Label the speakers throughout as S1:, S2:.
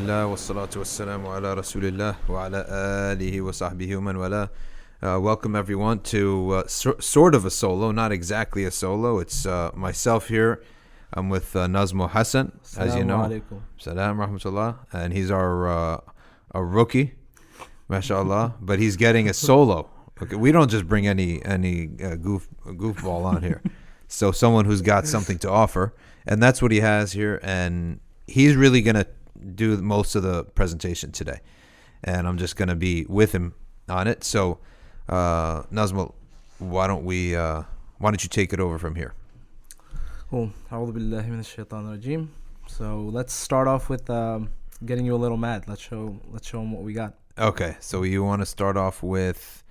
S1: Alhamdulillah wa salatu wa salamu ala rasulillah wa ala alihi wa sahbihi wa man wala. Welcome everyone to sort of a solo, not exactly a solo. It's myself here. I'm with Nazmul Hassan, as you know.
S2: Alaikum.
S1: Salam rahmatullah. And he's our rookie, mashallah. But he's getting a solo. Okay, we don't just bring any goofball on here. So someone who's got something to offer, and that's what he has here. And he's really gonna do most of the presentation today, and I'm just gonna be with him on it. So, Nazmul, why don't you take it over from here?
S2: Cool. A'udhu billahi minash shaitanir rajim. So let's start off with getting you a little mad. Let's show him what we got.
S1: Okay, so you want to start off with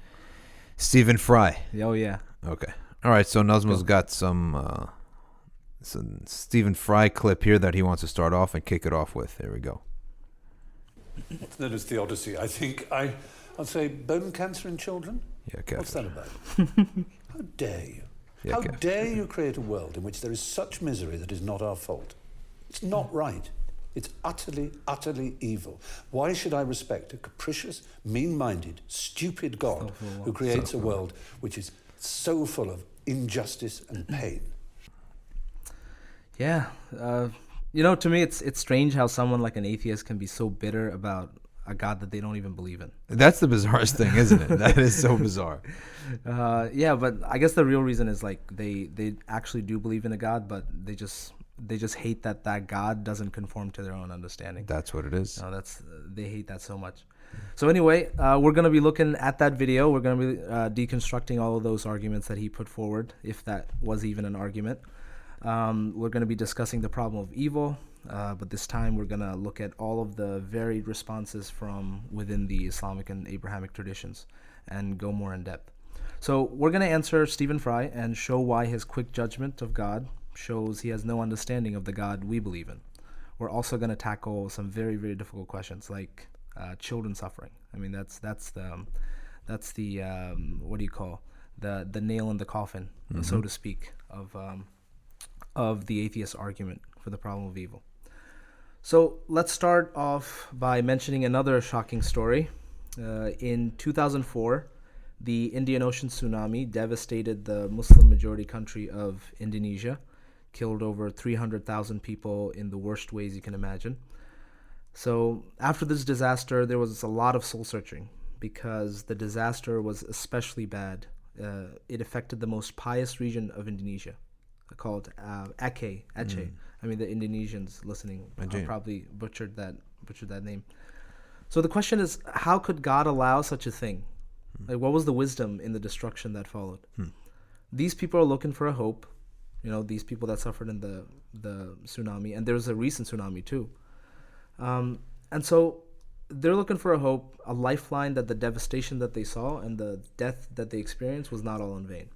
S1: Stephen Fry?
S2: Oh yeah.
S1: Okay. All right. So Nazmul's got some Stephen Fry clip here that he wants to start off and kick it off with. There we go.
S3: What's known as Theodicy. I think I'd say bone cancer in children.
S1: Yeah. Okay.
S3: What's that about? How dare you?
S1: Yeah,
S3: How
S1: okay.
S3: dare you create a world in which there is such misery that is not our fault? It's not right. It's utterly, utterly evil. Why should I respect a capricious, mean-minded, stupid God who creates a world which is so full of injustice and pain?
S2: Yeah. To me, it's strange how someone like an atheist can be so bitter about a God that they don't even believe in.
S1: That's the bizarrest thing, isn't it? That is so bizarre.
S2: Yeah, but I guess the real reason is like they actually do believe in a God, but they just hate that God doesn't conform to their own understanding.
S1: That's what it is.
S2: No, they hate that so much. So anyway, we're going to be looking at that video. We're going to be deconstructing all of those arguments that he put forward, if that was even an argument. We're going to be discussing the problem of evil, but this time we're going to look at all of the varied responses from within the Islamic and Abrahamic traditions and go more in depth. So we're going to answer Stephen Fry and show why his quick judgment of God shows he has no understanding of the God we believe in. We're also going to tackle some very, very difficult questions like children suffering. I mean, that's the what do you call the nail in the coffin, so to speak, of the atheist argument for the problem of evil. So let's start off by mentioning another shocking story. In 2004, the Indian Ocean tsunami devastated the Muslim majority country of Indonesia, killed over 300,000 people in the worst ways you can imagine. So after this disaster, there was a lot of soul searching because the disaster was especially bad. It affected the most pious region of Indonesia, called Aceh. I mean, the Indonesians listening probably butchered that name. So the question is, how could God allow such a thing? Like, what was the wisdom in the destruction that followed? These people are looking for a hope. These people that suffered in the tsunami, and there's a recent tsunami too. And so they're looking for a hope, a lifeline that the devastation that they saw and the death that they experienced was not all in vain.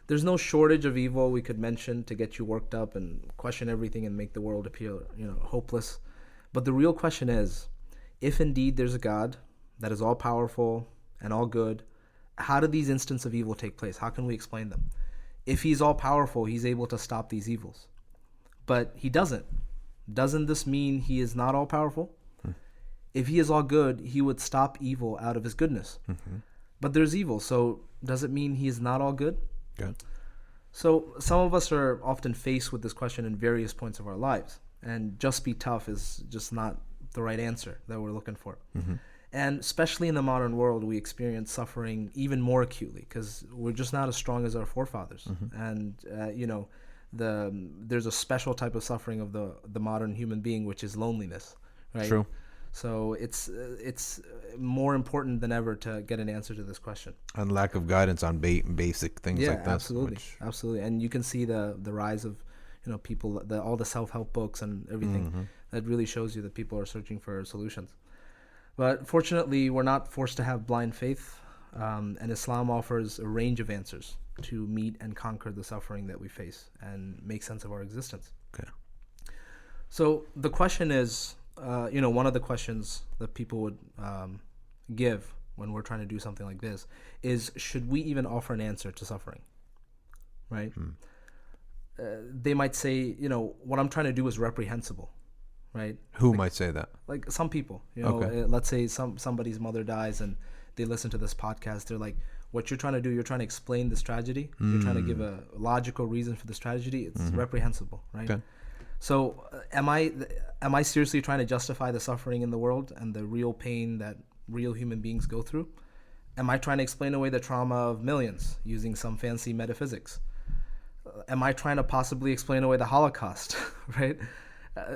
S2: There's no shortage of evil we could mention to get you worked up and question everything and make the world appear, hopeless. But the real question is, if indeed there's a God that is all powerful and all good, how did these instances of evil take place? How can we explain them? If he's all powerful, he's able to stop these evils. But he doesn't. Doesn't this mean he is not all powerful? If he is all good, he would stop evil out of his goodness. But there's evil, so does it mean he is not all good?
S1: Good.
S2: So some of us are often faced with this question in various points of our lives, and just be tough is just not the right answer that we're looking for. And especially in the modern world, we experience suffering even more acutely because we're just not as strong as our forefathers. And there's a special type of suffering of the modern human being, which is loneliness, right?
S1: True.
S2: So it's more important than ever to get an answer to this question.
S1: And lack of guidance on basic things like that.
S2: Absolutely. And you can see the rise of people, all the self-help books and everything. That really shows you that people are searching for solutions. But fortunately, we're not forced to have blind faith, and Islam offers a range of answers to meet and conquer the suffering that we face and make sense of our existence.
S1: Okay.
S2: So the question is, one of the questions that people would give when we're trying to do something like this is, should we even offer an answer to suffering? Right? They might say, what I'm trying to do is reprehensible. right?
S1: Who might say that?
S2: Like some people, you know,
S1: Okay.
S2: let's say somebody's mother dies and they listen to this podcast. They're like, what you're trying to do, you're trying to explain this tragedy. You're trying to give a logical reason for this tragedy. It's reprehensible, right?
S1: Okay.
S2: So am I seriously trying to justify the suffering in the world and the real pain that real human beings go through? Am I trying to explain away the trauma of millions using some fancy metaphysics? Am I trying to possibly explain away the Holocaust, right?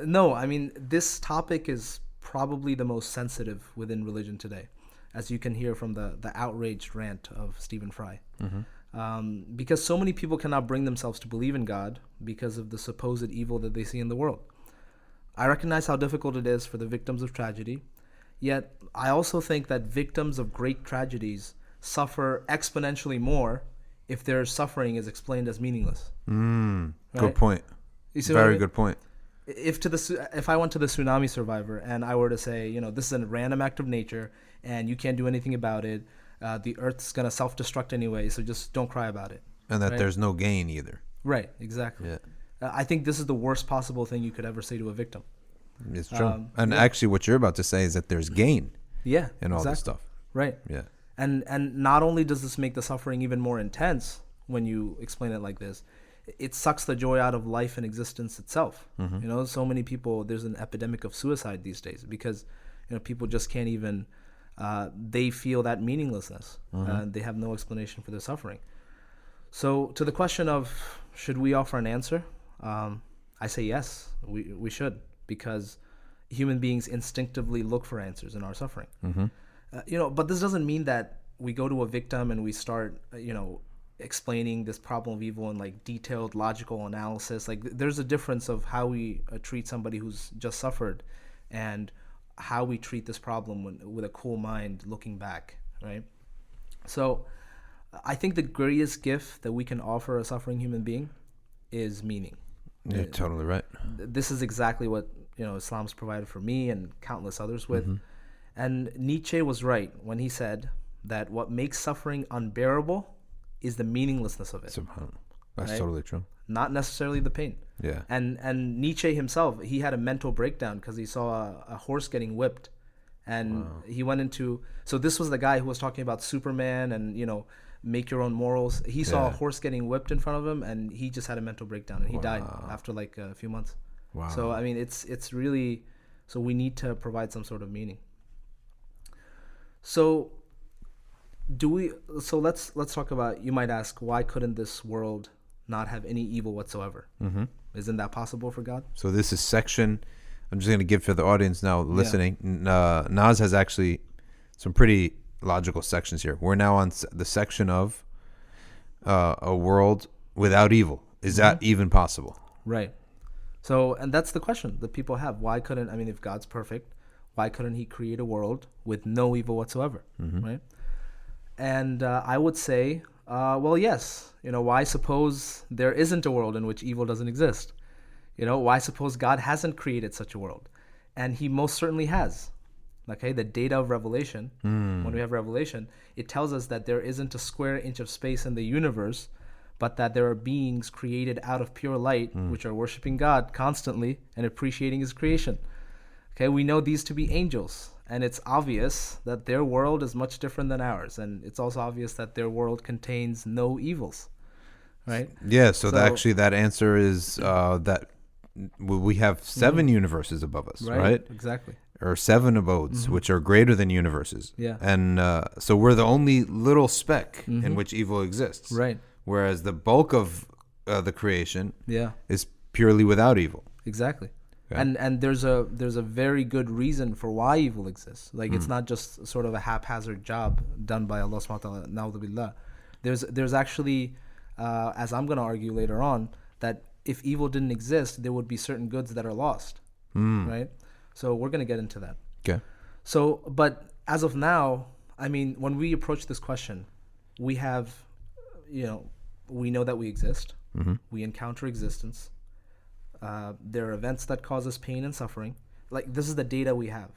S2: No, I mean, this topic is probably the most sensitive within religion today, as you can hear from the outraged rant of Stephen Fry. Because so many people cannot bring themselves to believe in God because of the supposed evil that they see in the world. I recognize how difficult it is for the victims of tragedy, yet I also think that victims of great tragedies suffer exponentially more if their suffering is explained as meaningless.
S1: Good
S2: Right?
S1: point.
S2: You see what I
S1: Very
S2: mean?
S1: good point.
S2: If I went to the tsunami survivor and I were to say, you know, this is a random act of nature and you can't do anything about it, the Earth's gonna self-destruct anyway, so just don't cry about it.
S1: And that
S2: Right.
S1: there's no gain either.
S2: Right, exactly.
S1: Yeah.
S2: I think this is the worst possible thing you could ever say to a victim.
S1: It's true. And
S2: yeah.
S1: actually, what you're about to say is that there's gain
S2: Yeah,
S1: in all this
S2: exactly.
S1: stuff.
S2: Right.
S1: Yeah.
S2: And not only does this make the suffering even more intense when you explain it like this, it sucks the joy out of life and existence itself. You know, so many people, there's an epidemic of suicide these days because, you know, people just can't even, they feel that meaninglessness. They have no explanation for their suffering. So to the question of should we offer an answer, I say yes, we should, because human beings instinctively look for answers in our suffering. You know, but this doesn't mean that we go to a victim and we start, you know, explaining this problem of evil in like detailed logical analysis. Like there's a difference of how we treat somebody who's just suffered and how we treat this problem with a cool mind looking back, right? So I think the greatest gift that we can offer a suffering human being is meaning.
S1: You're totally right.
S2: This is exactly what, you know, Islam's provided for me and countless others with. And Nietzsche was right when he said that what makes suffering unbearable is the meaninglessness of it.
S1: SubhanAllah. That's
S2: Right?
S1: totally true.
S2: Not necessarily the pain.
S1: Yeah.
S2: And Nietzsche himself, he had a mental breakdown because he saw a horse getting whipped, and he went into. So this was the guy who was talking about Superman and, you know, make your own morals. He saw a
S1: Yeah.
S2: horse getting whipped in front of him, and he just had a mental breakdown, and he died
S1: Wow.
S2: after like a few months.
S1: Wow.
S2: So I mean, it's really, so we need to provide some sort of meaning. So let's talk about, you might ask, why couldn't this world not have any evil whatsoever? Isn't that possible for God?
S1: So this is section, I'm just going to give for the audience now listening. Naz has actually some pretty logical sections here. We're now on the section of a world without evil. Is that even possible?
S2: Right. So, and that's the question that people have. Why couldn't, I mean, if God's perfect, why couldn't he create a world with no evil whatsoever? Right. And I would say, well, yes. You know, why suppose there isn't a world in which evil doesn't exist? You know, why suppose God hasn't created such a world? And he most certainly has. Okay, the data of revelation, when we have revelation, it tells us that there isn't a square inch of space in the universe, but that there are beings created out of pure light, which are worshiping God constantly and appreciating his creation. Okay, we know these to be angels, and it's obvious that their world is much different than ours, and it's also obvious that their world contains no evils, right?
S1: Yeah, so actually that answer is that we have 7 universes above us, right?
S2: Exactly.
S1: Or 7 abodes, which are greater than universes.
S2: Yeah.
S1: And so we're the only little speck in which evil exists.
S2: Right.
S1: Whereas the bulk of the creation
S2: Yeah.
S1: is purely without evil.
S2: Exactly.
S1: Yeah.
S2: And there's a very good reason for why evil exists. Like it's not just sort of a haphazard job done by Allah subhanahu wa ta'ala, na'udhu billah. There's actually, as I'm going to argue later on, that if evil didn't exist, there would be certain goods that are lost, right? So we're going to get into that.
S1: Okay.
S2: So, but as of now, I mean, when we approach this question, we have, you know, we know that we exist. We encounter existence. There are events that cause us pain and suffering. Like, this is the data we have.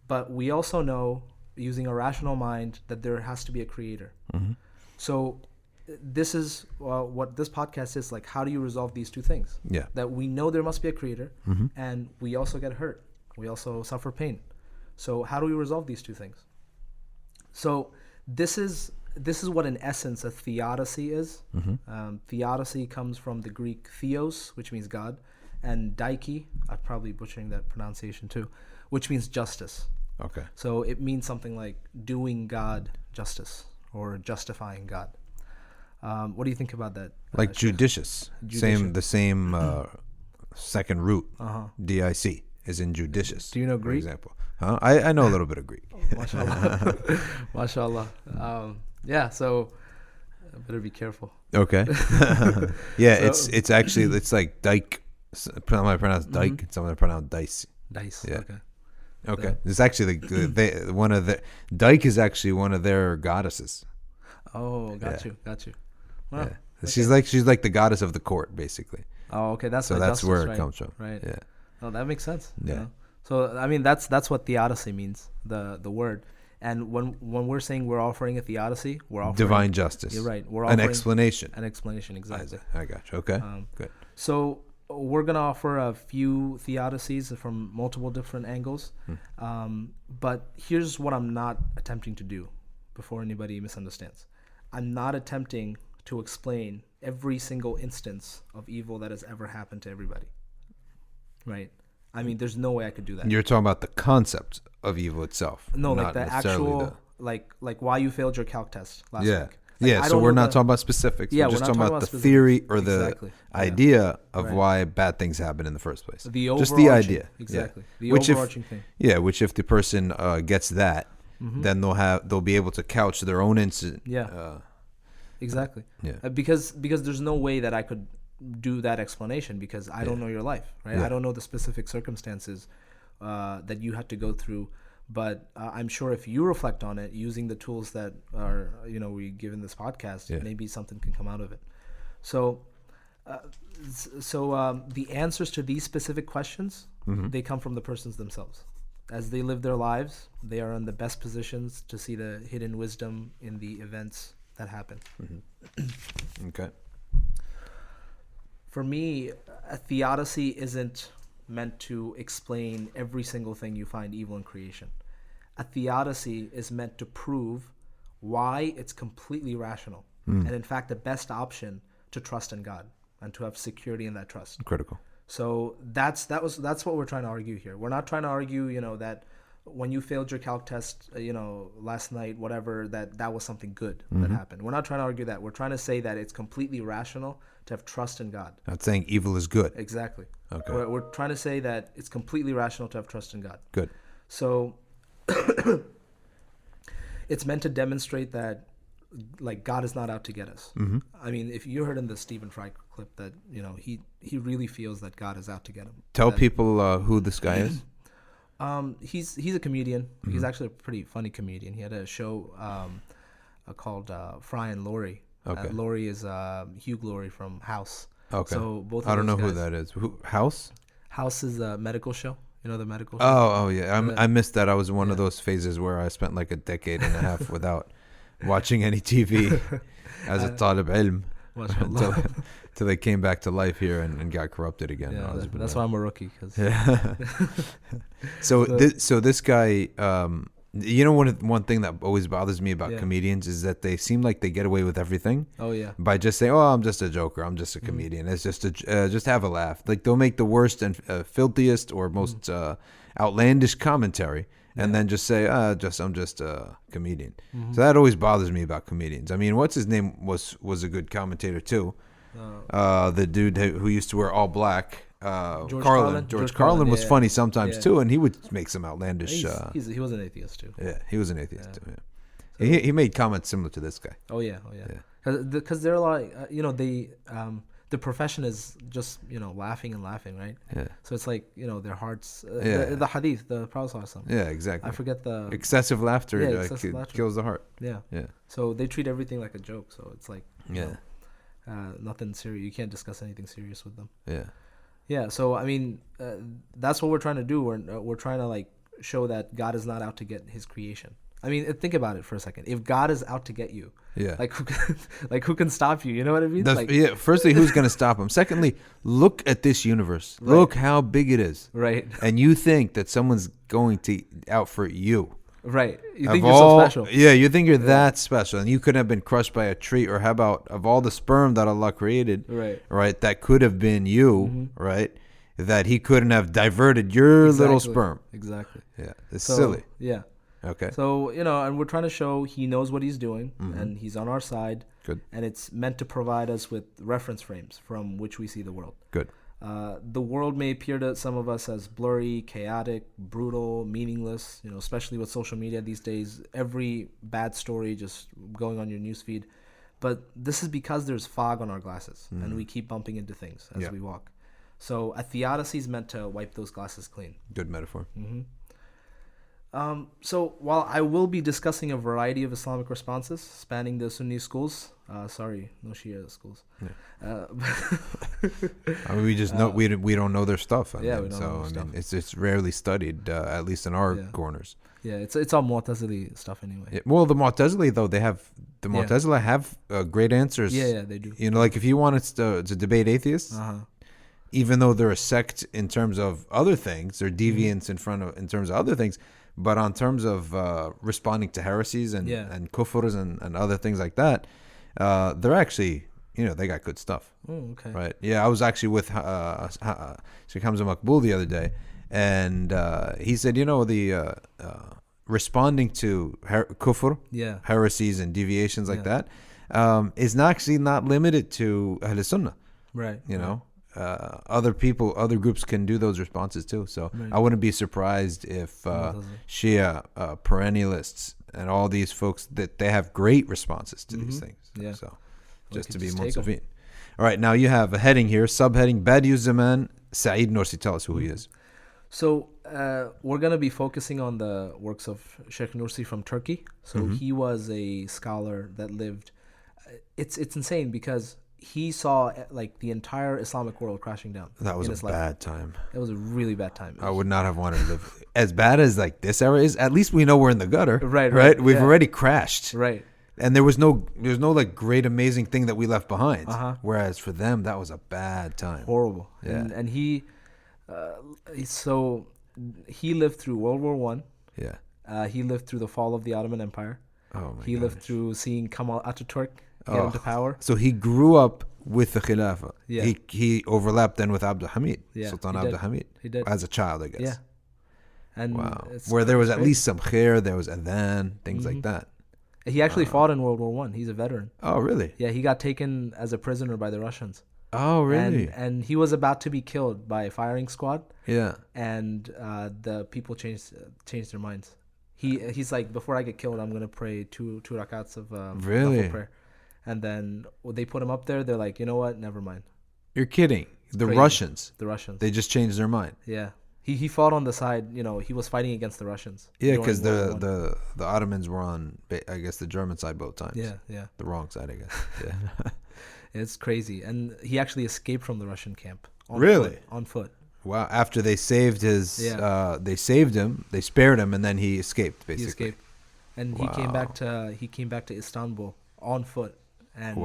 S2: But we also know, using a rational mind, that there has to be a creator. So this is what this podcast is like. How do you resolve these two things?
S1: Yeah.
S2: That we know there must be a creator,
S1: Mm-hmm.
S2: and we also get hurt. We also suffer pain. So how do we resolve these two things? So this is what in essence a theodicy is.
S1: Mm-hmm.
S2: Theodicy comes from the Greek theos, which means God, and dike, I'm probably butchering that pronunciation too, which means justice.
S1: Okay.
S2: So it means something like doing God justice or justifying God. What do you think about that?
S1: Like judicious. The same second root. DIC is in judicious.
S2: Do you know
S1: for
S2: Greek?
S1: example? Huh? I know a little bit of Greek.
S2: Mashallah. Mashallah. Yeah, so I better be careful.
S1: Okay. Yeah, it's actually it's like dike. Some I pronounce dike, and some I pronounce dice.
S2: Dice.
S1: Yeah.
S2: Okay.
S1: Okay. It's actually one of the dike is actually one of their goddesses.
S2: Oh, got you. Wow.
S1: Yeah. She's like the goddess of the court, basically.
S2: Oh, okay. That's
S1: So
S2: why
S1: that's
S2: justice,
S1: where it
S2: right?
S1: comes from.
S2: Right.
S1: Yeah.
S2: Oh, that makes sense.
S1: Yeah.
S2: You know? So I mean, that's what theodicy means, the word. And when we're saying we're offering a theodicy, we're offering
S1: Divine justice.
S2: You're right. We're
S1: An
S2: offering
S1: explanation.
S2: An explanation, exactly.
S1: I got you. Okay. Good.
S2: So we're gonna offer a few theodicies from multiple different angles, but here's what I'm not attempting to do. Before anybody misunderstands, I'm not attempting to explain every single instance of evil that has ever happened to everybody. Right? I mean, there's no way I could do that.
S1: You're talking about the concept of evil itself.
S2: No, like
S1: not
S2: the
S1: necessarily
S2: actual, like why you failed your calc test last
S1: Yeah.
S2: week. Like,
S1: Yeah,
S2: I
S1: so
S2: don't
S1: we're
S2: know
S1: not talking about specifics.
S2: Yeah,
S1: we're just
S2: we're not
S1: talking
S2: talking
S1: about
S2: about
S1: the
S2: specifics.
S1: theory or the
S2: Exactly. Yeah.
S1: idea of
S2: Right.
S1: why bad things happen in the first place.
S2: The
S1: Just the
S2: overarching-
S1: idea.
S2: Exactly.
S1: Yeah.
S2: The overarching thing.
S1: Yeah, which if the person gets that, then they'll be able to couch their own incident.
S2: Yeah. Exactly.
S1: Yeah.
S2: Because there's no way that I could do that explanation because I don't know your life, right?
S1: Yeah.
S2: I don't know the specific circumstances that you had to go through. But I'm sure if you reflect on it using the tools that are, we give in this podcast, maybe something can come out of it. So, the answers to these specific questions, they come from the persons themselves. As they live their lives, they are in the best positions to see the hidden wisdom in the events that happen.
S1: Okay.
S2: For me, a theodicy isn't meant to explain every single thing you find evil in creation. A theodicy is meant to prove why it's completely rational and in fact the best option to trust in God and to have security in that trust.
S1: Critical.
S2: So that's what we're trying to argue here. We're not trying to argue, that when you failed your calc test, last night, whatever, that was something good that happened. We're not trying to argue that. We're trying to say that it's completely rational to have trust in God.
S1: Not saying evil is good.
S2: Exactly.
S1: Okay.
S2: We're trying to say that it's completely rational to have trust in God.
S1: Good.
S2: So it's meant to demonstrate that, like, God is not out to get us. I mean, if you heard in the Stephen Fry clip that, he really feels that God is out to get him.
S1: Tell
S2: That-
S1: people who this guy is.
S2: He's a comedian. He's actually a pretty funny comedian. He had a show called Fry and Laurie.
S1: Okay.
S2: Laurie is Hugh Laurie from House.
S1: Okay.
S2: So both of
S1: I don't know
S2: those
S1: who
S2: guys-
S1: that is. House?
S2: House is a medical show. You know the medical show?
S1: Oh yeah. I missed that. I was in one of those phases where I spent like a decade and a half without watching any TV as a talib ilm until they came back to life here and got corrupted again.
S2: Yeah, that's why I'm a rookie. Cause
S1: So this guy, one thing that always bothers me about comedians is that they seem like they get away with everything.
S2: Oh yeah.
S1: By just saying, "Oh, I'm just a joker. I'm just a comedian. It's just have a laugh." Like they'll make the worst and filthiest or most outlandish commentary, and then just say, I'm just a comedian." So that always bothers me about comedians. I mean, what's his name was a good commentator too. The dude who used to wear all black. George Carlin was funny sometimes too, and he would make some outlandish.
S2: He was an atheist too.
S1: Yeah, he was an atheist too. Yeah. He made comments similar to this guy.
S2: Oh yeah. Because they're like, the profession is just laughing and laughing, right?
S1: Yeah.
S2: So it's like their hearts. The hadith, the Prophet ﷺ.
S1: Yeah, exactly.
S2: I forget the
S1: excessive laughter.
S2: Excessive laughter
S1: Kills the heart.
S2: Yeah.
S1: Yeah.
S2: So they treat everything like a joke. So it's like
S1: Yeah.
S2: nothing serious. You can't discuss anything serious with them.
S1: Yeah.
S2: Yeah, so I mean, that's what we're trying to do. We're trying to like show that God is not out to get His creation. I mean, think about it for a second. If God is out to get you,
S1: Yeah.
S2: who can stop you? You know what I mean?
S1: Yeah. Firstly, who's going to stop him? Secondly, look at this universe.
S2: Right.
S1: Look how big it is.
S2: Right.
S1: And you think that someone's going to out for you.
S2: Right. You
S1: Of
S2: think you're so
S1: all-
S2: special.
S1: Yeah, you think you're that special, and you could have been crushed by a tree. Or how about of all the sperm that Allah created,
S2: Right.
S1: that could have been you, right? That He couldn't have diverted your little sperm.
S2: Exactly.
S1: Yeah, it's
S2: So,
S1: silly.
S2: Yeah.
S1: Okay,
S2: So, and we're trying to show He knows what He's doing, and He's on our side.
S1: good,
S2: And it's meant to provide us with reference frames from which we see the world.
S1: good.
S2: The world may appear to some of us as blurry, chaotic, brutal, meaningless, especially with social media these days. Every bad story just going on your newsfeed. But this is because there's fog on our glasses, and we keep bumping into things as we walk. So a theodicy is meant to wipe those glasses clean.
S1: Good metaphor.
S2: So while I will be discussing a variety of Islamic responses spanning the Sunni schools, sorry, no Shia schools.
S1: I mean, we just know we don't know their stuff.
S2: We don't know their stuff.
S1: It's rarely studied, at least in our corners.
S2: Yeah, it's all Mu'tazili stuff anyway.
S1: Well, the Mu'tazili though, the Mu'tazila have great answers.
S2: Yeah, they do.
S1: Like if you wanted to debate atheists, even though they're a sect in terms of other things, they're deviants in terms of other things. But on terms of responding to heresies and kufrs and other things like that, they're actually, they got good stuff.
S2: Oh, okay.
S1: Right. Yeah, I was actually with Sheikh Hamza Makbul the other day, and he said, the responding to kufr, heresies and deviations like that, is actually not limited to Ahl Sunnah.
S2: Right.
S1: Other groups can do those responses too. So I wouldn't be surprised if Shia perennialists and all these folks that they have great responses to these things.
S2: Yeah.
S1: So just to be
S2: take 'em.
S1: Munsafin. All right, now you have a heading here, subheading Badiu Zaman Saeed Nursi. Tell us who he is.
S2: So we're going to be focusing on the works of Sheikh Nursi from Turkey. So he was a scholar that lived. It's insane because he saw the entire Islamic world crashing down.
S1: That was a bad time.
S2: It was a really bad time.
S1: I would not have wanted to live as bad as this era is. At least we know we're in the gutter.
S2: Right.
S1: We've already crashed.
S2: Right.
S1: And there's no great amazing thing that we left behind. Whereas for them, that was a bad time.
S2: Horrible.
S1: Yeah.
S2: And he, he lived through World War I.
S1: Yeah.
S2: He lived through the fall of the Ottoman Empire.
S1: Oh my
S2: He lived through seeing Kemal Ataturk get into power.
S1: So he grew up with the Khilafah.
S2: Yeah.
S1: He overlapped then with Abdul Hamid, Sultan
S2: he
S1: Abdul
S2: did.
S1: Hamid,
S2: He did.
S1: as a child, I guess.
S2: Yeah. And
S1: Wow.
S2: it's
S1: Where there was at
S2: crazy.
S1: least some khair, there was adhan, things like that.
S2: He actually fought in World War I. He's a veteran.
S1: Oh, really?
S2: Yeah, he got taken as a prisoner by the Russians.
S1: Oh, really?
S2: And he was about to be killed by a firing squad.
S1: Yeah.
S2: And the people changed their minds. He's like, before I get killed, I'm gonna pray two rakats of
S1: Really?
S2: nafil prayer. And then they put him up there. They're like, you know what? Never mind.
S1: You're kidding. The
S2: crazy.
S1: Russians.
S2: The Russians.
S1: They just changed their mind.
S2: Yeah. He fought on the side. He was fighting against the Russians.
S1: Yeah,
S2: during
S1: because
S2: World War I.
S1: the Ottomans were on, I guess, the German side both times.
S2: Yeah.
S1: The wrong side, I guess. Yeah.
S2: It's crazy. And he actually escaped from the Russian camp.
S1: Really?
S2: On foot.
S1: Wow. After they saved they saved him, they spared him, and then he escaped, basically.
S2: He escaped. And he came back to Istanbul on foot. And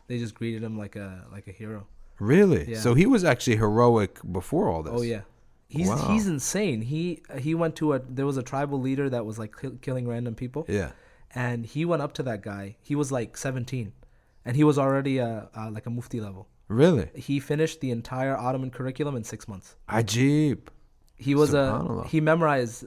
S2: they just greeted him like a hero.
S1: Really?
S2: Yeah.
S1: So he was actually heroic before all this.
S2: Oh yeah. He's insane. He went to there was a tribal leader that was like killing random people.
S1: Yeah.
S2: And he went up to that guy. He was like 17, and he was already like a mufti level.
S1: Really?
S2: He finished the entire Ottoman curriculum in 6 months.
S1: Ajib.
S2: He was
S1: Subhanallah.
S2: he memorized.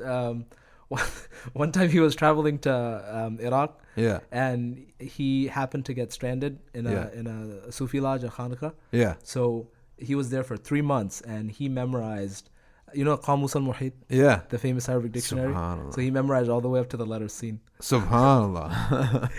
S2: One time he was traveling to Iraq.
S1: Yeah.
S2: And he happened to get stranded in a Sufi lodge, a Khanqa.
S1: Yeah.
S2: So he was there for 3 months, and he memorized, Qamus al-Muhit,
S1: Yeah.
S2: the famous Arabic dictionary.
S1: Subhanallah.
S2: So he memorized all the way up to the letter Sin.
S1: Subhanallah.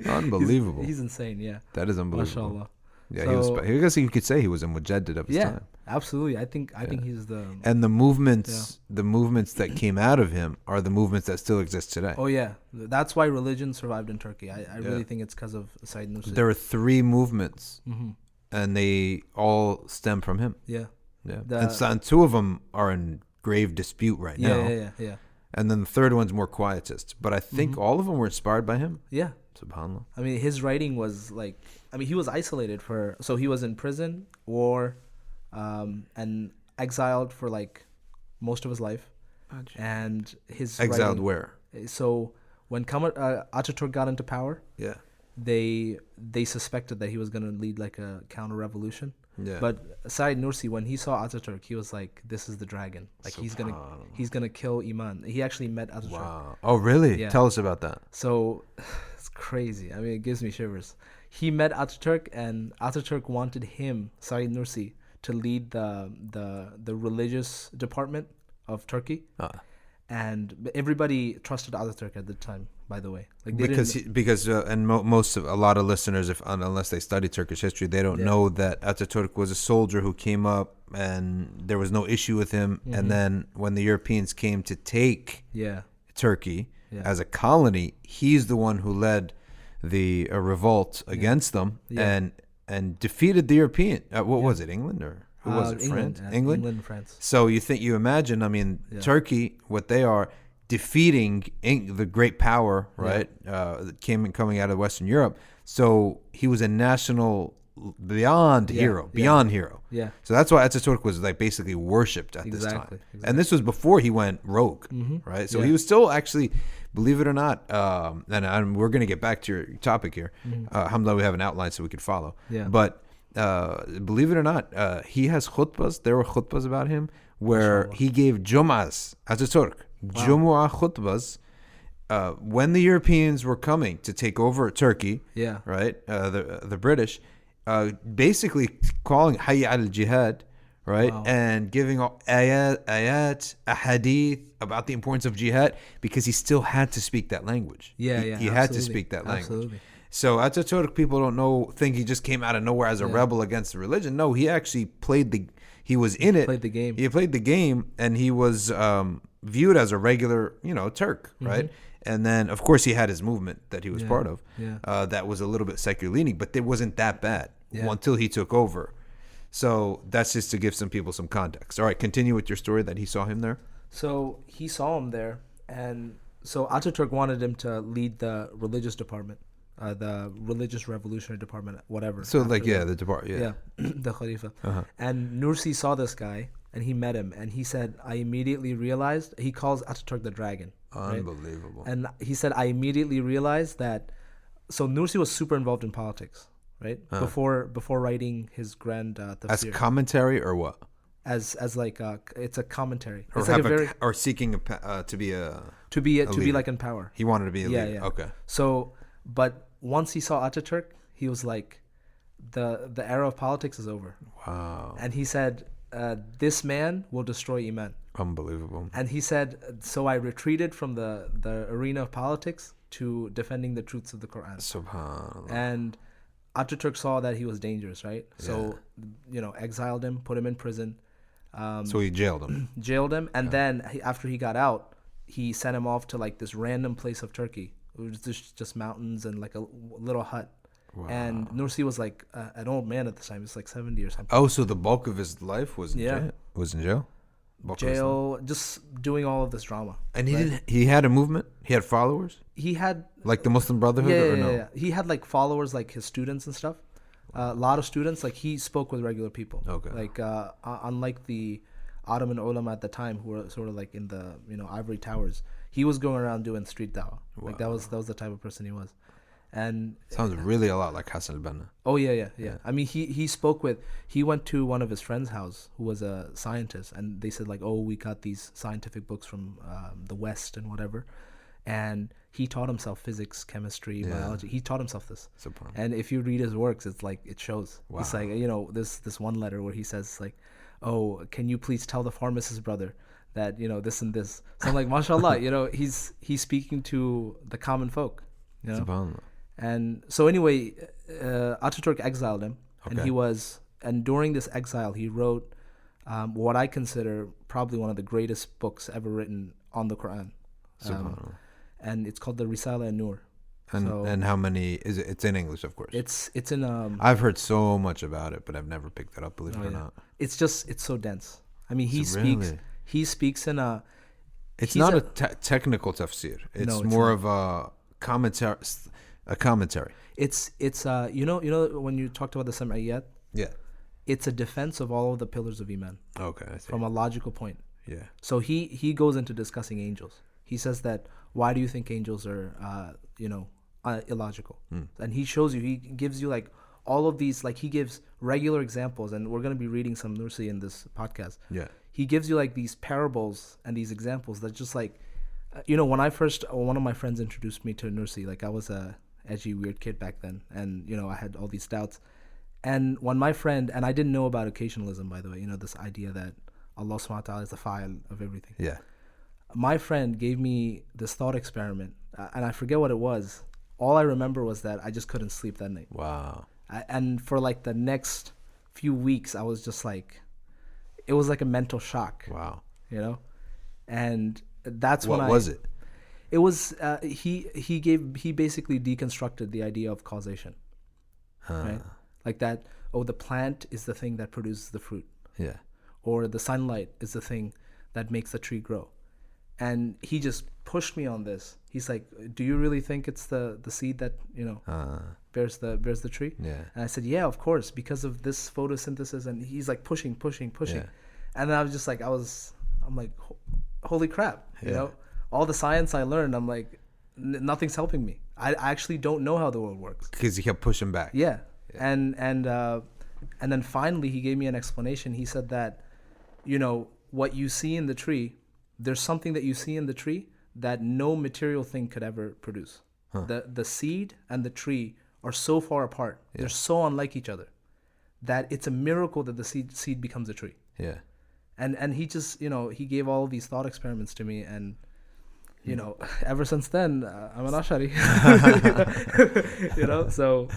S1: Unbelievable.
S2: He's insane, yeah.
S1: That is unbelievable.
S2: MashaAllah.
S1: Yeah,
S2: So-
S1: I guess you could say he was a mujaddid of his time.
S2: Absolutely. I think he's the.
S1: And the movements that came out of him are the movements that still exist today.
S2: Oh yeah, that's why religion survived in Turkey. I really think it's because of Sayyid Nursi.
S1: There are 3 movements,
S2: Mhm.
S1: and they all stem from him.
S2: Yeah.
S1: Yeah. And 2 of them are in grave dispute right now.
S2: Yeah.
S1: and then the third one's more quietist. But I think all of them were inspired by him.
S2: Yeah.
S1: Subhanallah.
S2: I mean, his writing was like, I mean, he was isolated so he was in prison, war, and exiled for like most of his life. And his
S1: Exiled
S2: writing,
S1: where?
S2: So when Ataturk got into power,
S1: Yeah.
S2: they suspected that he was going to lead like a counter revolution.
S1: Yeah.
S2: But Said Nursi, when he saw Ataturk, he was like, "This is the dragon. Like he's gonna kill Iman." He actually met Ataturk.
S1: Wow. Oh, really?
S2: Yeah.
S1: Tell us about that.
S2: So it's crazy. I mean, it gives me shivers. He met Ataturk, and Ataturk wanted him, Said Nursi, to lead the religious department of Turkey. And everybody trusted Ataturk at the time, by the way. Like they
S1: most of a lot of listeners, unless they study Turkish history, they don't know that Ataturk was a soldier who came up and there was no issue with him. And then when the Europeans came to take Turkey as a colony, he's the one who led the revolt against them and defeated the European. What was it? England or? Who was it?
S2: England,
S1: France? England
S2: and France.
S1: So you imagine, I mean, Turkey, what they are, defeating the great power, right? That coming out of Western Europe. So he was a national hero.
S2: Yeah.
S1: So that's why Ataturk was like basically worshipped at this time. Exactly. And this was before he went rogue, right? So he was still actually, believe it or not, and we're going to get back to your topic here. Alhamdulillah, we have an outline so we could follow.
S2: Yeah.
S1: But believe it or not, he has khutbas. There were khutbas about him where he gave Jum'as, Ataturk, Jumu'ah khutbas, when the Europeans were coming to take over Turkey, right? The British, basically calling Hayya al-Jihad, right? And giving ayat, ahadith about the importance of jihad because he still had to speak that language. He had to speak that language.
S2: Absolutely.
S1: So Ataturk, people think he just came out of nowhere as a rebel against the religion. No, he actually he was in it.
S2: Played the game.
S1: He played the game, and he was viewed as a regular, Turk, right? And then, of course, he had his movement that he was part of. That was a little bit secular leaning, but it wasn't that bad until he took over. So that's just to give some people some context. All right, continue with your story that he saw him there.
S2: So he saw him there, and so Ataturk wanted him to lead the religious department. The religious revolutionary department, whatever.
S1: So the department,
S2: the Khalifa. And Nursi saw this guy, and he met him, and he said, I immediately realized, he calls Ataturk the dragon.
S1: Unbelievable.
S2: Right? And he said, I immediately realized that, so Nursi was super involved in politics, right? Before writing his grand tafsir.
S1: As commentary or what?
S2: As like it's a commentary.
S1: Or,
S2: it's like
S1: or seeking to be
S2: like in power.
S1: He wanted to be a leader.
S2: Yeah.
S1: Okay.
S2: So, but once he saw Ataturk, he was like, the era of politics is over.
S1: Wow.
S2: And he said, this man will destroy Iman.
S1: Unbelievable.
S2: And he said, so I retreated from the arena of politics to defending the truths of the Quran.
S1: Subhanallah.
S2: And Ataturk saw that he was dangerous, right? So, exiled him, put him in prison.
S1: So he jailed him.
S2: And then after he got out, he sent him off to like this random place of Turkey. It was just mountains and like a little hut. Wow. And Nursi was like an old man at the time. He was like 70 or something.
S1: Oh, so the bulk of his life was in jail? Was in jail?
S2: Just doing all of this drama.
S1: And he had a movement? He had followers?
S2: He had...
S1: Like the Muslim Brotherhood or no?
S2: Yeah. He had like followers, like his students and stuff. A lot of students. Like he spoke with regular people. Okay. Like unlike the Ottoman ulama at the time who were sort of like in the ivory towers, he was going around doing street dawah. Wow. Like that was the type of person he was. And
S1: sounds really a lot like Hassan al-Banna.
S2: Oh yeah. I mean, he went to one of his friends' house who was a scientist, and they said like, oh, we got these scientific books from the West and whatever, and he taught himself physics, chemistry, biology. He taught himself this. And if you read his works, it's like it shows. Wow. It's like this one letter where he says like, oh, can you please tell the pharmacist brother that this and this. So I'm like, mashallah, he's speaking to the common folk.
S1: Subhanallah.
S2: And so anyway, Ataturk exiled him, and during this exile, he wrote what I consider probably one of the greatest books ever written on the Quran. And it's called the Risala an-Nur.
S1: And how many is it? It's in English, of course.
S2: It's in.
S1: I've heard so much about it, but I've never picked it up. Believe it or not.
S2: It's so dense. I mean, he speaks in a.
S1: It's
S2: he's
S1: not a technical tafsir. It's more of a commentary.
S2: It's you know when you talked about the sam'iyat,
S1: Yeah.
S2: it's a defense of all of the pillars of iman
S1: Okay. I see.
S2: from a logical point.
S1: Yeah.
S2: So he goes into discussing angels. He says that why do you think angels are illogical? And he shows you, he gives you like all of these, like he gives regular examples, and we're going to be reading some Nursi in this podcast.
S1: Yeah.
S2: He gives you like these parables and these examples that just like, when one of my friends introduced me to Nursi, like I was a edgy, weird kid back then, and I had all these doubts. And when my friend, and I didn't know about occasionalism, by the way, this idea that Allah subhanahu wa ta'ala is the fa'il of everything.
S1: Yeah.
S2: My friend gave me this thought experiment, and I forget what it was. All I remember was that I just couldn't sleep that night.
S1: Wow.
S2: And for like the next few weeks, I was just like, it was like a mental shock.
S1: Wow.
S2: And that's
S1: what was it?
S2: It was he basically deconstructed the idea of causation, right? Like that. Oh, the plant is the thing that produces the fruit.
S1: Yeah.
S2: Or the sunlight is the thing that makes the tree grow. And he just pushed me on this. He's like, do you really think it's the seed that bears the tree?
S1: Yeah.
S2: And I said, yeah, of course, because of this photosynthesis. And he's like pushing.
S1: Yeah.
S2: And then I was just like, I'm like, holy crap,
S1: Yeah.
S2: all the science I learned, I'm like, nothing's helping me. I actually don't know how the world works.
S1: Because he kept pushing back.
S2: Yeah. And then finally he gave me an explanation. He said that, what you see in the tree, there's something that you see in the tree that no material thing could ever produce. The seed and the tree are so far apart. Yeah. They're so unlike each other that it's a miracle that the seed becomes a tree.
S1: Yeah.
S2: And he just, he gave all these thought experiments to me, and ever since then, I'm an Ash'ari. So,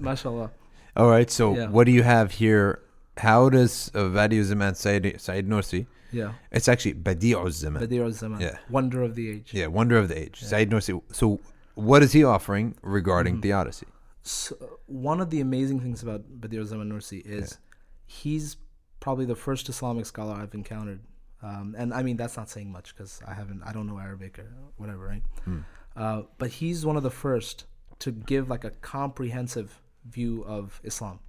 S2: mashallah.
S1: All right, so what do you have here? How does Wadi Zaman Said Nursi?
S2: Yeah.
S1: It's actually Badi'u Zaman.
S2: Badi'u Zaman.
S1: Yeah.
S2: Wonder of the age.
S1: Yeah, Wonder of the age. Yeah. Said Nursi. So what is he offering regarding theodicy?
S2: So, one of the amazing things about Badi'u Zaman Nursi is he's probably the first Islamic scholar I've encountered. And I mean, that's not saying much because I don't know Arabic or whatever, right? But he's one of the first to give like a comprehensive view of Islam.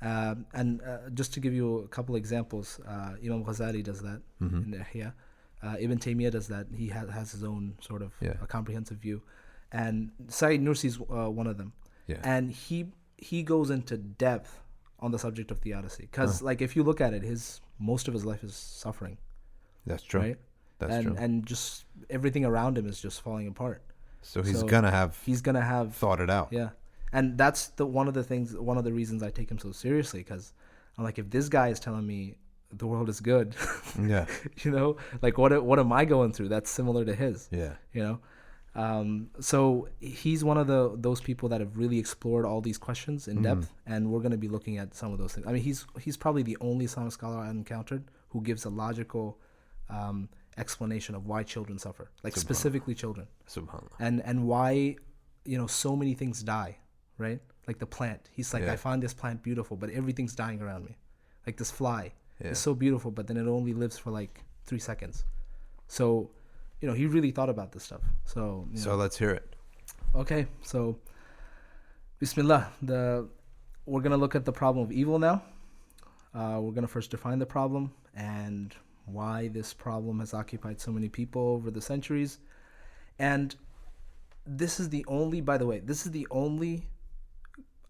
S2: And just to give you a couple examples, Imam Ghazali does that in the Ihya. Ibn Taymiyyah does that. He has his own sort of a comprehensive view. And Said Nursi's one of them. Yeah. And he goes into depth on the subject of theodicy. Because like if you look at it, most of his life is suffering.
S1: That's true.
S2: Right?
S1: That's true.
S2: And just everything around him is just falling apart.
S1: So he's gonna have thought it out.
S2: Yeah. And that's one of the reasons I take him so seriously, because I'm like, if this guy is telling me the world is good,
S1: yeah,
S2: like what am I going through that's similar to his?
S1: Yeah.
S2: So he's one of those people that have really explored all these questions in depth, and we're going to be looking at some of those things. I mean, he's probably the only Islamic scholar I've encountered who gives a logical explanation of why children suffer, like specifically children, and why so many things die. Right? Like the plant. He's like, I find this plant beautiful, but everything's dying around me. Like this fly is so beautiful, but then it only lives for like 3 seconds. So, he really thought about this stuff. So
S1: let's hear it.
S2: Okay. So, Bismillah. We're going to look at the problem of evil now. We're going to first define the problem and why this problem has occupied so many people over the centuries. And this is the only,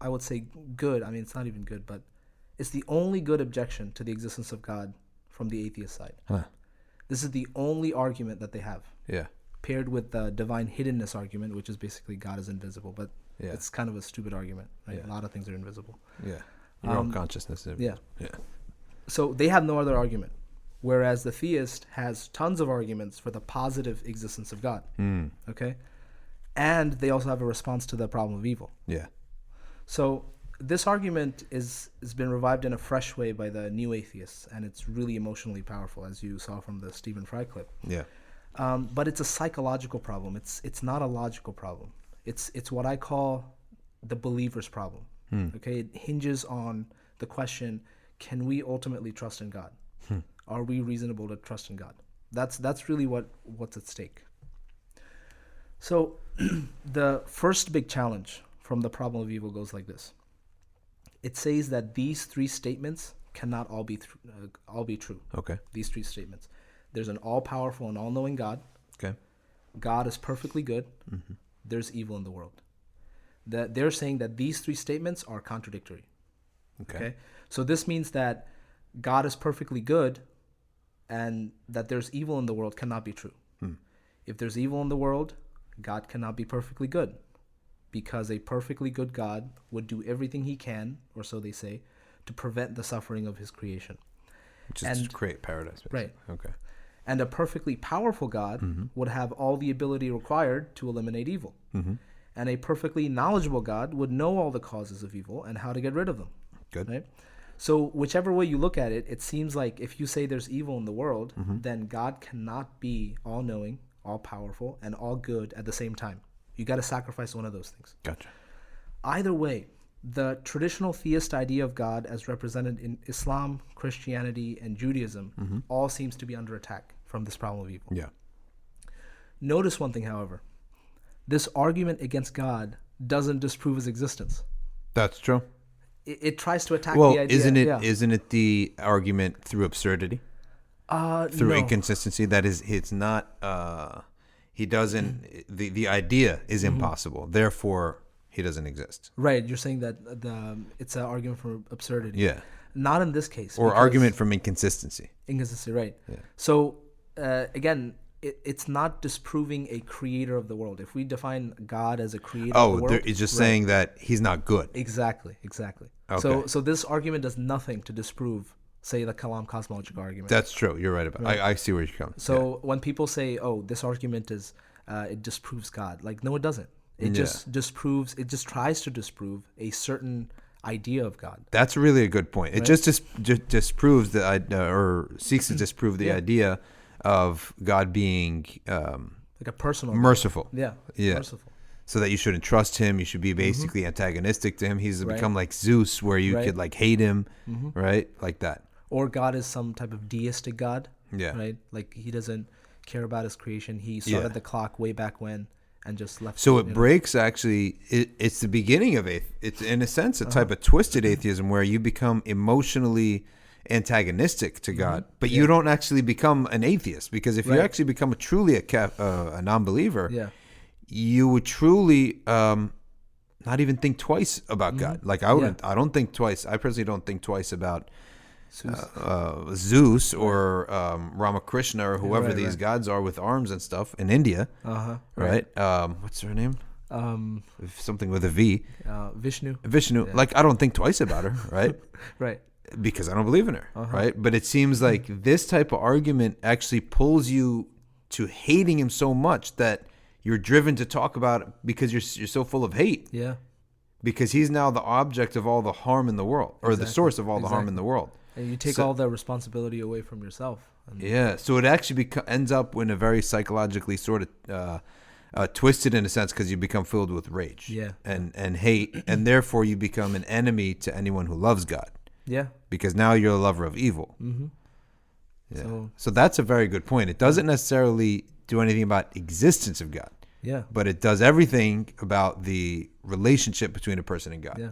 S2: I would say good, I mean, it's not even good, but it's the only good objection to the existence of God from the atheist side. This is the only argument that they have. Yeah. Paired with the divine hiddenness argument, which is basically God is invisible, but it's kind of a stupid argument. Right? Yeah. A lot of things are invisible.
S1: Yeah. Your own consciousness.
S2: Yeah. So they have no other argument, whereas the theist has tons of arguments for the positive existence of God. Okay? And they also have a response to the problem of evil. Yeah. So this argument has been revived in a fresh way by the new atheists, and it's really emotionally powerful, as you saw from the Stephen Fry clip. Yeah. But it's a psychological problem. It's not a logical problem. It's what I call the believer's problem. Okay. It hinges on the question: can we ultimately trust in God? Are we reasonable to trust in God? That's really what's at stake. So the first big challenge from the problem of evil goes like this. It says that these three statements cannot all be true.
S1: Okay.
S2: These three statements. There's an all-powerful and all-knowing God.
S1: Okay.
S2: God is perfectly good.
S1: Mm-hmm.
S2: There's evil in the world. They're saying that these three statements are contradictory. Okay. So this means that God is perfectly good and that there's evil in the world cannot be true. If there's evil in the world, God cannot be perfectly good, because a perfectly good God would do everything he can, or so they say, to prevent the suffering of his creation.
S1: Which is to create paradise. Basically.
S2: Right.
S1: Okay.
S2: And a perfectly powerful God would have all the ability required to eliminate evil. And a perfectly knowledgeable God would know all the causes of evil and how to get rid of them.
S1: Good.
S2: Right? So whichever way you look at it, it seems like if you say there's evil in the world, then God cannot be all-knowing, all-powerful, and all-good at the same time. You got to sacrifice one of those things.
S1: Gotcha.
S2: Either way, the traditional theist idea of God as represented in Islam, Christianity, and Judaism all seems to be under attack from this problem of evil.
S1: Yeah.
S2: Notice one thing, however. This argument against God doesn't disprove his existence.
S1: That's true.
S2: It tries to attack
S1: Well,
S2: the idea.
S1: isn't it the argument through absurdity? Through
S2: no.
S1: inconsistency? That is, it's not, he doesn't, the idea is impossible. Therefore, he doesn't exist.
S2: Right. You're saying that it's an argument for absurdity.
S1: Yeah.
S2: Not in this case.
S1: Or
S2: because-
S1: argument from inconsistency.
S2: Inconsistency, right.
S1: Yeah.
S2: So, again, it's not disproving a creator of the world. If we define God as a creator of the world.
S1: It's just saying that he's not good.
S2: Exactly.
S1: Okay.
S2: So this argument does nothing to disprove, say, the Kalam cosmological argument.
S1: That's true. You're right about it. I see where you're coming.
S2: So when people say, "Oh, this argument is it disproves God," like, no, it doesn't. It just disproves. It just tries to disprove a certain idea of God.
S1: That's really a good point. It just disproves the or seeks to disprove the idea of God being
S2: Like a personal,
S1: merciful.
S2: Yeah. Merciful.
S1: So that you shouldn't trust him. You should be basically antagonistic to him. He's become like Zeus, where you could like hate him, right? Like that.
S2: Or God is some type of deistic God.
S1: Yeah.
S2: Right? Like he doesn't care about his creation. He started the clock way back when and just left.
S1: So it breaks actually, it's the beginning of it's in a sense a type of twisted atheism where you become emotionally antagonistic to God, but you don't actually become an atheist, because if you actually become truly a non-believer, you would truly not even think twice about God. Like I don't think twice. I personally don't think twice about Zeus or Ramakrishna or whoever these gods are with arms and stuff in India. Right? What's her name? Something with a V.
S2: Vishnu.
S1: Yeah. Like I don't think twice about her, right?
S2: Right.
S1: Because I don't believe in her, right? But it seems like this type of argument actually pulls you to hating him so much that you're driven to talk about it because you're so full of hate.
S2: Yeah.
S1: Because he's now the object of all the harm in the world, or the source of all the harm in the world.
S2: And you take all the responsibility away from yourself.
S1: So it actually ends up in a very psychologically sort of twisted in a sense, because you become filled with rage and hate, and therefore you become an enemy to anyone who loves God.
S2: Yeah.
S1: Because now you're a lover of evil. Yeah. So that's a very good point. It doesn't necessarily do anything about existence of God.
S2: Yeah.
S1: But it does everything about the relationship between a person and God.
S2: Yeah.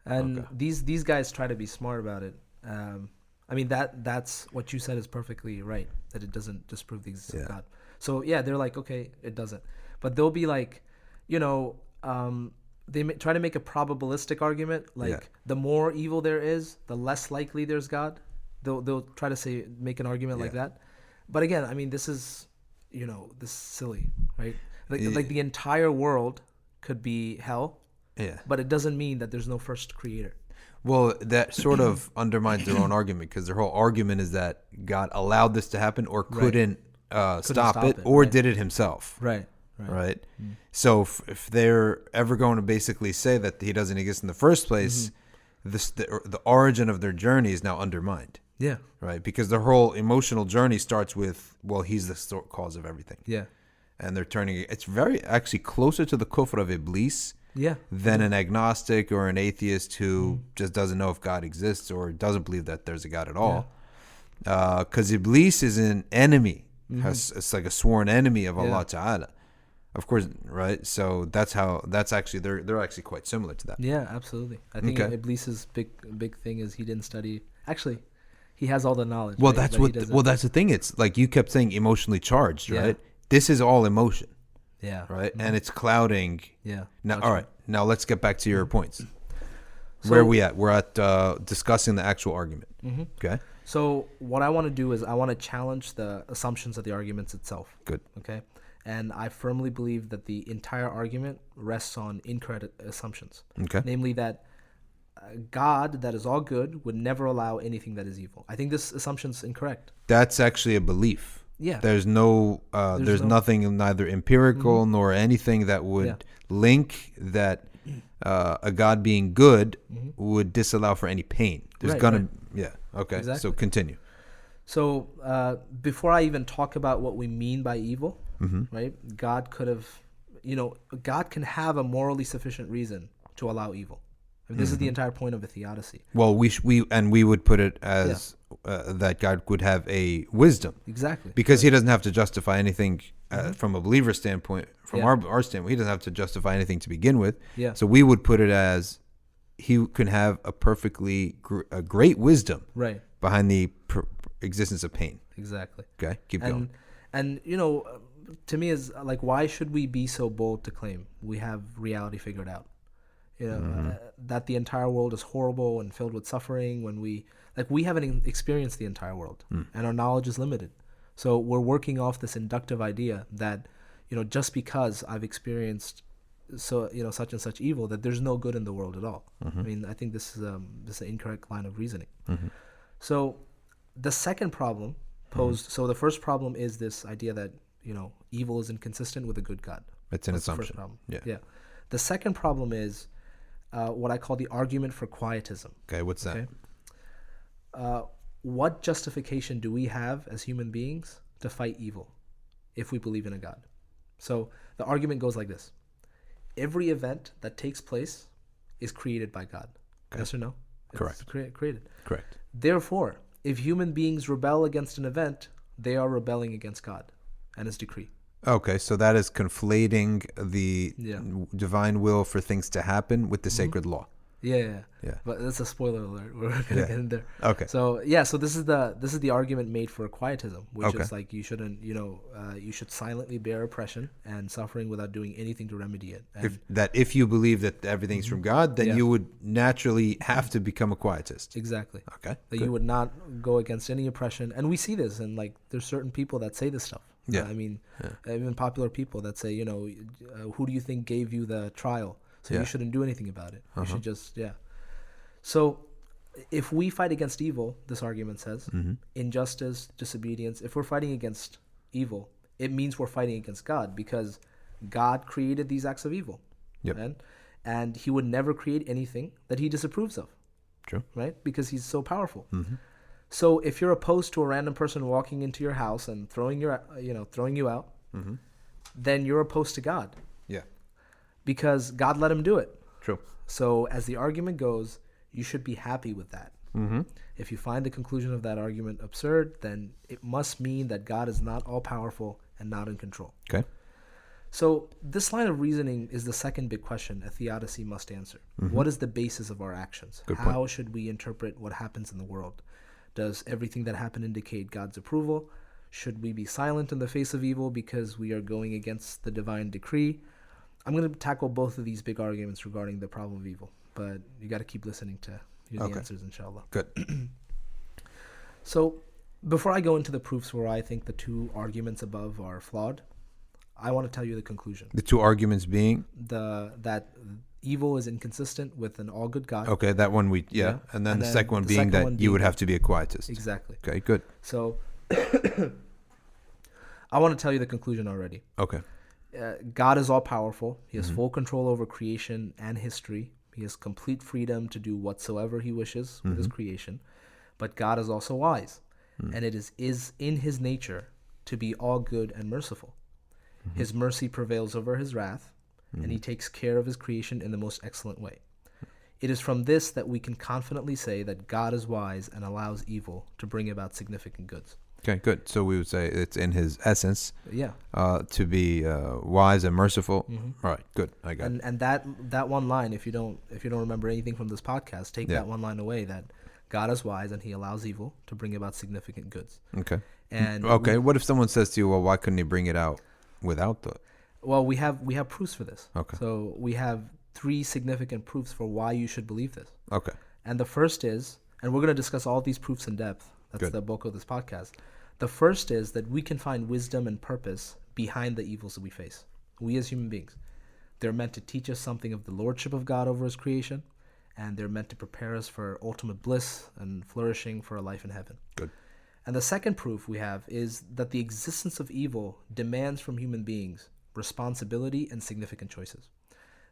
S2: And these guys try to be smart about it. I mean, that's what you said is perfectly right, that it doesn't disprove the existence of God. So they're like, okay, it doesn't. But they'll be like, they try to make a probabilistic argument, like the more evil there is, the less likely there's God. They'll try to make an argument like that. But again, I mean, this is this is silly, right? Like the entire world could be hell. Yeah. But it doesn't mean that there's no first creator.
S1: Well, that sort of undermines their own argument, because their whole argument is that God allowed this to happen or couldn't stop it, or did it himself.
S2: Right.
S1: So if they're ever going to basically say that he doesn't exist in the first place, the origin of their journey is now undermined.
S2: Yeah.
S1: Right? Because their whole emotional journey starts with, well, he's the cause of everything.
S2: Yeah.
S1: And they're turning it's very actually closer to the kufr of Iblis than an agnostic or an atheist who just doesn't know if God exists or doesn't believe that there's a God at all. Because Iblis is an enemy It's like a sworn enemy of
S2: Yeah.
S1: Allah Ta'ala. Of course, right? So that's actually they're actually quite similar to that.
S2: Yeah, absolutely. I think
S1: Okay.
S2: Iblis's big thing is he didn't study. Actually, he has all the knowledge.
S1: Well,
S2: right?
S1: that's
S2: But he
S1: what.
S2: doesn't-
S1: Well, that's the thing. It's like you kept saying emotionally charged,
S2: Yeah.
S1: right? This is all emotion,
S2: Yeah.
S1: right? And it's clouding.
S2: Yeah.
S1: Now,
S2: Gotcha.
S1: all right. Now let's get back to your points.
S2: So-
S1: Where are we at? We're at discussing the actual argument.
S2: Mhm.
S1: Okay.
S2: So what I want to do is I want to challenge the assumptions of the arguments itself.
S1: Good.
S2: Okay. And I firmly believe that the entire argument rests on incorrect assumptions.
S1: Okay.
S2: Namely that God, that is all good, would never allow anything that is evil. I think this assumption's incorrect.
S1: That's actually a belief.
S2: Yeah.
S1: There's no. There's
S2: no-
S1: nothing neither empirical nor anything that would
S2: Yeah.
S1: link that a God being good would disallow for any pain. There's
S2: Right,
S1: gonna.
S2: right.
S1: Yeah. Okay. So
S2: Exactly.
S1: continue.
S2: So before I even talk about what we mean by evil,
S1: Mm-hmm.
S2: right? God could have, God can have a morally sufficient reason to allow evil. And this is the entire point of a theodicy.
S1: Well, we would put it as that God would have a wisdom.
S2: Exactly.
S1: Because he doesn't have to justify anything from a believer standpoint, from
S2: Yeah.
S1: our standpoint. He doesn't have to justify anything to begin with.
S2: Yeah.
S1: So we would put it as he can have a a great wisdom
S2: Right.
S1: behind the existence of pain.
S2: Exactly.
S1: Okay, keep going.
S2: And to me is like, why should we be so bold to claim we have reality figured out? That the entire world is horrible and filled with suffering when we haven't experienced the entire world and our knowledge is limited. So we're working off this inductive idea that, just because I've experienced such and such evil, that there's no good in the world at all. I mean, I think this is an incorrect line of reasoning. So the second problem posed, so the first problem is this idea that, evil is inconsistent with a good God.
S1: It's an
S2: That's the first
S1: assumption.
S2: problem.
S1: Yeah.
S2: The second problem is what I call the argument for quietism.
S1: Okay, what's that?
S2: Okay. What justification do we have as human beings to fight evil if we believe in a God? So the argument goes like this. Every event that takes place is created by God.
S1: Okay.
S2: Yes or no?
S1: Correct.
S2: It's created.
S1: Correct.
S2: Therefore, if human beings rebel against an event, they are rebelling against God and his decree.
S1: Okay, so that is conflating the
S2: Yeah.
S1: divine will for things to happen with the sacred law.
S2: Yeah.
S1: Yeah.
S2: But that's a spoiler alert. We're gonna
S1: Yeah.
S2: get in there.
S1: Okay.
S2: So this is the argument made for quietism, which
S1: Okay.
S2: is like you shouldn't, you should silently bear oppression and suffering without doing anything to remedy it. And
S1: If you believe that everything's from God, then
S2: Yeah.
S1: you would naturally have to become a quietist.
S2: exactly.
S1: Okay.
S2: That
S1: good.
S2: you would not go against any oppression, and we see this, and like there's certain people that say this stuff.
S1: Yeah.
S2: I mean, even popular people that say, who do you think gave you the trial? So
S1: Yeah.
S2: you shouldn't do anything about it. You should just So if we fight against evil, this argument says, injustice, disobedience, if we're fighting against evil, it means we're fighting against God because God created these acts of evil.
S1: Yep.
S2: Right? And he would never create anything that he disapproves of.
S1: True.
S2: Right? Because he's so powerful. So if you're opposed to a random person walking into your house and throwing you out, then you're opposed to God
S1: Yeah.
S2: because God let him do it.
S1: True.
S2: So as the argument goes, you should be happy with that. If you find the conclusion of that argument absurd, then it must mean that God is not all-powerful and not in control.
S1: Okay.
S2: So this line of reasoning is the second big question a theodicy must answer. What is the basis of our actions?
S1: Good point.
S2: How should we interpret what happens in the world? Does everything that happened indicate God's approval? Should we be silent in the face of evil because we are going against the divine decree? I'm going to tackle both of these big arguments regarding the problem of evil, but you got to keep listening to hear the answers, inshallah.
S1: Good.
S2: So before I go into the proofs where I think the two arguments above are flawed, I want to tell you the conclusion.
S1: The two arguments being
S2: That evil is inconsistent with an all-good God.
S1: okay. That one
S2: Yeah.
S1: and then
S2: And
S1: the
S2: then
S1: second one
S2: the
S1: being
S2: second
S1: that
S2: one
S1: you
S2: being
S1: would
S2: that-
S1: have to be a quietist.
S2: Exactly.
S1: Okay. Good.
S2: So I want to tell you the conclusion already.
S1: Okay.
S2: God is all-powerful. He has full control over creation and history. He has complete freedom to do whatsoever he wishes with his creation. But God is also wise, and it is in his nature to be all good and merciful. His mercy prevails over his wrath, and he takes care of his creation in the most excellent way. It is from this that we can confidently say that God is wise and allows evil to bring about significant goods.
S1: Okay, good. So we would say it's in his essence
S2: Yeah.
S1: to be wise and merciful. All right, good. I got it.
S2: And that one line, if you don't remember anything from this podcast, take that one line away, that God is wise and he allows evil to bring about significant goods.
S1: Okay.
S2: And
S1: okay, what if someone says to you, well, why couldn't he bring it out without the...
S2: Well, we have proofs for this.
S1: Okay.
S2: So we have 3 significant proofs for why you should believe this.
S1: Okay.
S2: And the first is, and we're going to discuss all these proofs in depth. That's
S1: Good.
S2: the bulk of this podcast. The first is that we can find wisdom and purpose behind the evils that we face. We as human beings. They're meant to teach us something of the lordship of God over his creation, and they're meant to prepare us for ultimate bliss and flourishing for a life in heaven.
S1: Good.
S2: And the second proof we have is that the existence of evil demands from human beings responsibility and significant choices.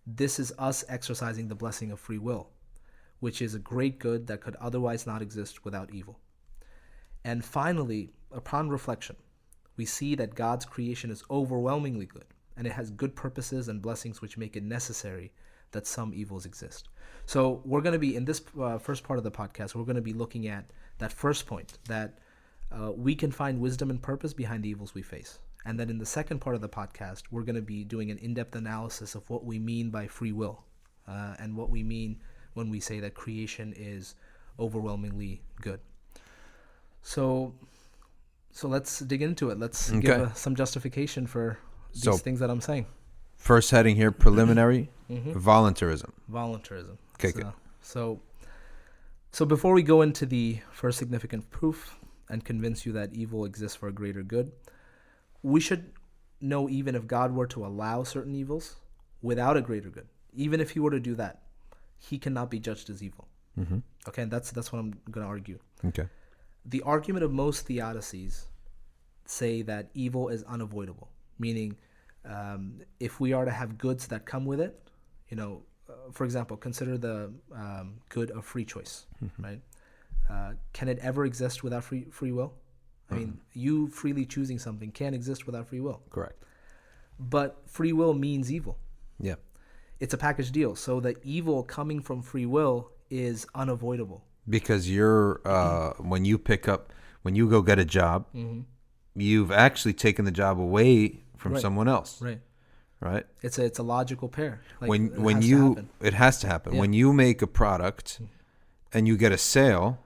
S2: This is us exercising the blessing of free will, which is a great good that could otherwise not exist without evil. And finally, upon reflection, we see that God's creation is overwhelmingly good, and it has good purposes and blessings which make it necessary that some evils exist. So we're going to be, in this first part of the podcast, we're going to be looking at that first point, that we can find wisdom and purpose behind the evils we face. And then in the second part of the podcast, we're going to be doing an in-depth analysis of what we mean by free will and what we mean when we say that creation is overwhelmingly good. So let's dig into it. Let's give some justification for these things that I'm saying.
S1: First heading here, preliminary, voluntarism.
S2: Voluntarism.
S1: Okay, good.
S2: So before we go into the first significant proof and convince you that evil exists for a greater good, we should know even if God were to allow certain evils without a greater good, even if he were to do that, he cannot be judged as evil. Okay, and that's what I'm going to argue.
S1: Okay.
S2: The argument of most theodicies say that evil is unavoidable, meaning if we are to have goods that come with it, for example, consider the good of free choice, right? Can it ever exist without free will? I mean, you freely choosing something can't exist without free will.
S1: Correct.
S2: But free will means evil.
S1: Yeah.
S2: It's a package deal. So the evil coming from free will is unavoidable.
S1: Because you're, when you go get a job, you've actually taken the job away from someone else.
S2: Right.
S1: Right.
S2: It's a logical pair. Like,
S1: it has to happen.
S2: Yeah.
S1: When you make a product and you get a sale,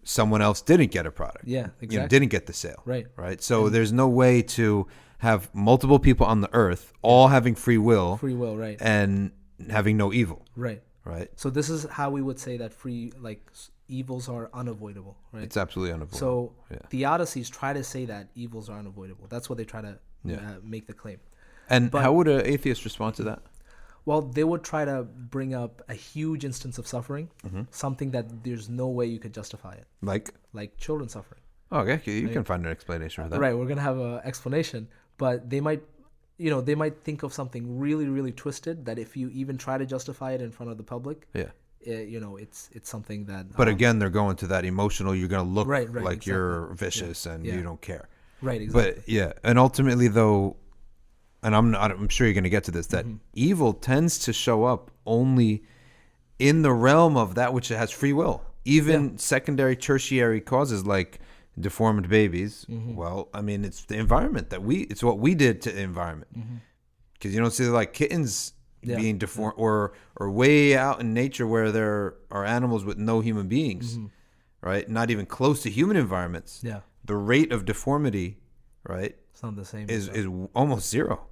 S1: someone else didn't get a product.
S2: Yeah, exactly.
S1: Didn't get the sale.
S2: Right.
S1: Right. So there's no way to have multiple people on the earth all having free will.
S2: Free will, right.
S1: And having no evil.
S2: Right.
S1: Right.
S2: So this is how we would say that evils are unavoidable, right?
S1: It's absolutely unavoidable.
S2: So theodicies try to say that evils are unavoidable. That's what they try to make the claim.
S1: And how would an atheist respond to that?
S2: Well, they would try to bring up a huge instance of suffering, something that there's no way you could justify it. Like children suffering.
S1: Oh, okay. You can find an explanation for that.
S2: Right. We're going to have an explanation, but they might think of something really, really twisted that if you even try to justify it in front of the public, it's something that.
S1: But again, they're going to that emotional. You're going to look like
S2: exactly.
S1: you're vicious and you don't care.
S2: Right. Exactly.
S1: But and ultimately though, and I'm sure you're going to get to this, that evil tends to show up only in the realm of that which has free will. Even secondary, tertiary causes like deformed babies. Well, I mean, it's the environment it's what we did to the environment. Because you don't see like kittens being deformed or way out in nature where there are animals with no human beings, right? Not even close to human environments.
S2: Yeah.
S1: The rate of deformity, right?
S2: It's not the same.
S1: Is almost zero,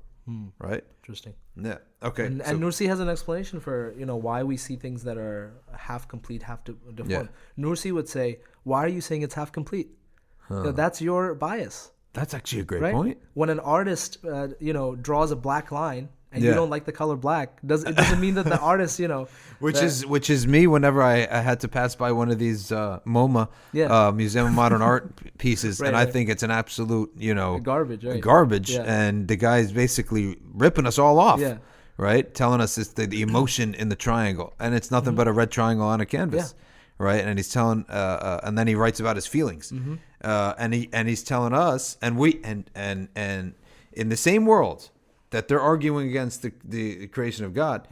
S1: right?
S2: Interesting.
S1: Yeah. Okay.
S2: And Nursi has an explanation for why we see things that are half complete, half deformed.
S1: Yeah.
S2: Nursi would say, "Why are you saying it's half complete? That's your bias."
S1: That's actually a great point.
S2: When an artist, draws a black line and you don't like the color black, it doesn't mean that the artist,
S1: which is me whenever I had to pass by one of these MoMA Museum of Modern Art pieces, and I think it's an absolute
S2: garbage, right?
S1: Garbage, and the guy's basically ripping us all off, right? Telling us it's the emotion in the triangle, and it's nothing but a red triangle on a canvas. Right, and he's telling, and then he writes about his feelings, and he's telling us, and in the same world that they're arguing against the creation of God,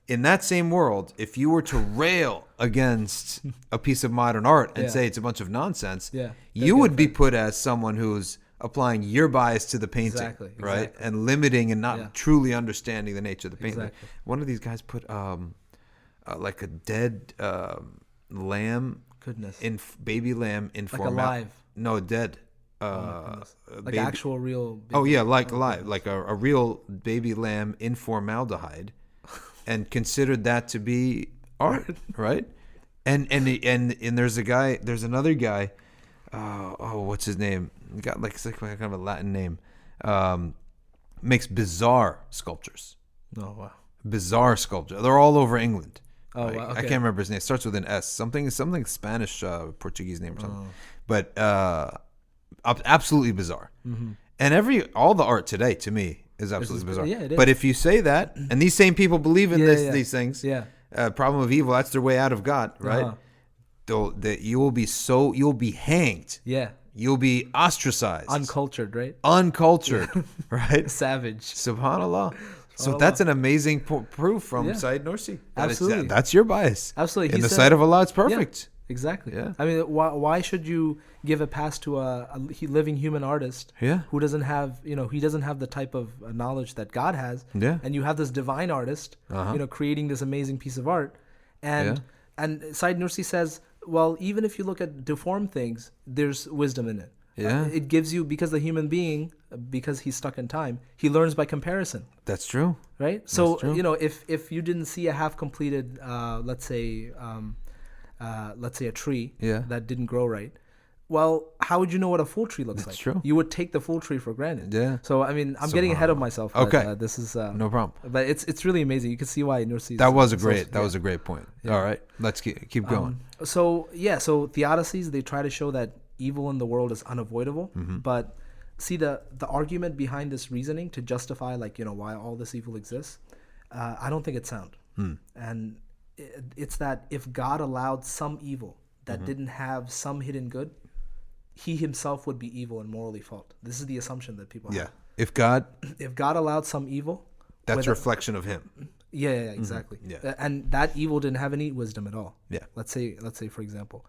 S1: in that same world, if you were to rail against a piece of modern art and say it's a bunch of nonsense, you would be put as someone who's applying your bias to the painting, right? And limiting and not truly understanding the nature of the painting.
S2: Exactly.
S1: One of these guys put like a dead lamb, baby lamb in
S2: like alive.
S1: No, dead.
S2: Like
S1: baby.
S2: actual real. Baby.
S1: Oh yeah, like alive, like a real baby lamb in formaldehyde, and considered that to be art, right? And there's another guy. What's his name? He got it's like kind of a Latin name. Makes bizarre sculptures.
S2: Oh wow.
S1: Bizarre sculpture. They're all over England.
S2: Oh, wow, okay.
S1: I can't remember his name. It starts with an S. Something Spanish, Portuguese name or something. But absolutely bizarre.
S2: Mm-hmm.
S1: And all the art today, to me, is absolutely bizarre.
S2: Yeah, it is.
S1: But if you say that, and these same people believe in these things, problem of evil, that's their way out of God, right? That you'll be hanged.
S2: Yeah.
S1: You'll be ostracized.
S2: Uncultured, right?
S1: Uncultured, right?
S2: Savage.
S1: Subhanallah. So that's an amazing proof from Said Nursi.
S2: Absolutely.
S1: That's your bias.
S2: Absolutely.
S1: In the sight of Allah, it's perfect.
S2: Yeah, exactly.
S1: Yeah.
S2: I mean, why should you give a pass to a living human artist who doesn't have, he doesn't have the type of knowledge that God has.
S1: Yeah.
S2: And you have this divine artist, creating this amazing piece of art. And Said Nursi says, well, even if you look at deformed things, there's wisdom in it.
S1: Yeah.
S2: It gives you, because the human being, because he's stuck in time, he learns by comparison.
S1: That's true.
S2: Right? So, if you didn't see a half completed, let's say a tree that didn't grow right, well, how would you know what a full tree looks like?
S1: That's true.
S2: You would take the full tree for granted.
S1: Yeah.
S2: So, I mean, I'm getting ahead of myself. But,
S1: okay.
S2: This is
S1: no problem.
S2: But it's really amazing. You can see why Nursi.
S1: That was a great point. Yeah. All right, let's keep going.
S2: So Theodicies, they try to show that evil in the world is unavoidable, but see the argument behind this reasoning to justify why all this evil exists, I don't think it's sound. And it's that if God allowed some evil that didn't have some hidden good, he himself would be evil and morally fault. This is the assumption that people have.
S1: If God
S2: allowed some evil,
S1: that's a reflection of him.
S2: Yeah, exactly.
S1: Yeah.
S2: And that evil didn't have any wisdom at all.
S1: Yeah.
S2: Let's say for example,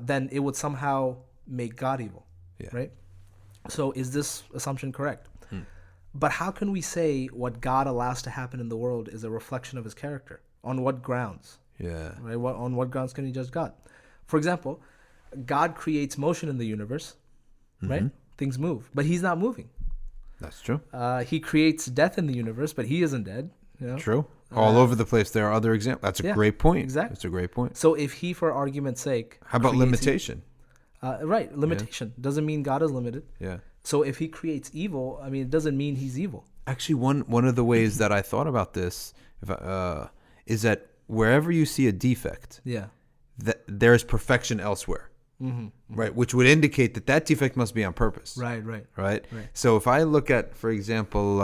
S2: then it would somehow make God evil. Yeah. Right? So is this assumption correct? But how can we say what God allows to happen in the world is a reflection of his character? On what grounds?
S1: Yeah.
S2: Right? On what grounds can you judge God? For example, God creates motion in the universe, right? Things move, but he's not moving.
S1: That's true.
S2: He creates death in the universe, but he isn't dead.
S1: True. All over the place. There are other examples. That's a great point.
S2: Exactly.
S1: That's a great point.
S2: So if he, for argument's sake...
S1: How about limitation?
S2: Right. Limitation. Doesn't mean God is limited.
S1: Yeah.
S2: So if he creates evil, I mean, it doesn't mean he's evil.
S1: Actually, one of the ways that I thought about this is that wherever you see a defect, that there is perfection elsewhere. Right, which would indicate that defect must be on purpose. Right. So if I look at, for example,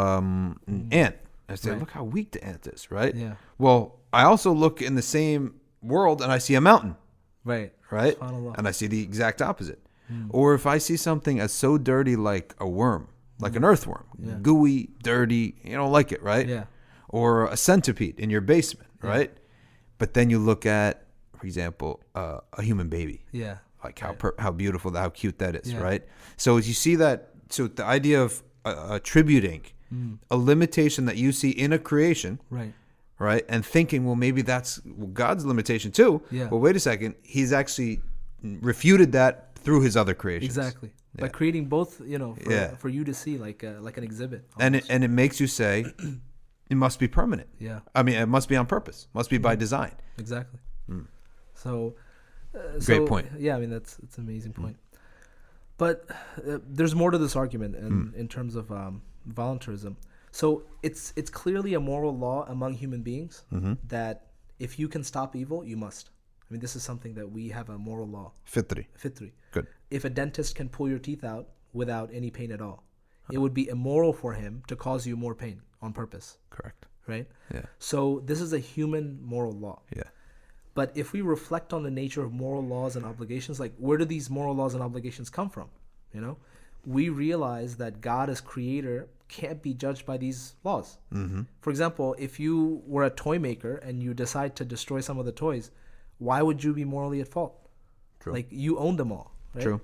S1: ant, I say, look how weak the ant is, right?
S2: Yeah.
S1: Well, I also look in the same world and I see a mountain.
S2: Right.
S1: And I see the exact opposite. Or if I see something as so dirty like a worm, like an earthworm, gooey, dirty, you don't like it, right?
S2: Yeah.
S1: Or a centipede in your basement, right? But then you look at, for example, a human baby.
S2: Yeah.
S1: Like how beautiful, how cute that is, right? So as you see that, so the idea of attributing a limitation that you see in a creation, right, and thinking, well, maybe that's God's limitation too.
S2: Yeah.
S1: Well, wait a second, he's actually refuted that through his other creations.
S2: Exactly. By creating both, for you to see like an exhibit.
S1: Almost. And it makes you say, it must be permanent.
S2: Yeah.
S1: I mean, it must be on purpose. Must be by design.
S2: Exactly. So.
S1: Great point.
S2: Yeah, I mean that's an amazing point. But there's more to this argument in terms of voluntarism. So it's clearly a moral law among human beings that if you can stop evil, you must. I mean, this is something that we have a moral law. Fitri.
S1: Good.
S2: If a dentist can pull your teeth out without any pain at all, it would be immoral for him to cause you more pain on purpose.
S1: Correct.
S2: Right?
S1: Yeah.
S2: So this is a human moral law.
S1: Yeah.
S2: But if we reflect on the nature of moral laws and obligations, like where do these moral laws and obligations come from? We realize that God as creator can't be judged by these laws.
S1: Mm-hmm.
S2: For example, if you were a toy maker and you decide to destroy some of the toys, why would you be morally at fault?
S1: True.
S2: Like, you own them all, right?
S1: True.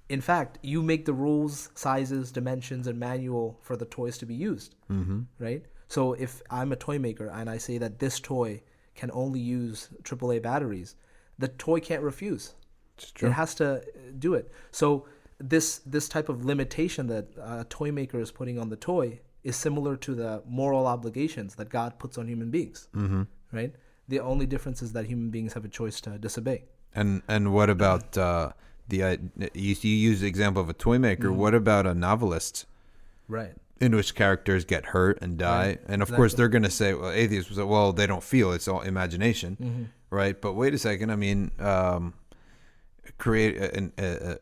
S2: In fact, you make the rules, sizes, dimensions, and manual for the toys to be used,
S1: Mm-hmm.
S2: right? So if I'm a toy maker and I say that this toy can only use AAA batteries, the toy can't refuse.
S1: It's true.
S2: It has to do it. So this type of limitation that a toy maker is putting on the toy is similar to the moral obligations that God puts on human beings,
S1: Mm-hmm.
S2: right? The only difference is that human beings have a choice to disobey.
S1: And what about you use the example of a toy maker? What about a novelist?
S2: Right.
S1: In which characters get hurt and die,
S2: Right.
S1: and of course
S2: Exactly.
S1: they're going to say, well, atheists will say, well, they don't feel, it's all imagination, right? But wait a second, I mean,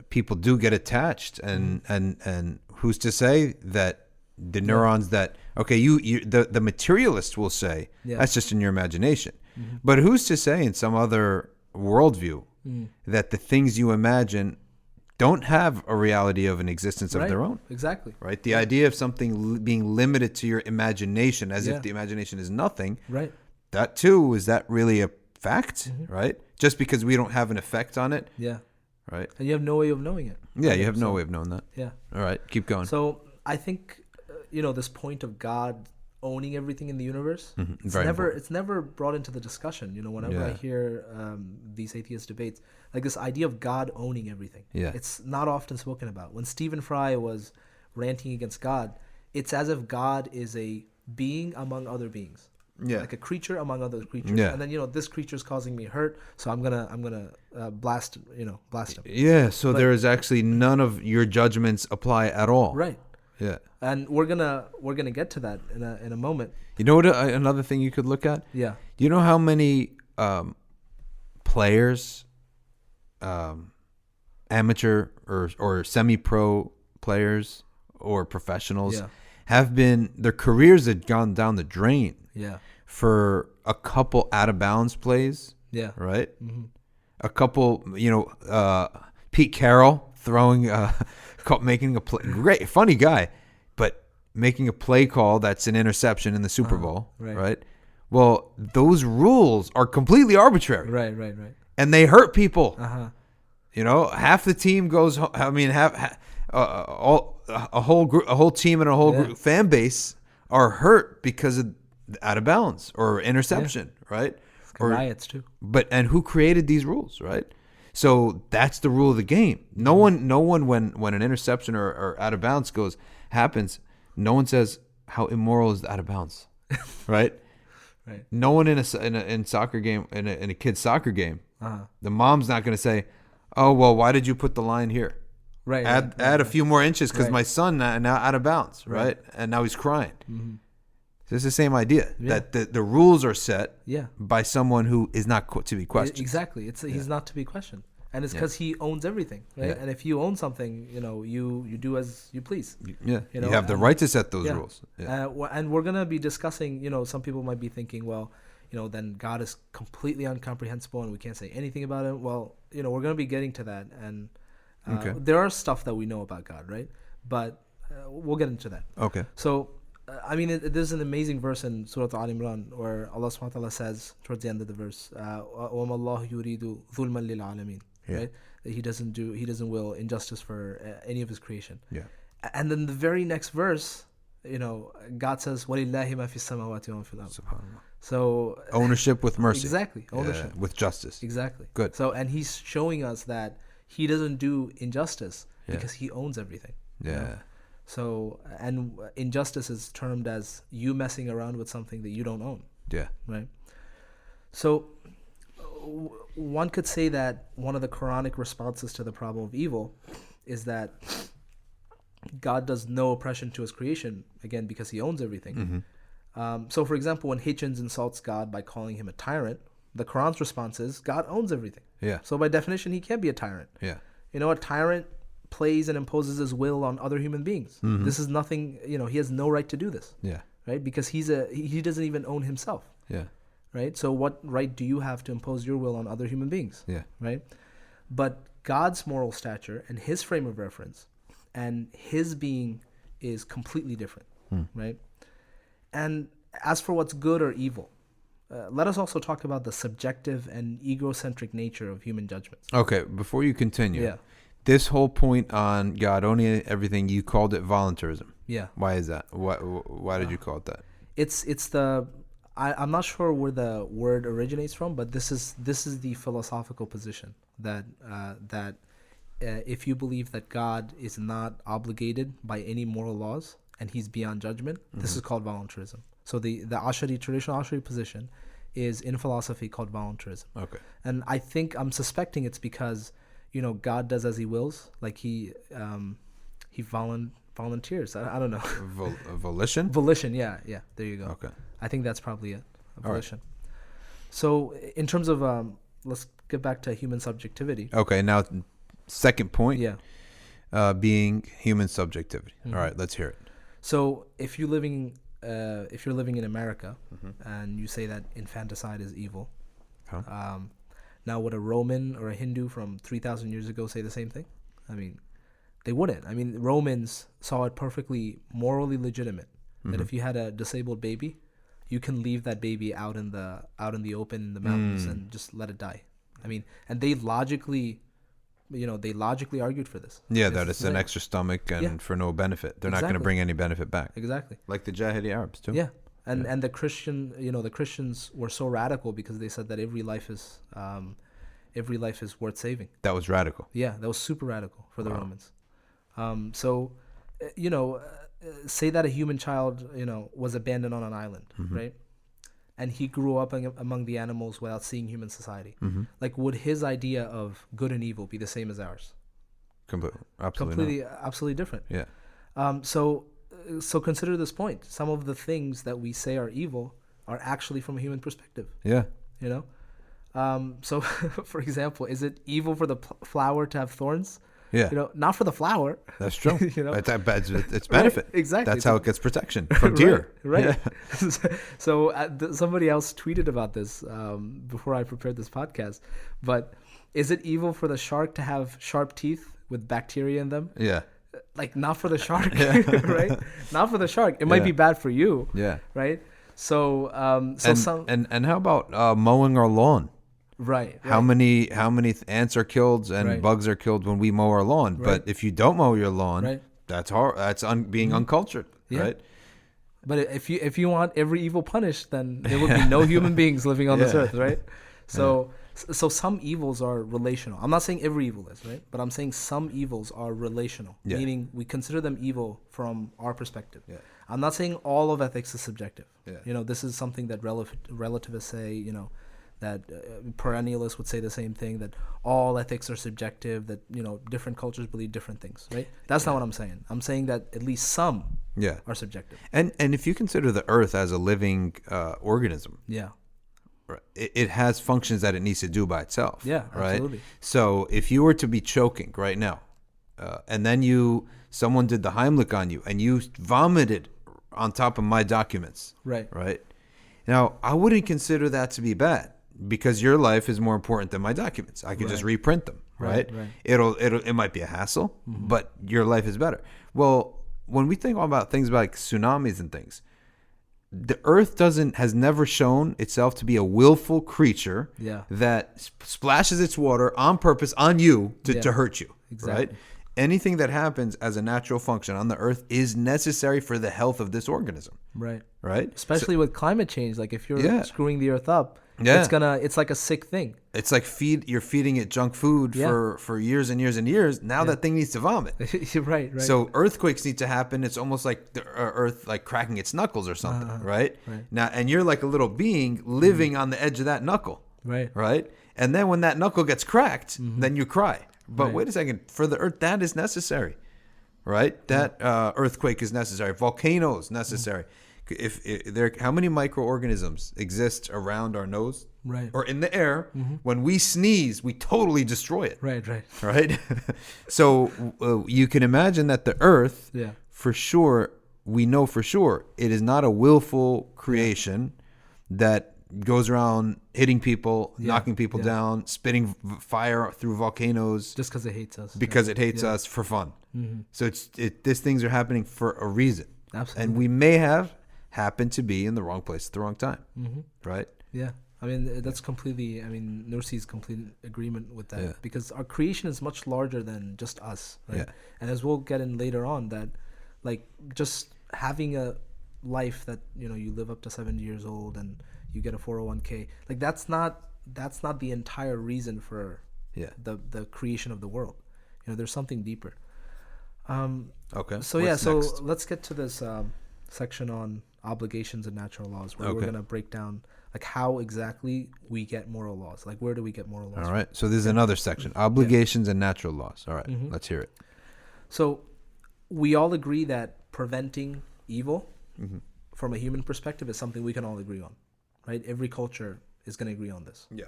S1: people do get attached, and who's to say that the neurons that the materialist will say that's just in your imagination, but who's to say in some other worldview that the things you imagine don't have a reality of an existence of
S2: Right.
S1: their own?
S2: Exactly.
S1: Right, the idea of something being limited to your imagination, as if the imagination is nothing.
S2: Right.
S1: That too, is that really a fact? Right, just because we don't have an effect on it.
S2: Yeah.
S1: Right.
S2: And you have no way of knowing it.
S1: Yeah, you have no
S2: So,
S1: way of knowing that.
S2: Yeah.
S1: All right, keep going.
S2: So I think, this point of God owning everything in the universe, it's
S1: Very
S2: never
S1: important.
S2: it's never brought into the discussion. Whenever I
S1: Yeah.
S2: hear these atheist debates, like this idea of God owning everything,
S1: Yeah.
S2: it's not often spoken about. When Stephen Fry was ranting against God, it's as if God is a being among other beings.
S1: Yeah.
S2: Like a creature among other creatures.
S1: Yeah.
S2: And then, this creature is causing me hurt, so I'm gonna blast him.
S1: Yeah, so there is actually none of your judgments apply at all.
S2: Right.
S1: Yeah.
S2: And we're gonna get to that in a moment.
S1: You know what? Another thing you could look at.
S2: Yeah.
S1: You know how many players, amateur or semi-pro players or professionals,
S2: Yeah.
S1: have been, their careers had gone down the drain
S2: Yeah.
S1: for a couple out of bounds plays,
S2: Yeah.
S1: right? A couple, Pete Carroll throwing, making a play, great, funny guy, but making a play call that's an interception in the Super Bowl,
S2: right.
S1: right? Well, those rules are completely arbitrary,
S2: Right.
S1: and they hurt people.
S2: Uh-huh.
S1: Half the team goes. I mean, a whole team and a whole group, fan base are hurt because of out of bounds or interception, right? Or
S2: Riots too.
S1: and who created these rules, right? So that's the rule of the game. No one when an interception or out of bounds happens, no one says how immoral is the out of bounds, right?
S2: Right.
S1: No one in a soccer game, in a kid's soccer game, the mom's not going to say, "Oh well, why did you put the line here?
S2: Right.
S1: Add a few more inches because
S2: Right.
S1: my son now out of bounds, right? And now he's crying." So it's the same idea that the rules are set
S2: Yeah.
S1: by someone who is not to be questioned.
S2: Exactly. He's not to be questioned, and it's because he owns everything, right?
S1: Yeah.
S2: And if you own something, you do as you please.
S1: Yeah,
S2: You
S1: you
S2: know,
S1: have the
S2: and-
S1: right to set those
S2: Yeah.
S1: rules. Yeah.
S2: And we're gonna be discussing. Some people might be thinking, well, then God is completely incomprehensible and we can't say anything about him. Well, we're gonna be getting to that, and
S1: Okay.
S2: there are stuff that we know about God, right? But we'll get into that.
S1: Okay.
S2: So, there's an amazing verse in Surah Al Imran where Allah subhanahu wa ta'ala says towards the end of the verse, وَمَا اللَّهُ يُرِيدُ ظُلْمًا لِلْعَالَمِينَ, right? That he doesn't will injustice for any of his creation.
S1: Yeah.
S2: And then the very next verse, God says, وَلِلَّهِ مَا فِي السَّمَاوَاتِ وَمَا فِي الْأَرْضِ.
S1: Subhanallah.
S2: So
S1: Ownership with mercy.
S2: exactly,
S1: Yeah,
S2: ownership.
S1: with justice.
S2: Exactly.
S1: Good.
S2: So, and he's showing us that he doesn't do injustice
S1: Yeah.
S2: because he owns everything.
S1: Yeah.
S2: So, and injustice is termed as you messing around with something that you don't own,
S1: Yeah.
S2: right? So, one could say that one of the Quranic responses to the problem of evil is that God does no oppression to his creation, again, because he owns everything. So, for example, when Hitchens insults God by calling him a tyrant, the Quran's response is God owns everything.
S1: Yeah.
S2: So, by definition, he can't be a tyrant.
S1: Yeah.
S2: A tyrant plays and imposes his will on other human beings. This is nothing, he has no right to do this,
S1: Yeah.
S2: right? Because he doesn't even own himself,
S1: Yeah.
S2: right? So what right do you have to impose your will on other human beings,
S1: Yeah.
S2: right? But God's moral stature and his frame of reference and his being is completely different. right? And as for what's good or evil, let us also talk about the subjective and egocentric nature of human judgments.
S1: Okay, before you continue,
S2: Yeah.
S1: this whole point on God owning everything, you called it voluntarism.
S2: Yeah.
S1: Why is that? Why did you call it that?
S2: I'm not sure where the word originates from, but this is the philosophical position that if you believe that God is not obligated by any moral laws and he's beyond judgment, this is called voluntarism. So the traditional Ashari position is in philosophy called voluntarism.
S1: Okay.
S2: And I think I'm suspecting it's because, God does as he wills, like he volunteers. I don't know.
S1: Volition?
S2: Volition, yeah. There you go.
S1: Okay.
S2: I think that's probably it.
S1: All right.
S2: Volition. So in terms of let's get back to human subjectivity.
S1: Okay, now second point.
S2: Yeah.
S1: Being human subjectivity. All right, let's hear it.
S2: So if you're living in America and you say that infanticide is evil, now would a Roman or a Hindu from 3,000 years ago say the same thing? I mean, they wouldn't. I mean, Romans saw it perfectly morally legitimate that if you had a disabled baby, you can leave that baby out in the open in the mountains and just let it die. I mean, and they logically argued for this.
S1: Yeah, that it's an extra stomach and for no benefit. They're not going to bring any benefit back.
S2: Exactly.
S1: Like the Jahidi Arabs too.
S2: Yeah. And the Christians were so radical because they said that every life is worth saving.
S1: That was radical.
S2: Yeah, that was super radical for the Romans. Say that a human child, was abandoned on an island, right? And he grew up among the animals without seeing human society. Like, would his idea of good and evil be the same as ours? Absolutely different.
S1: Yeah.
S2: So consider this point. Some of the things that we say are evil are actually from a human perspective.
S1: Yeah.
S2: So for example, is it evil for the flower to have thorns?
S1: Yeah.
S2: Not for the flower.
S1: That's true. It's benefit.
S2: Right, exactly.
S1: That's how it gets protection from deer.
S2: Right. Yeah. So somebody else tweeted about this before I prepared this podcast. But is it evil for the shark to have sharp teeth with bacteria in them?
S1: Yeah.
S2: Like, not for the shark, right? Not for the shark. It might be bad for you.
S1: Yeah.
S2: Right. So
S1: and how about mowing our lawn?
S2: Right.
S1: How many ants are killed and bugs are killed when we mow our lawn? But if you don't mow your lawn, that's hard. That's being uncultured, right?
S2: But if you want every evil punished, then there would be no human beings living on this earth, right? So some evils are relational. I'm not saying every evil is, right? But I'm saying some evils are relational, meaning we consider them evil from our perspective. Yeah. I'm not saying all of ethics is subjective. Yeah. This is something that relativists say, that perennialists would say the same thing, that all ethics are subjective, that different cultures believe different things, right? That's not what I'm saying. I'm saying that at least some are subjective.
S1: And if you consider the earth as a living organism, it has functions that it needs to do by itself.
S2: Yeah,
S1: right.
S2: Absolutely.
S1: So if you were to be choking right now, and then someone did the Heimlich on you and you vomited on top of my documents, right? Now I wouldn't consider that to be bad, because your life is more important than my documents. I could just reprint them, right? It might be a hassle, but your life is better. Well, when we think about things like tsunamis and things, the earth has never shown itself to be a willful creature that splashes its water on purpose on you to hurt you, right? Anything that happens as a natural function on the earth is necessary for the health of this organism. Right.
S2: Especially with climate change. Like, if you're screwing the earth up, it's like a sick thing. It's like
S1: you're feeding it junk food for years and years and years. Now that thing needs to vomit.
S2: Right.
S1: So earthquakes need to happen. It's almost like the earth like cracking its knuckles or something, right? Now, and you're like a little being living on the edge of that knuckle. Right. And then when that knuckle gets cracked, then you cry. But wait a second, for the earth, that is necessary, right? That earthquake is necessary. Volcanoes necessary. How many microorganisms exist around our nose, or in the air? When we sneeze, we totally destroy it. Right. So you can imagine that the earth, for sure, we know for sure, it is not a willful creation that goes around hitting people, knocking people down, spitting fire through volcanoes
S2: just because it hates us.
S1: Because it hates us for fun. So these things are happening for a reason.
S2: Absolutely.
S1: And we may have happened to be in the wrong place at the wrong time, right?
S2: Yeah. I mean, that's completely, I mean, Nursi's complete agreement with that, because our creation is much larger than just us, right?
S1: Yeah.
S2: And as we'll get in later on, that like just having a life that, you know, you live up to 70 years old and you get a 401k, like that's not the entire reason for the creation of the world. You know, there's something deeper.
S1: Okay.
S2: So
S1: What's
S2: so
S1: next?
S2: let's get to this section on obligations and natural laws, where we're going to break down like how exactly we get moral laws. Like, where do we get moral laws?
S1: All right. So there's another section, obligations and natural laws. All right. Let's hear it.
S2: So we all agree that preventing evil from a human perspective is something we can all agree on, right? Every culture is going to agree on this.
S1: Yeah.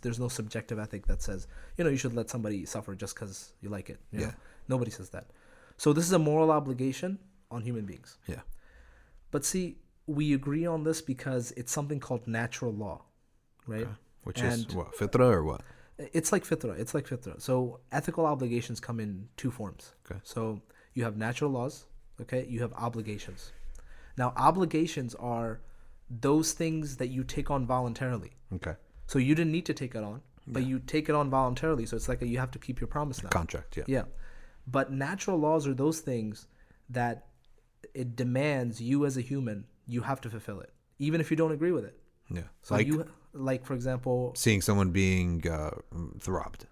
S2: There's no subjective ethic that says, you know, you should let somebody suffer just because you like it. You know? Nobody says that. So this is a moral obligation on human beings.
S1: Yeah.
S2: But see, we agree on this because it's something called natural law, right?
S1: Okay. Which is what, fitra or what?
S2: It's like fitra. It's like fitra. So ethical obligations come in two forms.
S1: Okay.
S2: So you have natural laws, okay? You have obligations. Now, obligations are those things that you take on voluntarily.
S1: Okay.
S2: So you didn't need to take it on, but you take it on voluntarily. So it's like you have to keep your promise now.
S1: Contract, yeah.
S2: Yeah. But natural laws are those things that it demands you as a human, you have to fulfill it, even if you don't agree with it.
S1: Yeah.
S2: So like for example,
S1: seeing someone being throbbed.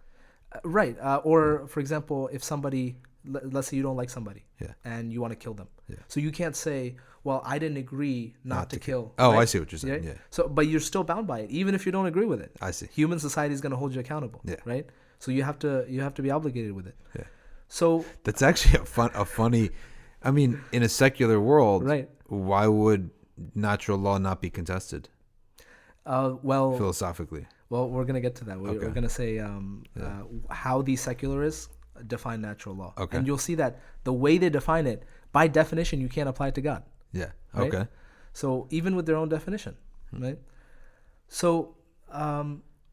S2: Right. Or for example, if somebody, let's say you don't like somebody and you want to kill them.
S1: Yeah.
S2: So you can't say, well, I didn't agree not to kill.
S1: Oh,
S2: right?
S1: I see what you're saying. Yeah.
S2: So, but you're still bound by it, even if you don't agree with it.
S1: I see.
S2: Human society is going to hold you accountable.
S1: Yeah.
S2: Right. So you have to be obligated with it.
S1: Yeah.
S2: So
S1: that's actually a funny, I mean, in a secular world,
S2: right?
S1: Why would natural law not be contested?
S2: Well,
S1: philosophically.
S2: Well, we're gonna get to that. We're gonna say how the secularists define natural law, and you'll see that the way they define it, by definition, you can't apply it to God.
S1: Yeah.
S2: Right?
S1: Okay.
S2: So even with their own definition, right? So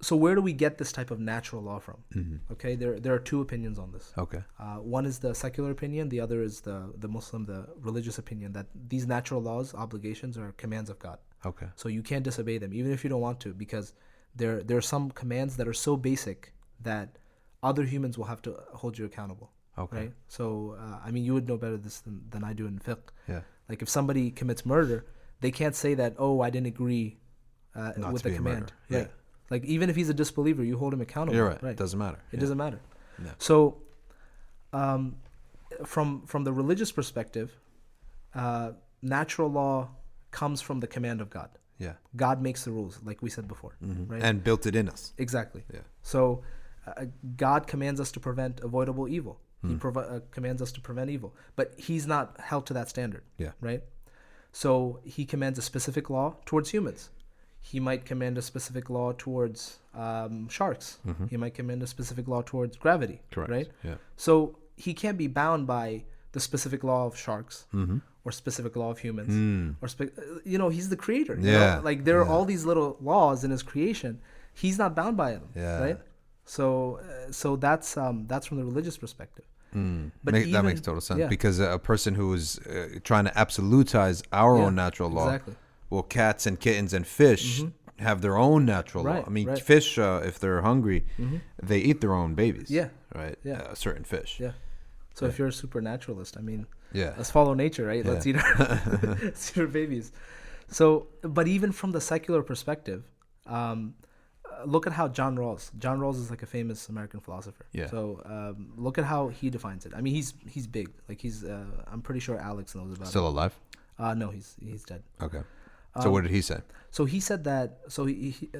S2: so where do we get this type of natural law from? Okay, there are two opinions on this.
S1: Okay.
S2: One is the secular opinion. The other is the Muslim, the religious opinion, that these natural laws, obligations, are commands of God.
S1: Okay.
S2: So you can't disobey them, even if you don't want to, because there are some commands that are so basic that other humans will have to hold you accountable.
S1: Okay.
S2: Right? So, I mean, you would know better this than I do in fiqh.
S1: Yeah.
S2: Like if somebody commits murder, they can't say that, oh, I didn't agree with the command.
S1: Yeah.
S2: Like even if he's a disbeliever, you hold him accountable.
S1: You're right. It doesn't matter.
S2: It doesn't matter.
S1: No.
S2: So, from the religious perspective, natural law comes from the command of God.
S1: Yeah.
S2: God makes the rules, like we said before, right?
S1: And built it in us.
S2: Exactly.
S1: Yeah.
S2: So, God commands us to prevent avoidable evil. He commands us to prevent evil, but He's not held to that standard.
S1: Yeah.
S2: Right. So He commands a specific law towards humans. He might command a specific law towards sharks. He might command a specific law towards gravity.
S1: Correct.
S2: Right.
S1: Yeah.
S2: So He can't be bound by the specific law of sharks or specific law of humans or He's the creator. You know? Like there are all these little laws in His creation. He's not bound by them. Yeah. Right. So that's from the religious perspective. But
S1: that makes total sense because a person who is trying to absolutize our own natural law.
S2: Exactly.
S1: Well, cats and kittens and fish have their own natural law. I mean, fish, if they're hungry, they eat their own babies. Yeah. Right? Yeah. Certain fish.
S2: Yeah. So if you're a supernaturalist, I mean,
S1: yeah,
S2: let's follow nature, right? Let's eat our babies. So, but even from the secular perspective, look at how John Rawls is like a famous American philosopher. Yeah. So look at how he defines it. I mean, he's big. Like he's, I'm pretty sure Alex knows about it.
S1: Still alive?
S2: No, he's dead.
S1: Okay. So what did he say?
S2: So he said that,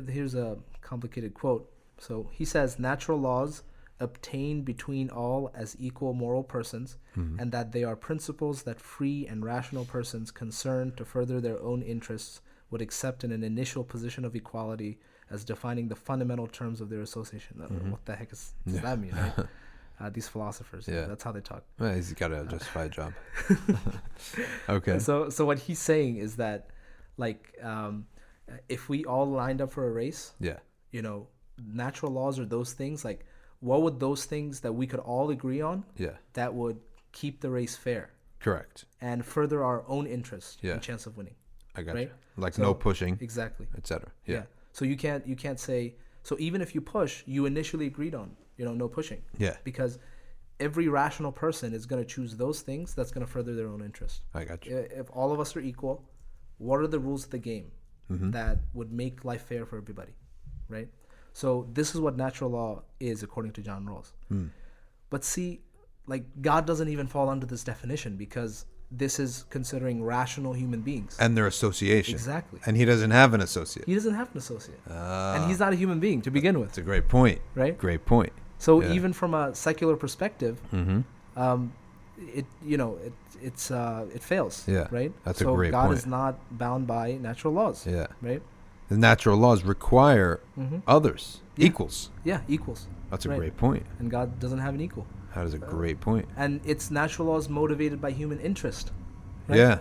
S2: here's a complicated quote. So he says, natural laws obtain between all as equal moral persons, and that they are principles that free and rational persons concerned to further their own interests would accept in an initial position of equality as defining the fundamental terms of their association. What the heck does that mean, right? These philosophers, that's how they talk.
S1: Well, he's got to justify a job. Okay.
S2: So what he's saying is that, like, if we all lined up for a race, natural laws are those things. Like, what would those things that we could all agree on? Yeah. That would keep the race fair.
S1: Correct.
S2: and further our own interest
S1: Yeah.
S2: and chance of winning.
S1: I got
S2: Right?
S1: you. Like
S2: So-
S1: no pushing,
S2: Exactly.
S1: etc.
S2: Yeah.
S1: Yeah.
S2: So you can't say, so even if you push, you initially agreed on, no pushing.
S1: Yeah.
S2: Because every rational person is going to choose those things that's going to further their own interest.
S1: I got you.
S2: If all of us are equal, what are the rules of the game that would make life fair for everybody, right? So this is what natural law is according to John Rawls. But see, like, God doesn't even fall under this definition because this is considering rational human beings.
S1: And their association.
S2: Exactly.
S1: And he doesn't have an associate.
S2: He doesn't have an associate. And he's not a human being to begin with,
S1: It's a great point.
S2: right?
S1: Great point.
S2: So
S1: Yeah.
S2: even from a secular perspective, it fails.
S1: Yeah,
S2: Right.
S1: that's a
S2: so
S1: great
S2: God
S1: point.
S2: is not bound by natural laws.
S1: Yeah.
S2: Right.
S1: The natural laws require others,
S2: Yeah.
S1: equals.
S2: Yeah. Equals.
S1: That's a
S2: Right.
S1: great point.
S2: And God doesn't have an equal.
S1: That is a great point.
S2: And it's natural laws motivated by human interest. Right?
S1: Yeah.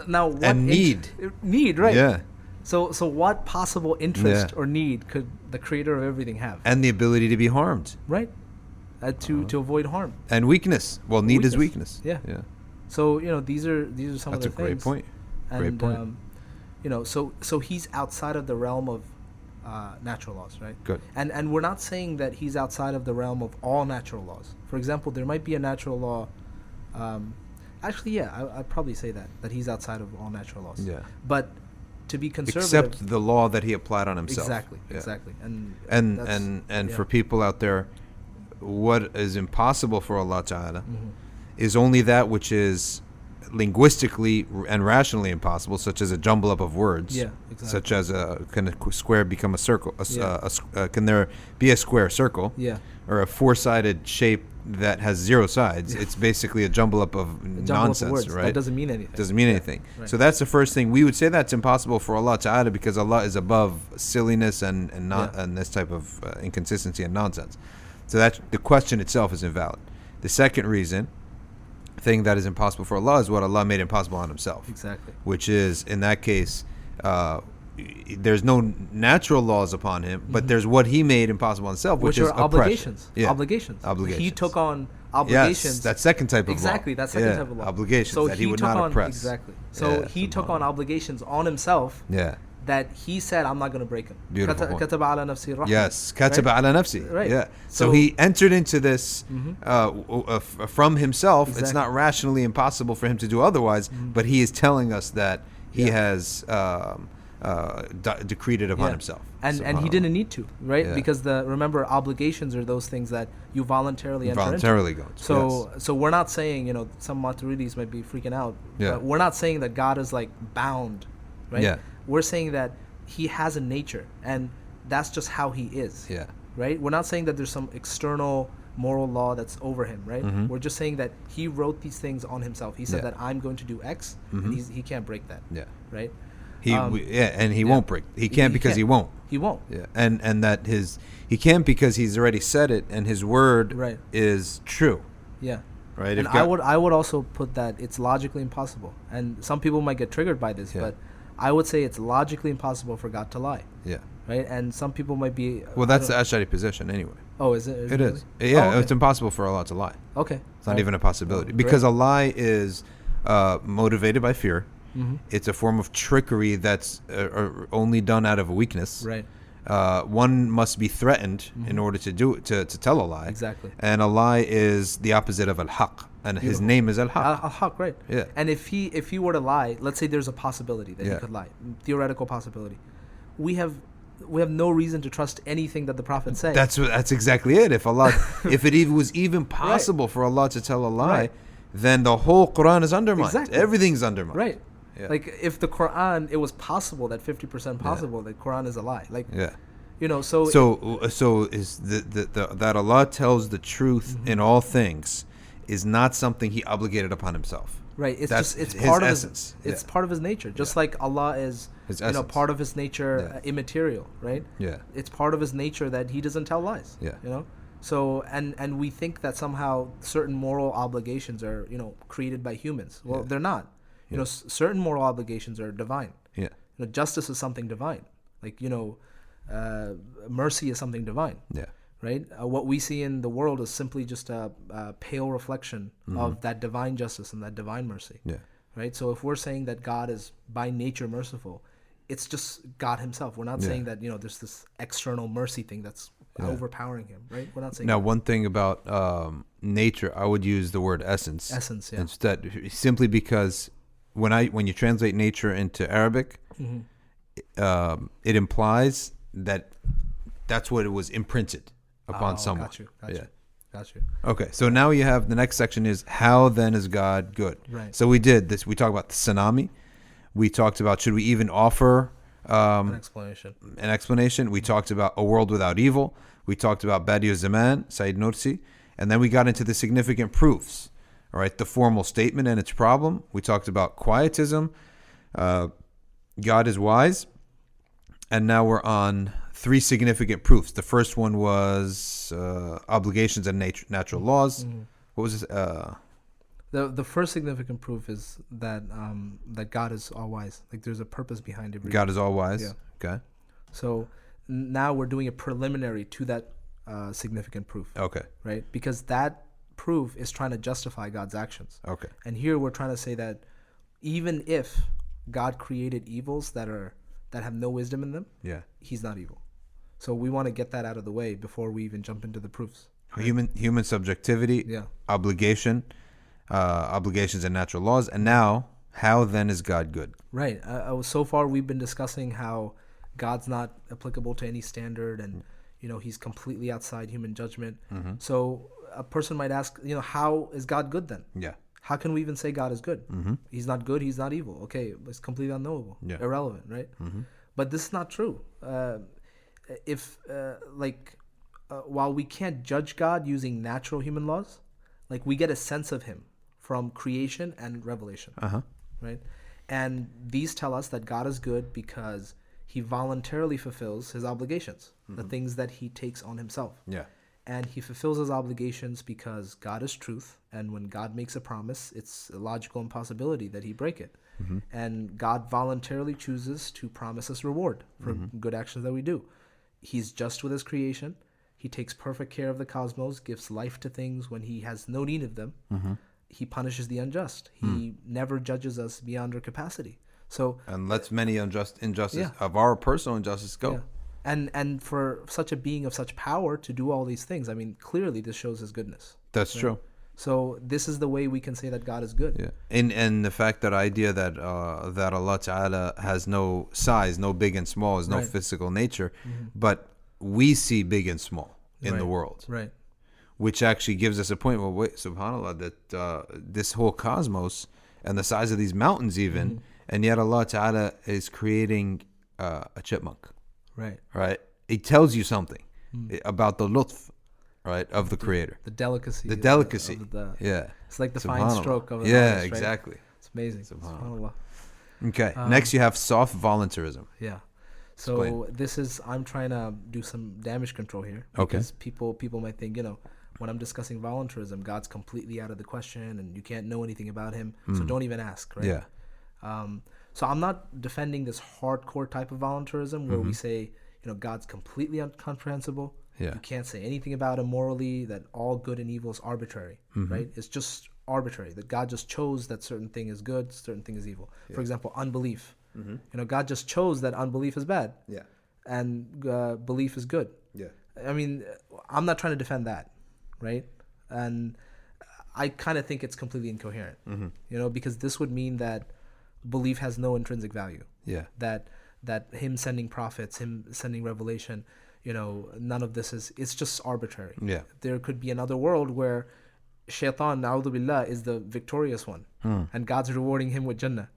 S2: Now what
S1: And need.
S2: Need, right?
S1: Yeah.
S2: So what possible interest
S1: Yeah.
S2: or need could the creator of everything have?
S1: And the ability to be harmed.
S2: Right. To avoid harm.
S1: And weakness. Well, need is weakness.
S2: Yeah.
S1: Yeah.
S2: So these are some
S1: That's a
S2: of the
S1: great
S2: things.
S1: point. Great
S2: And
S1: point.
S2: so he's outside of the realm of natural laws, right?
S1: Good.
S2: And we're not saying that he's outside of the realm of all natural laws. For example, there might be a natural law. I'd probably say that he's outside of all natural laws.
S1: Yeah.
S2: But to be conservative,
S1: Except the law that he applied on himself.
S2: exactly,
S1: Yeah.
S2: exactly, and
S1: And
S2: yeah.
S1: for people out there, what is impossible for Allah Ta'ala is only that which is linguistically and rationally impossible, such as a jumble up of words.
S2: Yeah, exactly.
S1: Such as can a square become a circle?
S2: Yeah.
S1: Can there be a square circle?
S2: Yeah.
S1: Or a four-sided shape that has zero sides? It's basically a jumble up of
S2: jumble
S1: nonsense,
S2: of words.
S1: right?
S2: That doesn't mean anything.
S1: Doesn't mean
S2: Yeah,
S1: anything.
S2: right.
S1: So that's the first thing. We would say that's impossible for Allah Ta'ala because Allah is above silliness and this type of inconsistency and nonsense. So that the question itself is invalid. The second thing that is impossible for Allah is what Allah made impossible on himself.
S2: Exactly.
S1: Which is, in that case, there's no natural laws upon him, but there's what he made impossible on himself, which is
S2: are obligations.
S1: Yeah.
S2: Obligations.
S1: Obligations.
S2: He took on obligations.
S1: Yes, that second type of law.
S2: Exactly, that second
S1: Yeah,
S2: type of law.
S1: obligations
S2: So
S1: that he would
S2: took
S1: not
S2: on,
S1: oppress.
S2: Exactly. So
S1: Yeah,
S2: he took on
S1: subhanAllah.
S2: obligations on himself
S1: Yeah.
S2: that he said, I'm not going to break them.
S1: Beautiful point.
S2: كتب على نفسه الرحمة.
S1: Yes, kataba ala nafsi.
S2: Right.
S1: Yeah. So
S2: So-
S1: he entered into this from himself. It's
S2: Exactly.
S1: not rationally impossible for him to do otherwise, but he is telling us that he has decreed it upon
S2: Yeah.
S1: himself.
S2: And he
S1: Subhanallah.
S2: didn't need to, right?
S1: Yeah.
S2: Because remember, obligations are those things that you voluntarily enter
S1: voluntarily go
S2: into.
S1: into.
S2: So
S1: yes.
S2: so we're not saying, some Maturidis might be freaking out.
S1: Yeah.
S2: But we're not saying that God is like bound, right?
S1: Yeah.
S2: We're saying that he has a nature and that's just how he is.
S1: Yeah.
S2: Right? We're not saying that there's some external moral law that's over him, right? We're just saying that he wrote these things on himself. He said
S1: Yeah.
S2: that I'm going to do X, and he can't break that.
S1: Yeah.
S2: Right?
S1: And he won't break. He can't because he won't.
S2: He won't.
S1: Yeah. And that he can't because he's already said it and his word
S2: Right.
S1: is true.
S2: Yeah.
S1: Right?
S2: And
S1: If God-
S2: I would also put that it's logically impossible. And some people might get triggered by this,
S1: Yeah.
S2: but I would say it's logically impossible for God to lie.
S1: Yeah.
S2: Right? And some people might be
S1: Well, that's the Ash'ari position anyway.
S2: Oh, is it?
S1: It
S2: really?
S1: is. Yeah,
S2: Oh, okay.
S1: it's impossible for Allah to lie.
S2: Okay.
S1: It's not even a possibility because a lie is motivated by fear. It's a form of trickery that's only done out of a weakness.
S2: Right.
S1: One must be threatened in order to do to tell a lie.
S2: Exactly.
S1: And a lie is the opposite of al-haq, and his
S2: Beautiful.
S1: name is al-haq.
S2: Al-Haq, right.
S1: Yeah.
S2: And if he were to lie, let's say there's a possibility that he
S1: Yeah.
S2: could lie, theoretical possibility. We have no reason to trust anything that the Prophet said.
S1: That's exactly it. If it was even possible for Allah to tell a lie,
S2: Right.
S1: then the whole Quran is undermined.
S2: Exactly.
S1: Everything's undermined.
S2: Right.
S1: Yeah.
S2: Like if the Quran, it was possible that 50% possible that Quran is a lie. Like,
S1: Yeah.
S2: so
S1: So is the that Allah tells the truth in all things is not something He obligated upon Himself.
S2: right. It's
S1: That's
S2: it's
S1: his
S2: part of
S1: essence.
S2: His, it's
S1: Yeah.
S2: part of his nature. Just like Allah is,
S1: His essence.
S2: part of his nature,
S1: Yeah.
S2: immaterial, right?
S1: Yeah.
S2: It's part of his nature that he doesn't tell lies.
S1: Yeah.
S2: So and we think that somehow certain moral obligations are created by humans. Well,
S1: Yeah.
S2: they're not. Certain moral obligations are divine.
S1: Yeah.
S2: Justice is something divine. Like mercy is something divine.
S1: Yeah.
S2: right? What we see in the world is simply just a pale reflection of that divine justice and that divine mercy.
S1: Yeah.
S2: Right? So if we're saying that God is by nature merciful, it's just God himself. We're not saying that, there's this external mercy thing that's overpowering him, right? We're not saying
S1: Now,
S2: that.
S1: one thing about nature, I would use the word essence.
S2: Essence, yeah.
S1: Instead, simply because when you translate nature into Arabic, it implies that that's what it was imprinted upon someone.
S2: Got you.
S1: Okay, so now you have the next section is how then is God good?
S2: Right.
S1: So we did this. We talked about the tsunami. We talked about should we even offer
S2: An explanation.
S1: We talked about a world without evil. We talked about Badiou Zaman, Said Nursi, and then we got into the significant proofs. All right, the formal statement and its problem. We talked about quietism. God is wise, and now we're on 3 significant proofs. The first one was obligations and natural laws. What was this?
S2: The first significant proof is that that God is all wise. Like there's a purpose behind everything.
S1: God is all wise.
S2: Yeah.
S1: Okay.
S2: So now we're doing a preliminary to that significant proof.
S1: Okay.
S2: Right? Because that proof is trying to justify God's actions.
S1: Okay.
S2: And here we're trying to say that even if God created evils that have no wisdom in them,
S1: Yeah.
S2: he's not evil. So we want to get that out of the way before we even jump into the proofs.
S1: Human subjectivity,
S2: Yeah.
S1: obligations and natural laws, and now how then is God good?
S2: Right. So far we've been discussing how God's not applicable to any standard, and he's completely outside human judgment. So a person might ask, how is God good then?
S1: Yeah.
S2: How can we even say God is good? He's not good. He's not evil. Okay, it's completely unknowable, irrelevant, right? But this is not true. While we can't judge God using natural human laws, like we get a sense of him from creation and revelation, right? And these tell us that God is good because he voluntarily fulfills his obligations, the things that he takes on himself.
S1: Yeah.
S2: And he fulfills his obligations because God is truth. And when God makes a promise, it's a logical impossibility that he break it. And God voluntarily chooses to promise us reward for good actions that we do. He's just with his creation. He takes perfect care of the cosmos, gives life to things when he has no need of them. He punishes the unjust. He never judges us beyond our capacity. So
S1: and lets many injustice of our personal injustice go.
S2: Yeah. And for such a being of such power to do all these things, I mean, clearly this shows his goodness.
S1: That's true.
S2: So this is the way we can say that God is good.
S1: Yeah. And the fact that idea that that Allah Ta'ala has no size, no big and small, is no physical nature, but we see big and small in the world.
S2: Right.
S1: Which actually gives us a point, well, wait, subhanAllah, that this whole cosmos and the size of these mountains even, and yet Allah Ta'ala is creating a chipmunk.
S2: Right.
S1: Right? It tells you something about the lutf, right, of the Creator.
S2: The delicacy.
S1: Yeah.
S2: It's like the fine stroke of
S1: the
S2: artist, right?
S1: Exactly.
S2: It's amazing. SubhanAllah.
S1: Okay. Next you have soft voluntarism.
S2: Yeah. So I'm trying to do some damage control here. Because people might think, when I'm discussing voluntarism, God's completely out of the question and you can't know anything about him. So don't even ask, right?
S1: Yeah.
S2: So I'm not defending this hardcore type of voluntarism where we say, God's completely incomprehensible.
S1: Yeah.
S2: You can't say anything about him morally, that all good and evil is arbitrary, right? It's just arbitrary, that God just chose that certain thing is good, certain thing is evil. For example, unbelief. God just chose that unbelief is bad.
S1: Yeah.
S2: And belief is good.
S1: Yeah.
S2: I mean, I'm not trying to defend that, right? And I kind of think it's completely incoherent, because this would mean that belief has no intrinsic value.
S1: Yeah.
S2: That him sending prophets, him sending revelation, none of this it's just arbitrary.
S1: Yeah.
S2: There could be another world where Shaitan, na'udhu billah, is the victorious one, and God's rewarding him with Jannah.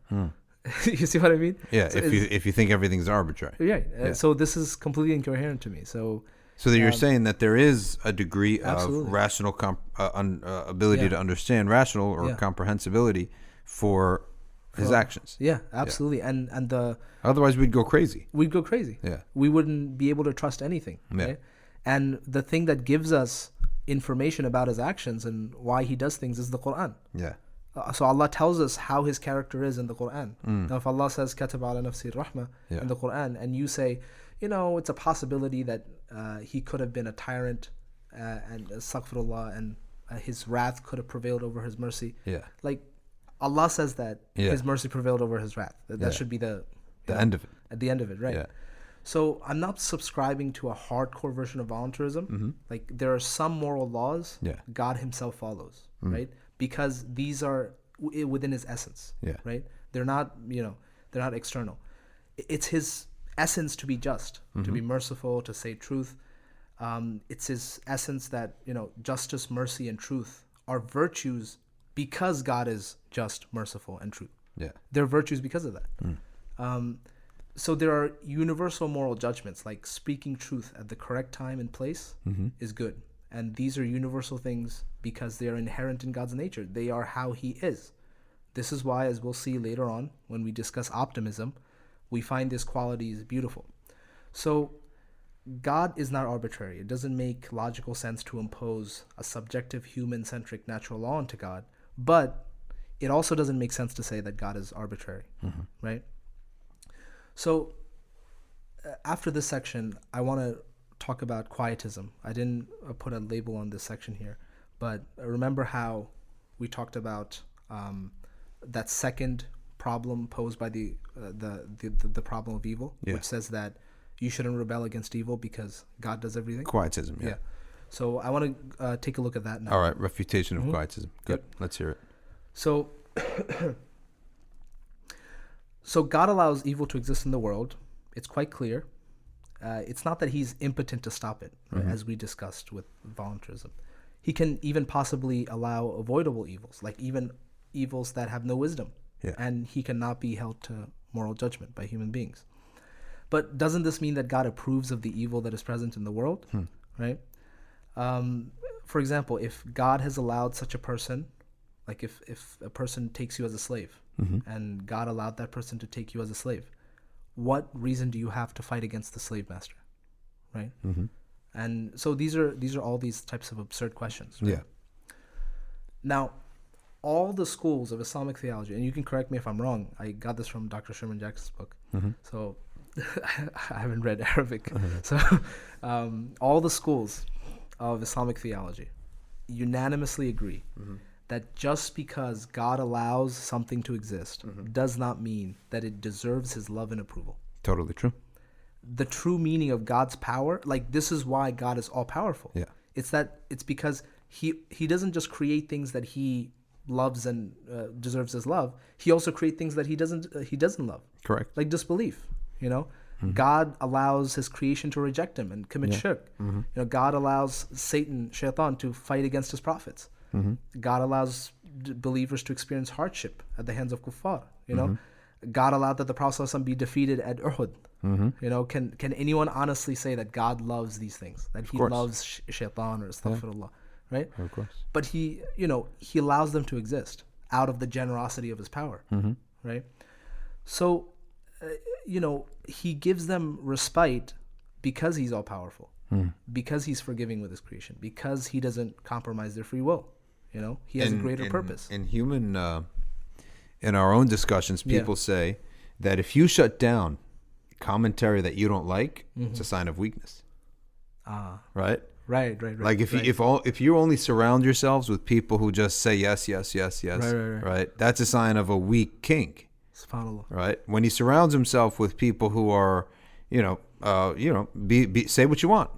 S2: You see what I mean?
S1: Yeah.
S2: So
S1: if you think everything's arbitrary.
S2: Yeah. So this is completely incoherent to me. So
S1: that you're saying that there is a degree
S2: absolutely.
S1: of rational ability to understand, rational or comprehensibility for his actions.
S2: Yeah, absolutely. And
S1: otherwise we'd go crazy.
S2: Yeah. We wouldn't be able to trust anything. Right? And the thing that gives us information about his actions and why he does things is the Quran.
S1: Yeah.
S2: So Allah tells us how his character is in the Quran. Now if Allah says kataba ala nafsi rahmah in the Quran, and you say, it's a possibility that he could have been a tyrant and astaghfirullah, and his wrath could have prevailed over his mercy.
S1: Yeah.
S2: Like Allah says that his mercy prevailed over his wrath. That should be the
S1: end of it.
S2: At the end of it, right?
S1: Yeah.
S2: So I'm not subscribing to a hardcore version of voluntarism. Like there are some moral laws God himself follows, right? Because these are within his essence, right? They're not, they're not external. It's his essence to be just, to be merciful, to say truth. It's his essence that, justice, mercy, and truth are virtues because God is just, merciful, and true.
S1: Yeah.
S2: They're virtues because of that. So there are universal moral judgments, like speaking truth at the correct time and place is good. And these are universal things because they are inherent in God's nature. They are how he is. This is why, as we'll see later on when we discuss optimism, we find this quality is beautiful. So God is not arbitrary. It doesn't make logical sense to impose a subjective, human-centric natural law onto God. But it also doesn't make sense to say that God is arbitrary, right? So after this section, I want to talk about quietism. I didn't put a label on this section here, but remember how we talked about that second problem posed by the problem of evil, which says that you shouldn't rebel against evil because God does everything.
S1: Quietism, yeah.
S2: So I want to take a look at that now.
S1: All right, refutation of quietism. Good.
S2: Yep.
S1: Let's hear it.
S2: So, so God allows evil to exist in the world. It's quite clear. It's not that he's impotent to stop it, right, as we discussed with voluntarism. He can even possibly allow avoidable evils, like even evils that have no wisdom.
S1: Yeah.
S2: And he cannot be held to moral judgment by human beings. But doesn't this mean that God approves of the evil that is present in the world, right? For example, if God has allowed such a person, like if a person takes you as a slave, and God allowed that person to take you as a slave, what reason do you have to fight against the slave master, right? And so these are all these types of absurd questions, right?
S1: Yeah.
S2: Now, all the schools of Islamic theology, and you can correct me if I'm wrong, I got this from Dr. Sherman Jackson's book, so I haven't read Arabic. So all the schools of Islamic theology unanimously agree that just because God allows something to exist does not mean that it deserves his love and approval.
S1: Totally true.
S2: The true meaning of God's power, like this is why God is all powerful.
S1: Yeah.
S2: It's because he doesn't just create things that he loves and deserves his love. He also creates things that he doesn't love.
S1: Correct.
S2: Like disbelief, God allows his creation to reject him and commit shirk. God allows Satan, shaitan, to fight against his prophets. God allows believers to experience hardship at the hands of kuffar. God allowed that the Prophet ﷺ be defeated at Uhud. Can anyone honestly say that God loves these things? That he loves shaitan or astaghfirullah, right?
S1: Of course.
S2: But he allows them to exist out of the generosity of his power, right? So, he gives them respite because he's all powerful, because he's forgiving with his creation, because he doesn't compromise their free will. He has a greater purpose.
S1: In human, in our own discussions, people say that if you shut down commentary that you don't like, it's a sign of weakness. Right?
S2: Right.
S1: Like if you only surround yourselves with people who just say yes, right? That's a sign of a weak king.
S2: SubhanAllah.
S1: Right? When he surrounds himself with people who are, say what you want,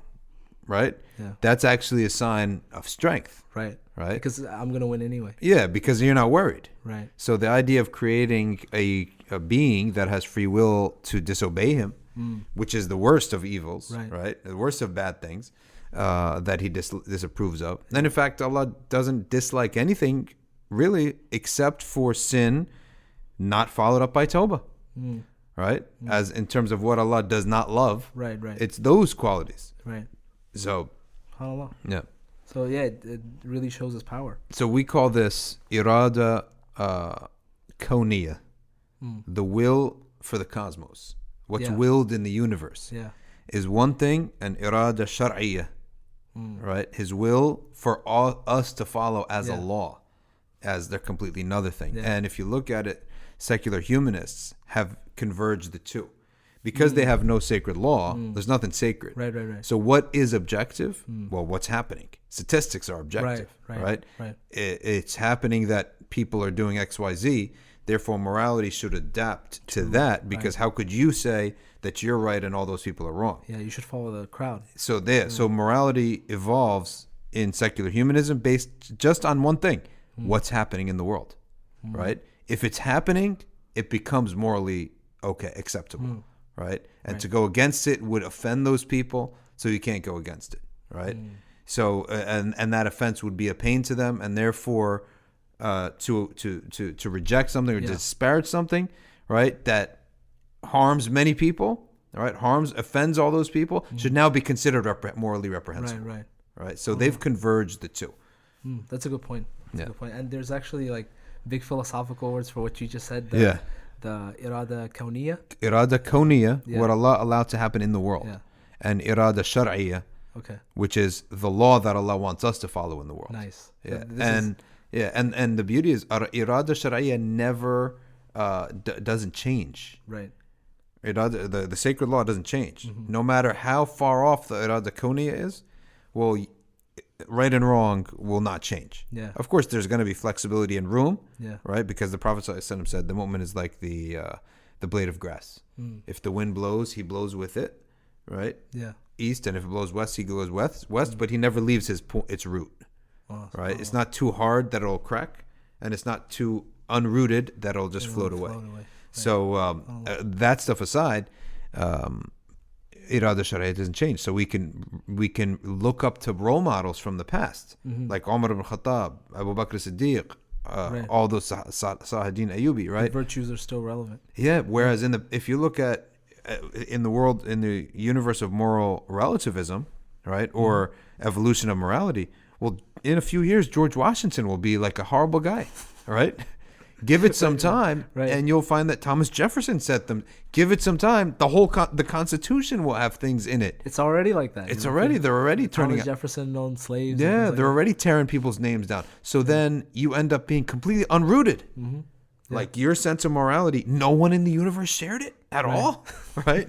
S1: right?
S2: Yeah.
S1: That's actually a sign of strength.
S2: Right.
S1: Right?
S2: Because I'm going to win anyway.
S1: Yeah, because you're not worried.
S2: Right.
S1: So the idea of creating a being that has free will to disobey him, which is the worst of evils, right? The worst of bad things that he disapproves of. And in fact, Allah doesn't dislike anything really except for sin not followed up by tawbah, right? As in terms of what Allah does not love,
S2: right.
S1: It's those qualities,
S2: right?
S1: So,
S2: SubhanAllah.
S1: Yeah.
S2: So it really shows his power.
S1: So we call this irada kawniyah, the will for the cosmos. What's willed in the universe is one thing, and irada shar'iyah, right? His will for all us to follow as a law, as they're completely another thing. And if you look at it, secular humanists have converged the two. Because they have no sacred law, there's nothing sacred.
S2: Right.
S1: So what is objective? Well, what's happening? Statistics are objective, right? It's happening that people are doing X, Y, Z. Therefore, morality should adapt to that, because how could you say that you're right and all those people are wrong?
S2: Yeah, you should follow the crowd.
S1: So so morality evolves in secular humanism based just on one thing: what's happening in the world, right? If it's happening, it becomes morally acceptable, right? And to go against it would offend those people, so you can't go against it, right? So and that offense would be a pain to them, and therefore to reject something or disparage something, right, that harms many people, all right, offends all those people, should now be considered morally reprehensible. Right. So they've converged the two.
S2: That's a good point. Good point. And there's actually like big philosophical words for what you just said. The irada kawniyya. Irada
S1: kawniyya, what Allah allowed to happen in the world.
S2: Yeah.
S1: And irada shar'iyya, which is the law that Allah wants us to follow in the world.
S2: Nice.
S1: Yeah. And the beauty is irada shar'iyya never doesn't change.
S2: Right.
S1: The sacred law doesn't change. No matter how far off the irada kawniyya is, well, right and wrong will not change.
S2: Yeah.
S1: Of course, there's going to be flexibility and room.
S2: Yeah.
S1: Right, because the Prophet ﷺ said the mu'min is like the blade of grass. If the wind blows, he blows with it. Right.
S2: Yeah.
S1: East, and if it blows west, he goes west. But he never leaves its root. Right. It's not too hard that it'll crack, and it's not too unrooted that it'll just float away. Right. So that stuff aside. Irada Sharia doesn't change, so we can look up to role models from the past, like Umar ibn Khattab, Abu Bakr Siddiq, all those Sahaddin Ayyubi, right?
S2: The virtues are still relevant.
S1: Yeah. Whereas if you look at in the world, in the universe of moral relativism, right, or evolution of morality, well, in a few years, George Washington will be like a horrible guy, right? Give it some time, and you'll find that Thomas Jefferson said them. Give it some time, the Constitution will have things in it.
S2: It's already like that.
S1: They're already turning.
S2: Thomas Jefferson owned slaves.
S1: Yeah, they're already tearing people's names down. So then you end up being completely unrooted. Like your sense of morality, no one in the universe shared it at all, right?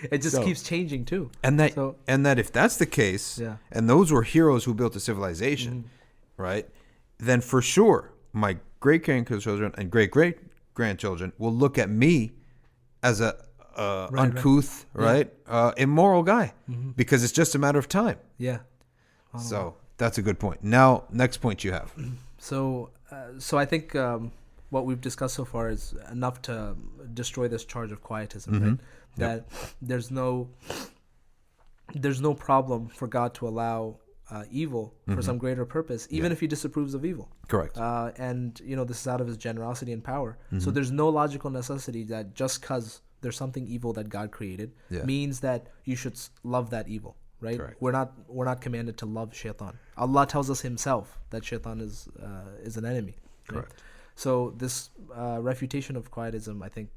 S2: It just keeps changing too.
S1: And that if that's the case, and those were heroes who built a civilization, right? Then for sure, my great-grandchildren and great-great-grandchildren will look at me as a uncouth, immoral guy, because it's just a matter of time.
S2: Yeah.
S1: So that's a good point. Now, next point you have.
S2: So I think what we've discussed so far is enough to destroy this charge of quietism, right? That there's no problem for God to allow evil for some greater purpose, even if he disapproves of evil.
S1: Correct.
S2: And this is out of his generosity and power. So there's no logical necessity that just because there's something evil that God created means that you should love that evil, right?
S1: Correct.
S2: We're not commanded to love shaitan. Allah tells us himself that shaitan is an enemy. Right?
S1: Correct.
S2: So this refutation of quietism, I think,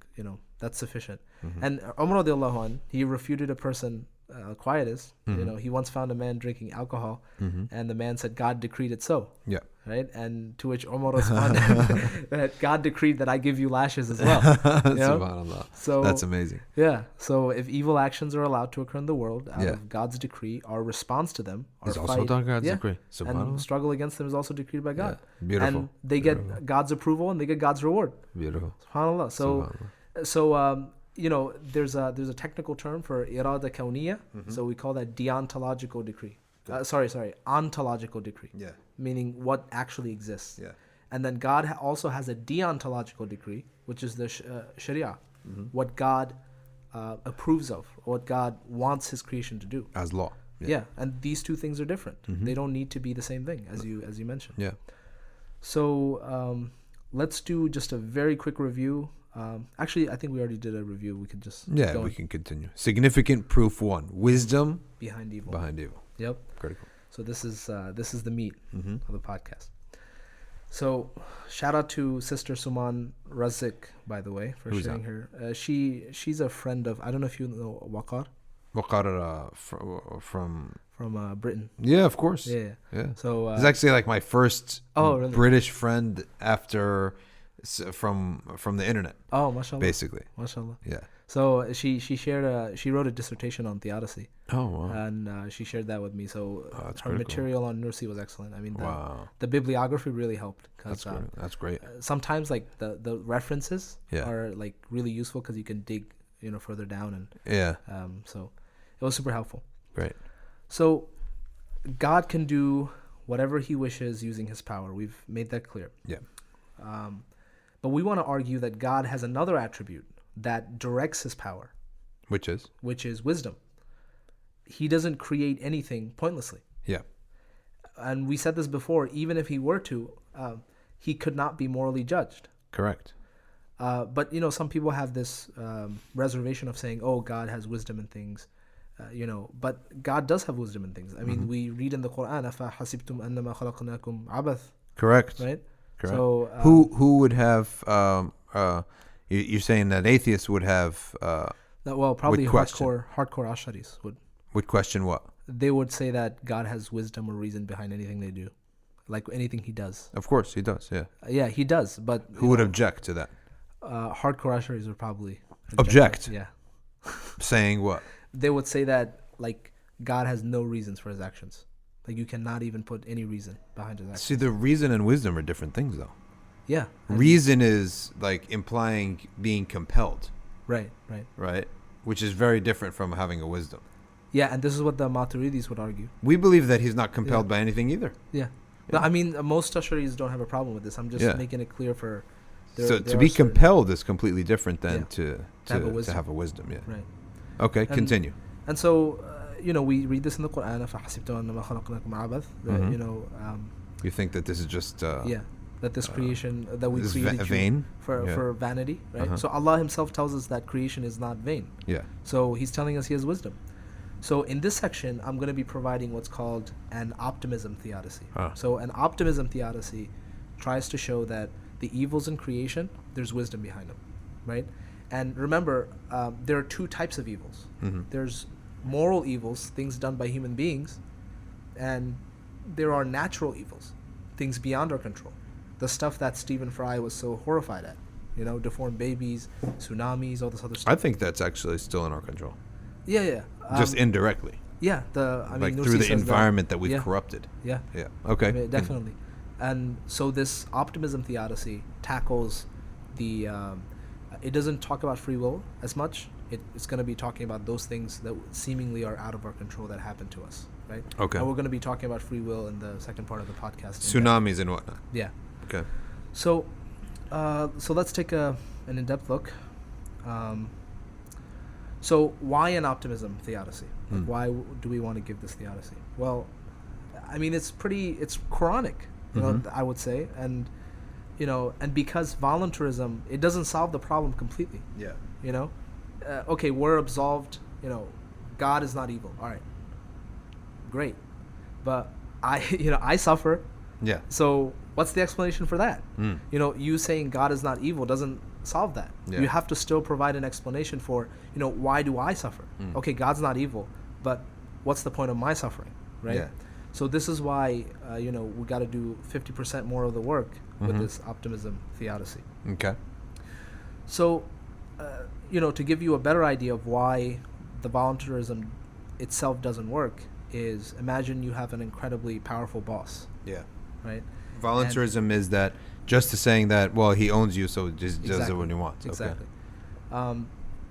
S2: that's sufficient. And Umar radiallahu anh, he refuted a person, quietist. He once found a man drinking alcohol, and the man said, God decreed it so.
S1: Yeah.
S2: Right? And to which Umar responded that God decreed that I give you lashes as well.
S1: SubhanAllah. So that's amazing.
S2: Yeah. So if evil actions are allowed to occur in the world out of God's decree, our response to them, our
S1: is also God's decree.
S2: And struggle against them is also decreed by God.
S1: Yeah. Beautiful.
S2: And they get God's approval and they get God's reward.
S1: Beautiful.
S2: SubhanAllah. So there's a technical term for irada kawniyya. So we call that deontological decree. Ontological decree.
S1: Yeah.
S2: Meaning what actually exists.
S1: Yeah.
S2: And then God also has a deontological decree, which is the Sharia, what God approves of, what God wants His creation to do
S1: as law.
S2: Yeah. And these two things are different. They don't need to be the same thing, as you mentioned.
S1: Yeah.
S2: So let's do just a very quick review. Actually, I think we already did a review. We could just
S1: we can continue. Significant proof 1: wisdom
S2: behind evil. Yep.
S1: Critical.
S2: So this is the meat of the podcast. So shout out to Sister Suman Razik, by the way, for sharing her. She's a friend of, I don't know if you know Waqar.
S1: Waqar from
S2: Britain.
S1: Yeah, of course.
S2: Yeah. So
S1: it's actually like my first
S2: really?
S1: British friend after from the internet.
S2: Oh, mashallah.
S1: Basically.
S2: Mashallah.
S1: Yeah.
S2: So she wrote a dissertation on Theodicy,
S1: Oh wow.
S2: and she shared that with me. So
S1: That's
S2: her
S1: pretty cool.
S2: material on Nursi was excellent. I mean,
S1: Wow.
S2: the bibliography really helped.
S1: That's great. That's great.
S2: Sometimes like the references
S1: Yeah.
S2: are like really useful because you can dig further down, and
S1: Yeah.
S2: so it was super helpful.
S1: Great.
S2: So God can do whatever he wishes using his power. We've made that clear.
S1: Yeah.
S2: But we want to argue that God has another attribute that directs his power,
S1: Which is?
S2: which is wisdom. He doesn't create anything pointlessly.
S1: Yeah.
S2: And we said this before, even if he were to, he could not be morally judged.
S1: Correct.
S2: But, some people have this reservation of saying, oh, God has wisdom in things. But God does have wisdom in things. I mean, we read in the Quran, أَفَحَسِبْتُمْ أَنَّمَا خَلَقْنَاكُمْ عَبَث,
S1: Correct.
S2: right?
S1: Correct.
S2: So,
S1: who would have? You're saying that atheists would have?
S2: probably
S1: question?
S2: hardcore Asharis
S1: Would question what?
S2: they would say that God has wisdom or reason behind anything they do, like anything he does.
S1: Of course, he does. Yeah.
S2: Yeah, he does. But
S1: Who would object to that?
S2: hardcore Asharis would probably
S1: Object?
S2: Yeah,
S1: Saying what?
S2: they would say that like God has no reasons for his actions. Like you cannot even put any reason behind his actions.
S1: See, the reason and wisdom are different things, though.
S2: Yeah.
S1: Reason is like implying being compelled,
S2: Right.
S1: right? Which is very different from having a wisdom.
S2: Yeah, and this is what the Maturidis would argue.
S1: We believe that he's not compelled by anything either.
S2: Yeah. No, I mean, most Asharis don't have a problem with this. I'm just making it clear for.
S1: So to be compelled is completely different than to
S2: have a wisdom.
S1: Yeah.
S2: Right.
S1: Okay, continue.
S2: And so, we read this in the Quran. فَحَسِبْتُمْ أَنَّمَا خَلَقْنَاكُمْ عَبَث.
S1: You think that this is just
S2: that this creation that we
S1: this
S2: created
S1: vain
S2: for vanity, right? So Allah Himself tells us that creation is not vain.
S1: Yeah.
S2: So He's telling us He has wisdom. So in this section, I'm going to be providing what's called an optimism theodicy. So an optimism theodicy tries to show that the evils in creation, there's wisdom behind them, right? And remember, there are two types of evils. There's moral evils, things done by human beings, and there are natural evils, things beyond our control. The stuff that Stephen Fry was so horrified at, deformed babies, tsunamis, all this other stuff.
S1: I think that's actually still in our control.
S2: Yeah.
S1: Just indirectly.
S2: Yeah,
S1: like
S2: Nursi
S1: through the
S2: says
S1: environment that we've corrupted.
S2: Yeah.
S1: Yeah. Okay.
S2: I mean, definitely. And so this optimism theodicy tackles the. It doesn't talk about free will as much. It's going to be talking about those things that seemingly are out of our control that happen to us, right?
S1: Okay.
S2: And we're going to be talking about free will in the second part of the podcast.
S1: Tsunamis and whatnot.
S2: Yeah.
S1: Okay.
S2: So let's take an in-depth look. So why an optimism theodicy? Like why do we want to give this theodicy? Well, I mean, it's Quranic, I would say, and and because voluntarism, it doesn't solve the problem completely.
S1: Yeah.
S2: Okay, we're absolved. God is not evil. All right, great, but I suffer.
S1: Yeah.
S2: So what's the explanation for that? You saying God is not evil doesn't solve that.
S1: Yeah.
S2: You have to still provide an explanation for, why do I suffer? Okay, God's not evil, but what's the point of my suffering, right?
S1: Yeah.
S2: So this is why, we got to do 50% more of the work with this optimism theodicy.
S1: Okay.
S2: So, to give you a better idea of why the voluntarism itself doesn't work is imagine you have an incredibly powerful boss,
S1: Yeah.
S2: right?
S1: Voluntarism is that just to saying that, well, he owns you, so just does it when he wants.
S2: Exactly.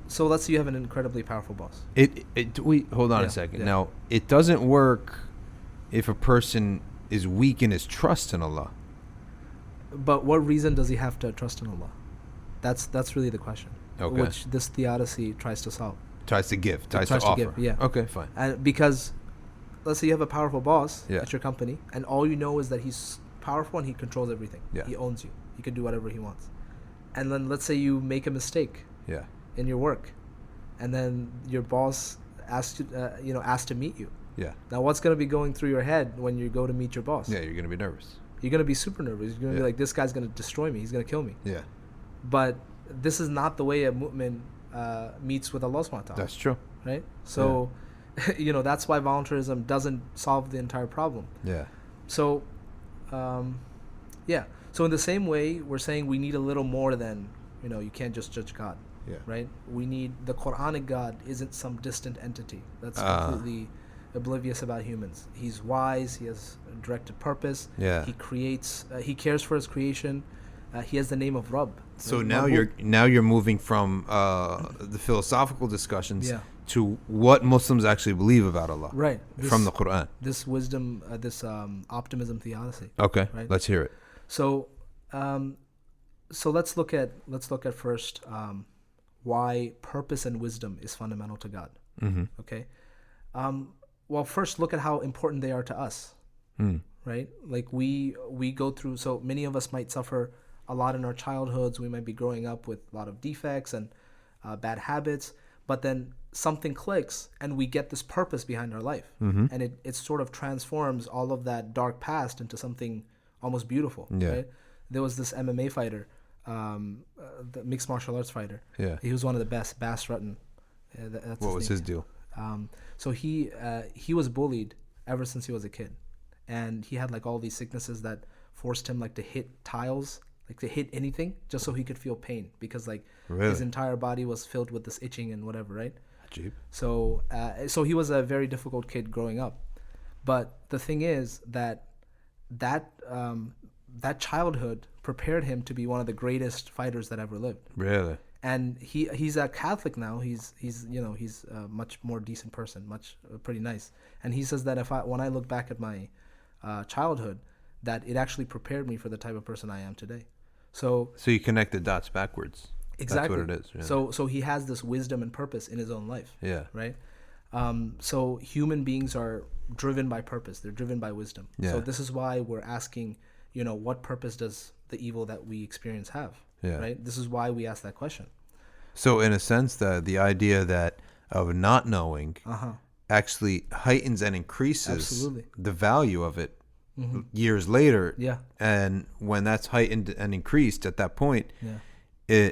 S2: So let's say you have an incredibly powerful boss.
S1: Hold on a second. Now, it doesn't work if a person is weak in his trust in Allah.
S2: But what reason does he have to trust in Allah? That's really the question.
S1: Okay.
S2: Which this theodicy tries to solve.
S1: Tries to offer.
S2: Give, yeah.
S1: Okay, fine.
S2: And because, let's say you have a powerful boss
S1: Yeah.
S2: at your company, and all you know is that he's powerful and he controls everything.
S1: Yeah.
S2: He owns you. He can do whatever he wants. And then let's say you make a mistake
S1: Yeah.
S2: in your work, and then your boss asks to meet you.
S1: Yeah.
S2: Now, what's going to be going through your head when you go to meet your boss?
S1: Yeah, you're going to be nervous.
S2: You're going to be super nervous. You're going to be like, this guy's going to destroy me. He's going to kill me.
S1: Yeah.
S2: But this is not the way a mu'min meets with Allah subhanahu wa ta'ala.
S1: That's true.
S2: Right? So, that's why voluntarism doesn't solve the entire problem.
S1: Yeah.
S2: So, So in the same way, we're saying we need a little more than, you can't just judge God.
S1: Yeah.
S2: Right? We need the Quranic God isn't some distant entity that's completely oblivious about humans. He's wise. He has a directed purpose.
S1: Yeah.
S2: He creates. He cares for his creation. He has the name of Rabb.
S1: So
S2: right?
S1: now
S2: Mabud.
S1: you're moving from the philosophical discussions
S2: Yeah.
S1: to what Muslims actually believe about Allah.
S2: Right.
S1: From the Quran.
S2: This wisdom, this optimism theodicy.
S1: Okay.
S2: Right.
S1: Let's hear it.
S2: So, let's look at first why purpose and wisdom is fundamental to God.
S1: Mm-hmm.
S2: Okay. Well, first look at how important they are to us. Right? Like we go through. So many of us might suffer a lot in our childhoods. We might be growing up with a lot of defects and bad habits. But then something clicks, and we get this purpose behind our life, and it sort of transforms all of that dark past into something almost beautiful.
S1: Yeah.
S2: Right? There was this MMA fighter, the mixed martial arts fighter.
S1: Yeah.
S2: He was one of the best, Bas Rutten.
S1: What was his deal?
S2: So he was bullied ever since he was a kid, and he had like all these sicknesses that forced him like to hit tiles, like to hit anything, just so he could feel pain, because like his entire body was filled with this itching and whatever, right?
S1: Ajib.
S2: So he was a very difficult kid growing up, but the thing is that childhood prepared him to be one of the greatest fighters that ever lived.
S1: Really?
S2: And he's a Catholic now. He's a much more decent person, pretty nice. And he says that when I look back at my childhood, that it actually prepared me for the type of person I am today. So
S1: you connect the dots backwards.
S2: Exactly.
S1: That's what it is. Yeah.
S2: So he has this wisdom and purpose in his own life.
S1: Yeah.
S2: Right. So human beings are driven by purpose. They're driven by wisdom.
S1: Yeah.
S2: So this is why we're asking, what purpose does the evil that we experience have?
S1: Yeah.
S2: Right. This is why we ask that question.
S1: So in a sense, the idea that of not knowing actually heightens and increases
S2: Absolutely.
S1: the value of it years later.
S2: Yeah.
S1: And when that's heightened and increased at that point,
S2: Yeah.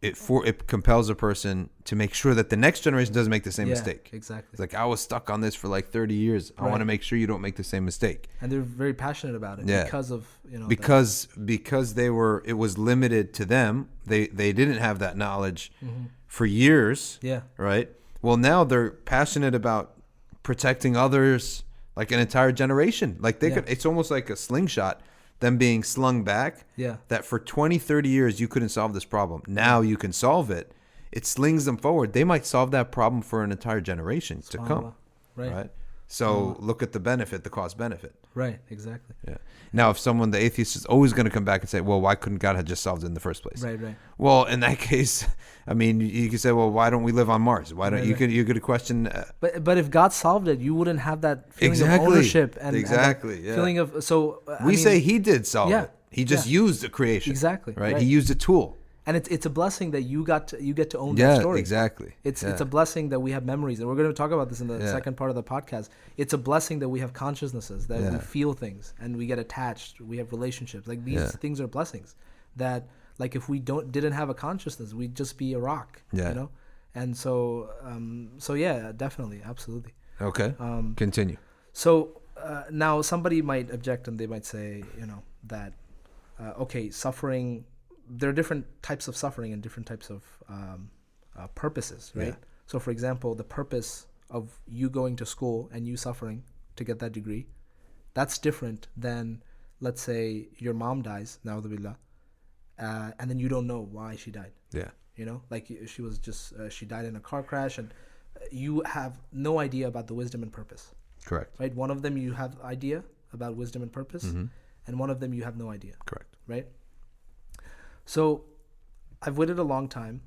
S1: it compels a person to make sure that the next generation doesn't make the same mistake.
S2: Exactly.
S1: It's like, I was stuck on this for like 30 years. I want to make sure you don't make the same mistake.
S2: And they're very passionate about it because of
S1: because it was limited to them. They didn't have that knowledge for years.
S2: Yeah.
S1: Right. Well, now they're passionate about protecting others, like an entire generation. Like they could. It's almost like a slingshot. Them being slung back, that for 20, 30 years you couldn't solve this problem. Now you can solve it. It slings them forward. They might solve that problem for an entire generation to come. Right? So look at the benefit, the cost benefit.
S2: Right, exactly.
S1: Yeah. Now, if the atheist is always going to come back and say, well, why couldn't God have just solved it in the first place?
S2: Right.
S1: Well, in that case, I mean, you could say, well, why don't we live on Mars? Why don't you could question?
S2: But if God solved it, you wouldn't have that feeling of ownership and feeling of
S1: we say He did solve it. He just used the creation.
S2: Exactly.
S1: Right. He used a tool.
S2: And it's a blessing that you get to own that story.
S1: Exactly.
S2: It's a blessing that we have memories, and we're going to talk about this in the second part of the podcast. It's a blessing that we have consciousnesses, that we feel things, and we get attached. We have relationships. Like these things are blessings. That like if we didn't have a consciousness, we'd just be a rock.
S1: Yeah.
S2: And so yeah, definitely, absolutely.
S1: Okay. Continue.
S2: So now somebody might object, and they might say, that suffering. There are different types of suffering and different types of purposes, right?
S1: Yeah.
S2: So, for example, the purpose of you going to school and you suffering to get that degree, that's different than, let's say, your mom dies, na'udhu billah, and then you don't know why she died.
S1: Yeah.
S2: Like she was just, she died in a car crash, and you have no idea about the wisdom and purpose.
S1: Correct.
S2: Right? One of them you have idea about wisdom and purpose, and one of them you have no idea.
S1: Correct.
S2: Right? So I've waited a long time,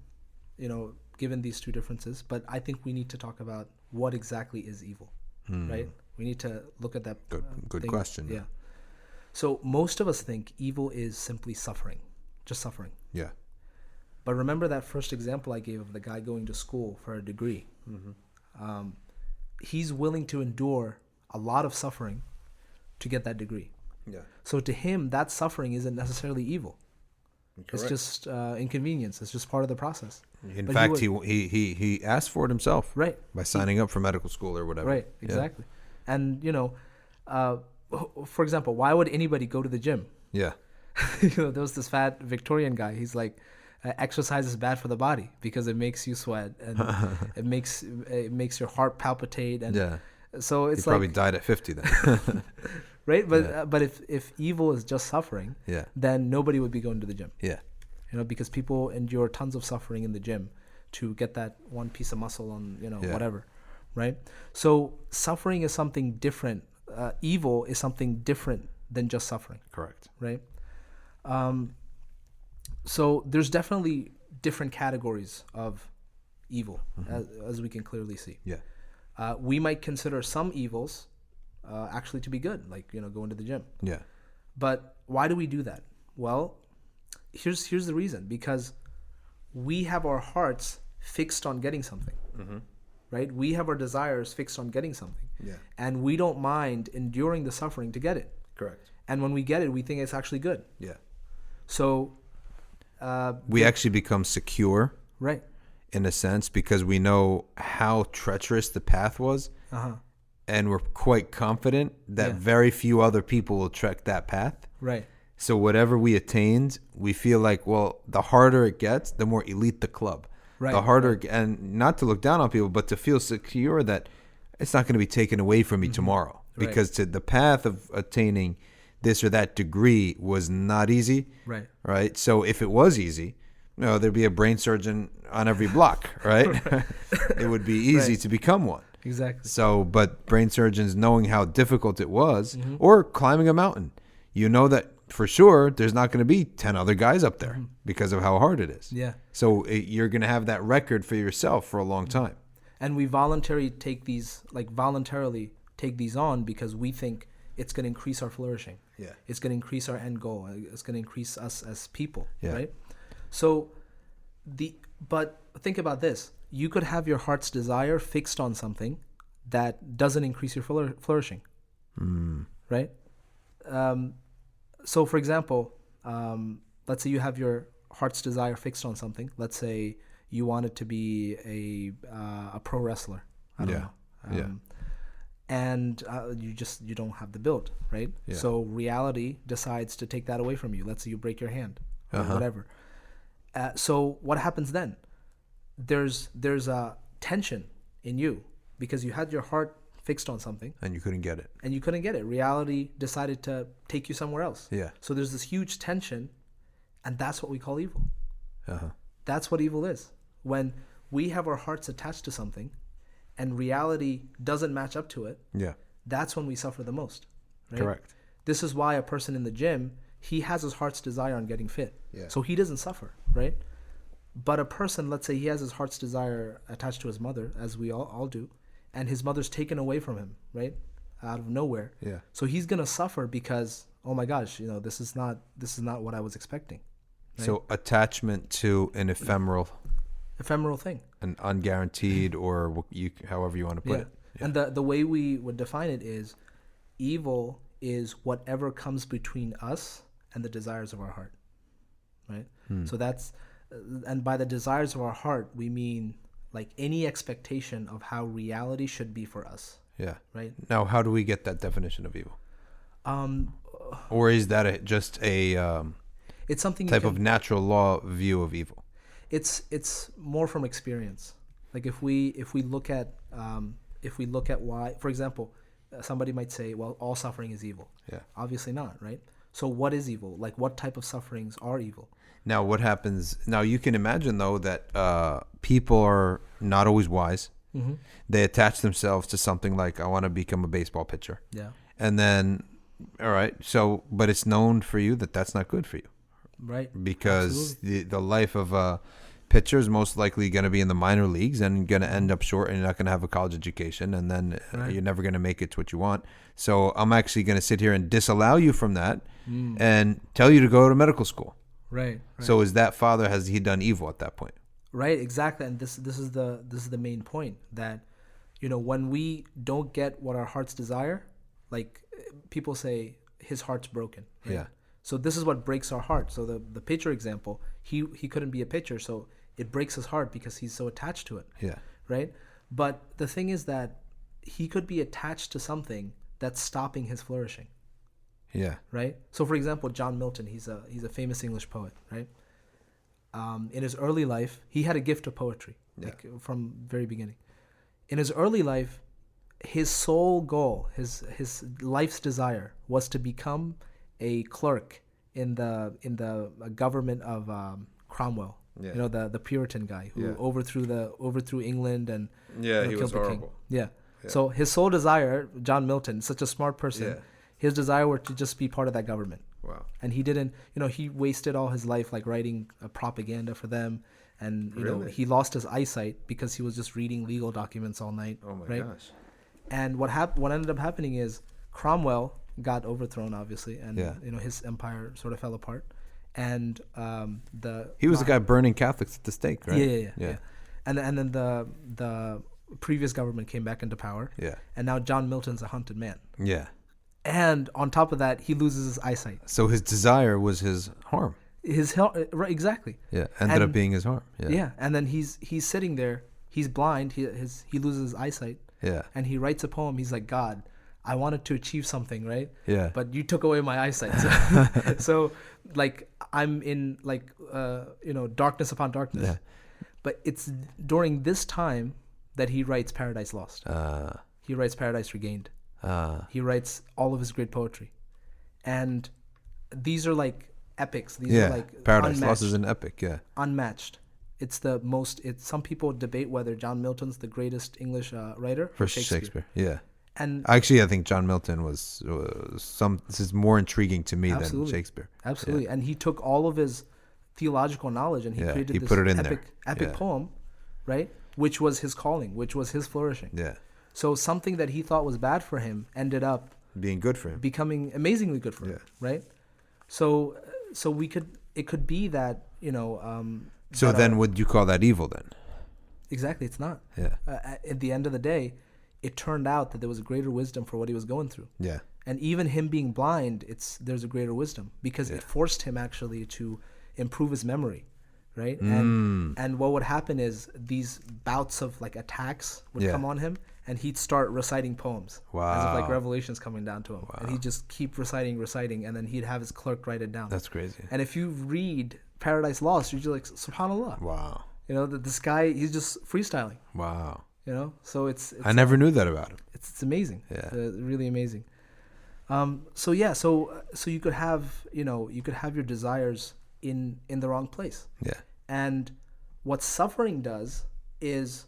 S2: given these two differences, but I think we need to talk about what exactly is evil, right? We need to look at that.
S1: Good
S2: thing.
S1: question.
S2: Yeah. So most of us think evil is simply suffering, just suffering.
S1: Yeah.
S2: But remember that first example I gave of the guy going to school for a degree. He's willing to endure a lot of suffering to get that degree.
S1: Yeah.
S2: So to him, that suffering isn't necessarily evil.
S1: Correct.
S2: It's just inconvenience. It's just part of the process.
S1: In fact, he asked for it himself,
S2: right,
S1: by signing up for medical school or whatever.
S2: Right, exactly. And for example, why would anybody go to the gym?
S1: Yeah.
S2: There was this fat Victorian guy. He's like, exercise is bad for the body because it makes you sweat and it makes your heart palpitate, and
S1: Yeah.
S2: so it's
S1: He probably
S2: like,
S1: died at 50 then.
S2: right? But if evil is just suffering,
S1: Yeah.
S2: then nobody would be going to the gym.
S1: Yeah.
S2: Because people endure tons of suffering in the gym to get that one piece of muscle on,
S1: Yeah.
S2: whatever, right? So suffering is something different. Evil is something different than just suffering,
S1: Correct.
S2: right? So there's definitely different categories of evil, as we can clearly see.
S1: Yeah.
S2: We might consider some evils actually to be good, like going to the gym.
S1: Yeah.
S2: But why do we do that? Well, here's the reason: because we have our hearts fixed on getting something, right? We have our desires fixed on getting something, and we don't mind enduring the suffering to get it.
S1: Correct.
S2: And when we get it, we think it's actually good.
S1: Yeah.
S2: So
S1: We actually become secure
S2: right.
S1: in a sense because we know how treacherous the path was, and we're quite confident that very few other people will trek that path.
S2: Right.
S1: So whatever we attained, we feel like, well, the harder it gets, the more elite the club.
S2: Right.
S1: The harder, and not to look down on people, but to feel secure that it's not going to be taken away from me tomorrow.
S2: Right.
S1: Because to the path of attaining this or that degree was not easy.
S2: Right.
S1: Right. So if it was easy, there'd be a brain surgeon on every block, right? It would be easy
S2: Right.
S1: to become one.
S2: Exactly.
S1: So, but brain surgeons knowing how difficult it was, or climbing a mountain, that for sure there's not going to be 10 other guys up there because of how hard it is.
S2: Yeah.
S1: So you're going to have that record for yourself for a long time.
S2: And we voluntarily take these on because we think it's going to increase our flourishing.
S1: Yeah.
S2: It's going to increase our end goal. It's going to increase us as people,
S1: Yeah.
S2: right? So but think about this. You could have your heart's desire fixed on something that doesn't increase your flourishing, right? So for example, let's say you have your heart's desire fixed on something. Let's say you wanted to be a pro wrestler. I don't know. And you don't have the build, right?
S1: Yeah.
S2: So reality decides to take that away from you. Let's say you break your hand or whatever. So what happens then? There's a tension in you because you had your heart fixed on something
S1: And you couldn't get it.
S2: Reality decided to take you somewhere else.
S1: Yeah.
S2: So there's this huge tension, and that's what we call evil.
S1: Uh-huh.
S2: That's what evil is. When we have our hearts attached to something and reality doesn't match up to it,
S1: Yeah.
S2: that's when we suffer the most. Right?
S1: Correct.
S2: This is why a person in the gym, he has his heart's desire on getting fit.
S1: Yeah.
S2: So he doesn't suffer, right? But a person, let's say he has his heart's desire attached to his mother, as we all do, and his mother's taken away from him, right? Out of nowhere.
S1: Yeah.
S2: So he's going to suffer because, oh my gosh, this is not what I was expecting. Right?
S1: So attachment to an ephemeral,
S2: thing.
S1: an unguaranteed, or however you want to put it. Yeah.
S2: And the way we would define it is evil is whatever comes between us and the desires of our heart, right? So that's, and by the desires of our heart, we mean like any expectation of how reality should be for us.
S1: Yeah.
S2: Right.
S1: Now, how do we get that definition of evil? Or is that just a
S2: it's something
S1: type of natural law view of evil?
S2: It's more from experience. Like if we look at why, for example, somebody might say, well, all suffering is evil.
S1: Yeah.
S2: Obviously not, right? So what is evil? Like what type of sufferings are evil?
S1: Now, what happens? Now, you can imagine, though, that people are not always wise.
S2: Mm-hmm.
S1: They attach themselves to something like, I want to become a baseball pitcher.
S2: Yeah.
S1: And then, all right, but it's known for you that that's not good for you.
S2: Right.
S1: Because the life of a pitcher is most likely going to be in the minor leagues and going to end up short, and you're not going to have a college education, and then you're never going to make it to what you want. So I'm actually going to sit here and disallow you from that and tell you to go to medical school.
S2: Right.
S1: So is that father, has he done evil at that point?
S2: Right, exactly. And this is the main point, that when we don't get what our hearts desire, like people say his heart's broken. Right?
S1: Yeah.
S2: So this is what breaks our heart. So the pitcher example, he couldn't be a pitcher, so it breaks his heart because he's so attached to it.
S1: Yeah.
S2: Right? But the thing is that he could be attached to something that's stopping his flourishing.
S1: Yeah.
S2: Right? So for example, John Milton, he's a famous English poet, right? in his early life, he had a gift of poetry, like from very beginning. In his early life, his sole goal, his life's desire, was to become a clerk in the government of Cromwell.
S1: Yeah.
S2: You know, the Puritan guy who overthrew England and
S1: He
S2: killed
S1: was
S2: the king.
S1: horrible.
S2: Yeah. So his sole desire, John Milton, such a smart person, his desire was to just be part of that government.
S1: Wow.
S2: And he didn't, he wasted all his life like writing propaganda for them. And, you know, he lost his eyesight because he was just reading legal documents all night.
S1: Oh my
S2: right?
S1: gosh.
S2: And what ended up happening is Cromwell got overthrown, obviously, and his empire sort of fell apart. And
S1: he was the guy burning Catholics at the stake, right?
S2: Yeah. And then the previous government came back into power.
S1: Yeah.
S2: And now John Milton's a hunted man.
S1: Yeah.
S2: And on top of that, he loses his eyesight.
S1: So his desire was his harm.
S2: Right, exactly.
S1: Yeah, ended up being his harm. Yeah.
S2: Yeah, and then he's sitting there. He's blind. He loses his eyesight.
S1: Yeah.
S2: And he writes a poem. He's like, God, I wanted to achieve something, right?
S1: Yeah.
S2: But you took away my eyesight. So like I'm in like darkness upon darkness.
S1: Yeah.
S2: But it's during this time that he writes Paradise Lost. He writes Paradise Regained. He writes all of his great poetry. And these are like epics. These are like
S1: Paradise Lost is an epic,
S2: unmatched. It's the most. Some people debate whether John Milton's the greatest English writer
S1: for Shakespeare. Yeah.
S2: And
S1: actually, I think John Milton was this is more intriguing to me than Shakespeare.
S2: Absolutely. And he took all of his theological knowledge and he created this
S1: put it in
S2: epic poem, right? Which was his calling, which was his flourishing.
S1: Yeah.
S2: So something that he thought was bad for him ended up
S1: being good for him,
S2: becoming amazingly good for him, right? So it could be that,
S1: so then would you call that evil then?
S2: Exactly, it's not.
S1: Yeah.
S2: At the end of the day, it turned out that there was a greater wisdom for what he was going through.
S1: Yeah.
S2: And even him being blind, there's a greater wisdom because it forced him actually to improve his memory, right? And what would happen is these bouts of like attacks would come on him, and he'd start reciting poems as if like revelations coming down to him, and he'd just keep reciting, and then he'd have his clerk write it down.
S1: That's crazy.
S2: And if you read Paradise Lost, you're just like, subhanallah.
S1: Wow.
S2: This guy, he's just freestyling.
S1: Wow.
S2: So it's
S1: I never knew that about him.
S2: It's amazing.
S1: Yeah.
S2: Really amazing. So you could have your desires in the wrong place.
S1: Yeah.
S2: And what suffering does is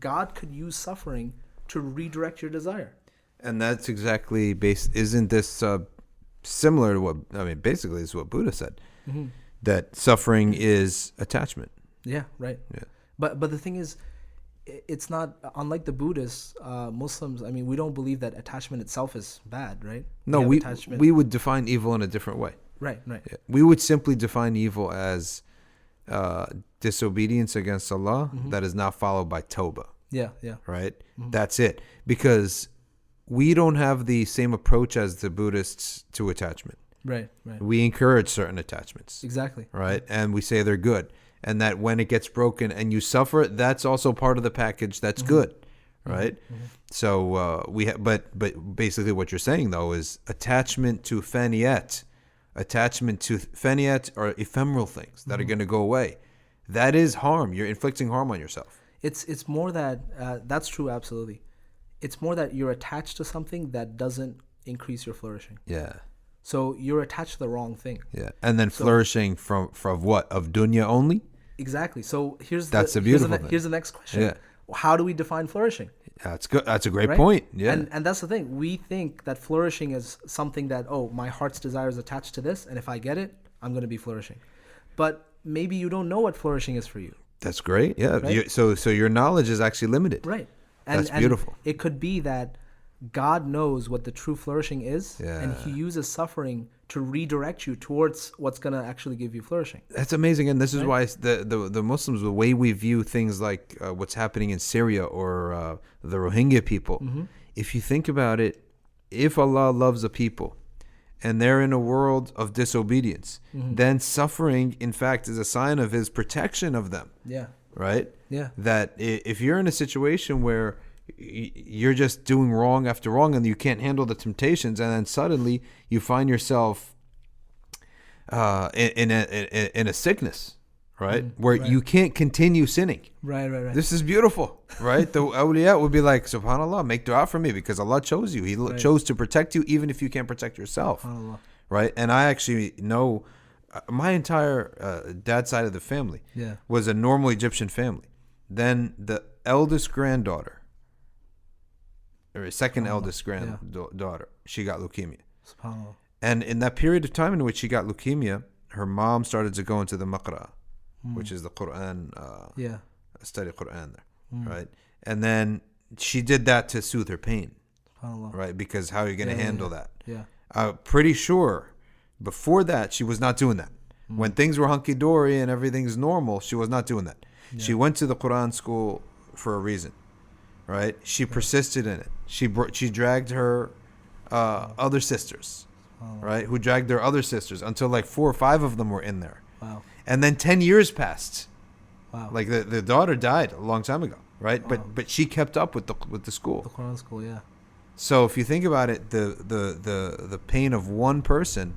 S2: God could use suffering to redirect your desire.
S1: And that's exactly isn't this similar to what, basically it's what Buddha said, that suffering is attachment.
S2: Yeah, right.
S1: Yeah.
S2: But the thing is, it's not, unlike the Buddhists, Muslims, we don't believe that attachment itself is bad, right?
S1: No, we would define evil in a different way.
S2: Right.
S1: Yeah. We would simply define evil as disobedience against Allah that is not followed by tawbah.
S2: Yeah.
S1: Right? That's it. Because we don't have the same approach as the Buddhists to attachment.
S2: Right.
S1: We encourage certain attachments.
S2: Exactly.
S1: Right? And we say they're good. And that when it gets broken and you suffer, that's also part of the package that's good. Right? So but basically what you're saying though is attachment to faniyat are ephemeral things that are going to go away. That is harm. You're inflicting harm on yourself.
S2: It's more that that's true, absolutely. It's more that you're attached to something that doesn't increase your flourishing.
S1: Yeah.
S2: So you're attached to the wrong thing.
S1: Yeah. And then flourishing from what? Of dunya only?
S2: Exactly. So here's
S1: the
S2: next question.
S1: Yeah.
S2: How do we define flourishing?
S1: That's good. That's a great point. Yeah.
S2: And that's the thing. We think that flourishing is something that, my heart's desire is attached to this, and if I get it, I'm going to be flourishing. But maybe you don't know what flourishing is for you.
S1: That's great. Yeah.
S2: Right?
S1: So your knowledge is actually limited.
S2: Right.
S1: That's beautiful.
S2: And it could be that God knows what the true flourishing is, and he uses suffering to redirect you towards what's going to actually give you flourishing.
S1: That's amazing. And this is why the Muslims, the way we view things like what's happening in Syria or the Rohingya people, if you think about it, if Allah loves a people and they're in a world of disobedience, then suffering, in fact, is a sign of his protection of them.
S2: Yeah.
S1: Right?
S2: Yeah.
S1: That if you're in a situation where you're just doing wrong after wrong and you can't handle the temptations, and then suddenly you find yourself in a sickness, right? Where you can't continue sinning.
S2: Right.
S1: This is beautiful, right? The awliya would be like, subhanallah, make dua for me because Allah chose you. He chose to protect you even if you can't protect yourself, right? And I actually know my entire dad's side of the family was a normal Egyptian family. Then the eldest granddaughter, or second eldest granddaughter, she got leukemia. And in that period of time in which she got leukemia, her mom started to go into the maqra, which is the Quran, study Quran there, right? And then she did that to soothe her pain, right? Because how are you going to handle that? I'm pretty sure before that she was not doing that. When things were hunky-dory and everything's normal, she was not doing that. She went to the Quran school for a reason, right? She persisted in it. She dragged her other sisters, right? Who dragged their other sisters until like 4 or 5 of them were in there.
S2: Wow.
S1: And then 10 years passed.
S2: Wow.
S1: Like the daughter died a long time ago, right? Wow. But she kept up with the school.
S2: The Quran school, yeah.
S1: So if you think about it, the pain of one person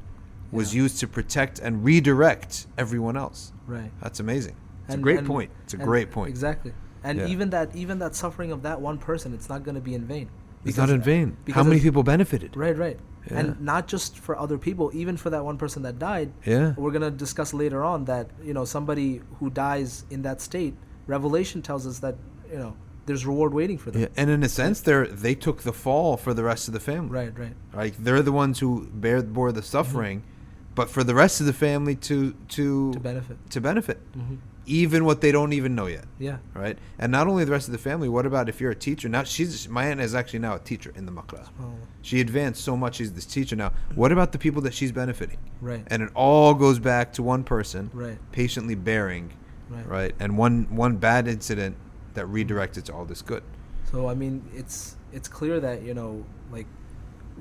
S1: was used to protect and redirect everyone else.
S2: Right.
S1: That's amazing. It's a great point. It's a great point.
S2: Exactly. And even that suffering of that one person, it's not going to be in vain.
S1: It's not in vain. How many people benefited?
S2: Right.
S1: Yeah.
S2: And not just for other people, even for that one person that died.
S1: Yeah.
S2: We're going to discuss later on that, somebody who dies in that state, Revelation tells us that, there's reward waiting for them.
S1: Yeah. And in a sense, they took the fall for the rest of the family.
S2: Right.
S1: Like they're the ones who bore the suffering, but for the rest of the family to benefit. Even what they don't even know yet.
S2: Yeah.
S1: Right? And not only the rest of the family, what about if you're a teacher? Now my aunt is actually now a teacher in the Maqra.
S2: Oh.
S1: She advanced so much, she's this teacher now. What about the people that she's benefiting?
S2: Right.
S1: And it all goes back to one person patiently bearing, right? And one bad incident that redirected to all this good.
S2: So I mean it's clear that, like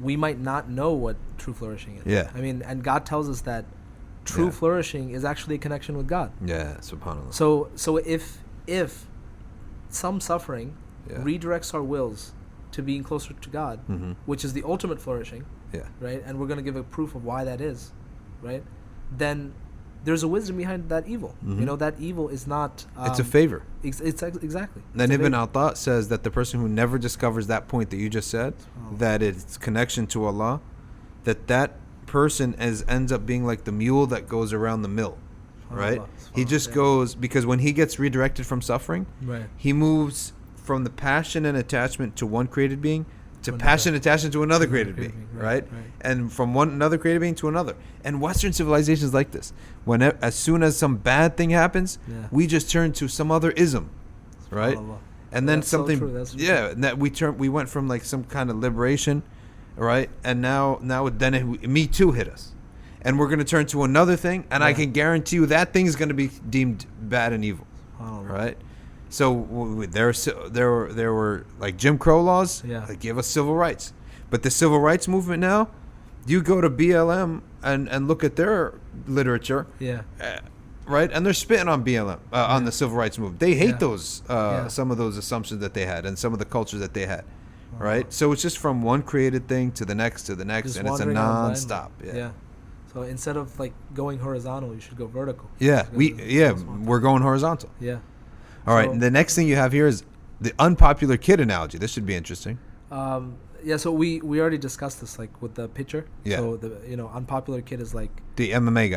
S2: we might not know what true flourishing is.
S1: Yeah.
S2: I mean, and God tells us that true flourishing is actually a connection with God.
S1: Yeah, subhanAllah.
S2: So if some suffering redirects our wills to being closer to God, which is the ultimate flourishing, right? And we're going to give a proof of why that is, right? Then there's a wisdom behind that evil. That evil is not...
S1: it's a favor.
S2: It's exactly.
S1: Then Ibn Atta says that the person who never discovers that point that you just said, that it's connection to Allah, that person ends up being like the mule that goes around the mill, right? He just goes, because when he gets redirected from suffering, he moves from the passion and attachment to one created being to passion and attachment to another created being, right? And from another created being to another. And Western civilizations like this. As soon as some bad thing happens, we just turn to some other ism, right? And then
S2: that's
S1: something,
S2: so true. That's
S1: and that we went from like some kind of liberation, right? And now Me Too hit us, and we're going to turn to another thing, and I can guarantee you that thing is going to be deemed bad and evil, right? So there were like Jim Crow laws that give us civil rights, but the civil rights movement now, you go to BLM and look at their literature, right? And they're spitting on BLM, on the civil rights movement. They hate those some of those assumptions that they had and some of the cultures that they had. Right, so it's just from one created thing to the next,
S2: just
S1: and it's a non-stop.
S2: So instead of like going horizontal, you should go vertical.
S1: We're going horizontal. All right. And the next thing you have here is the unpopular kid analogy. This should be interesting.
S2: So we already discussed this, like with the pitcher. So the unpopular kid is like
S1: the MMA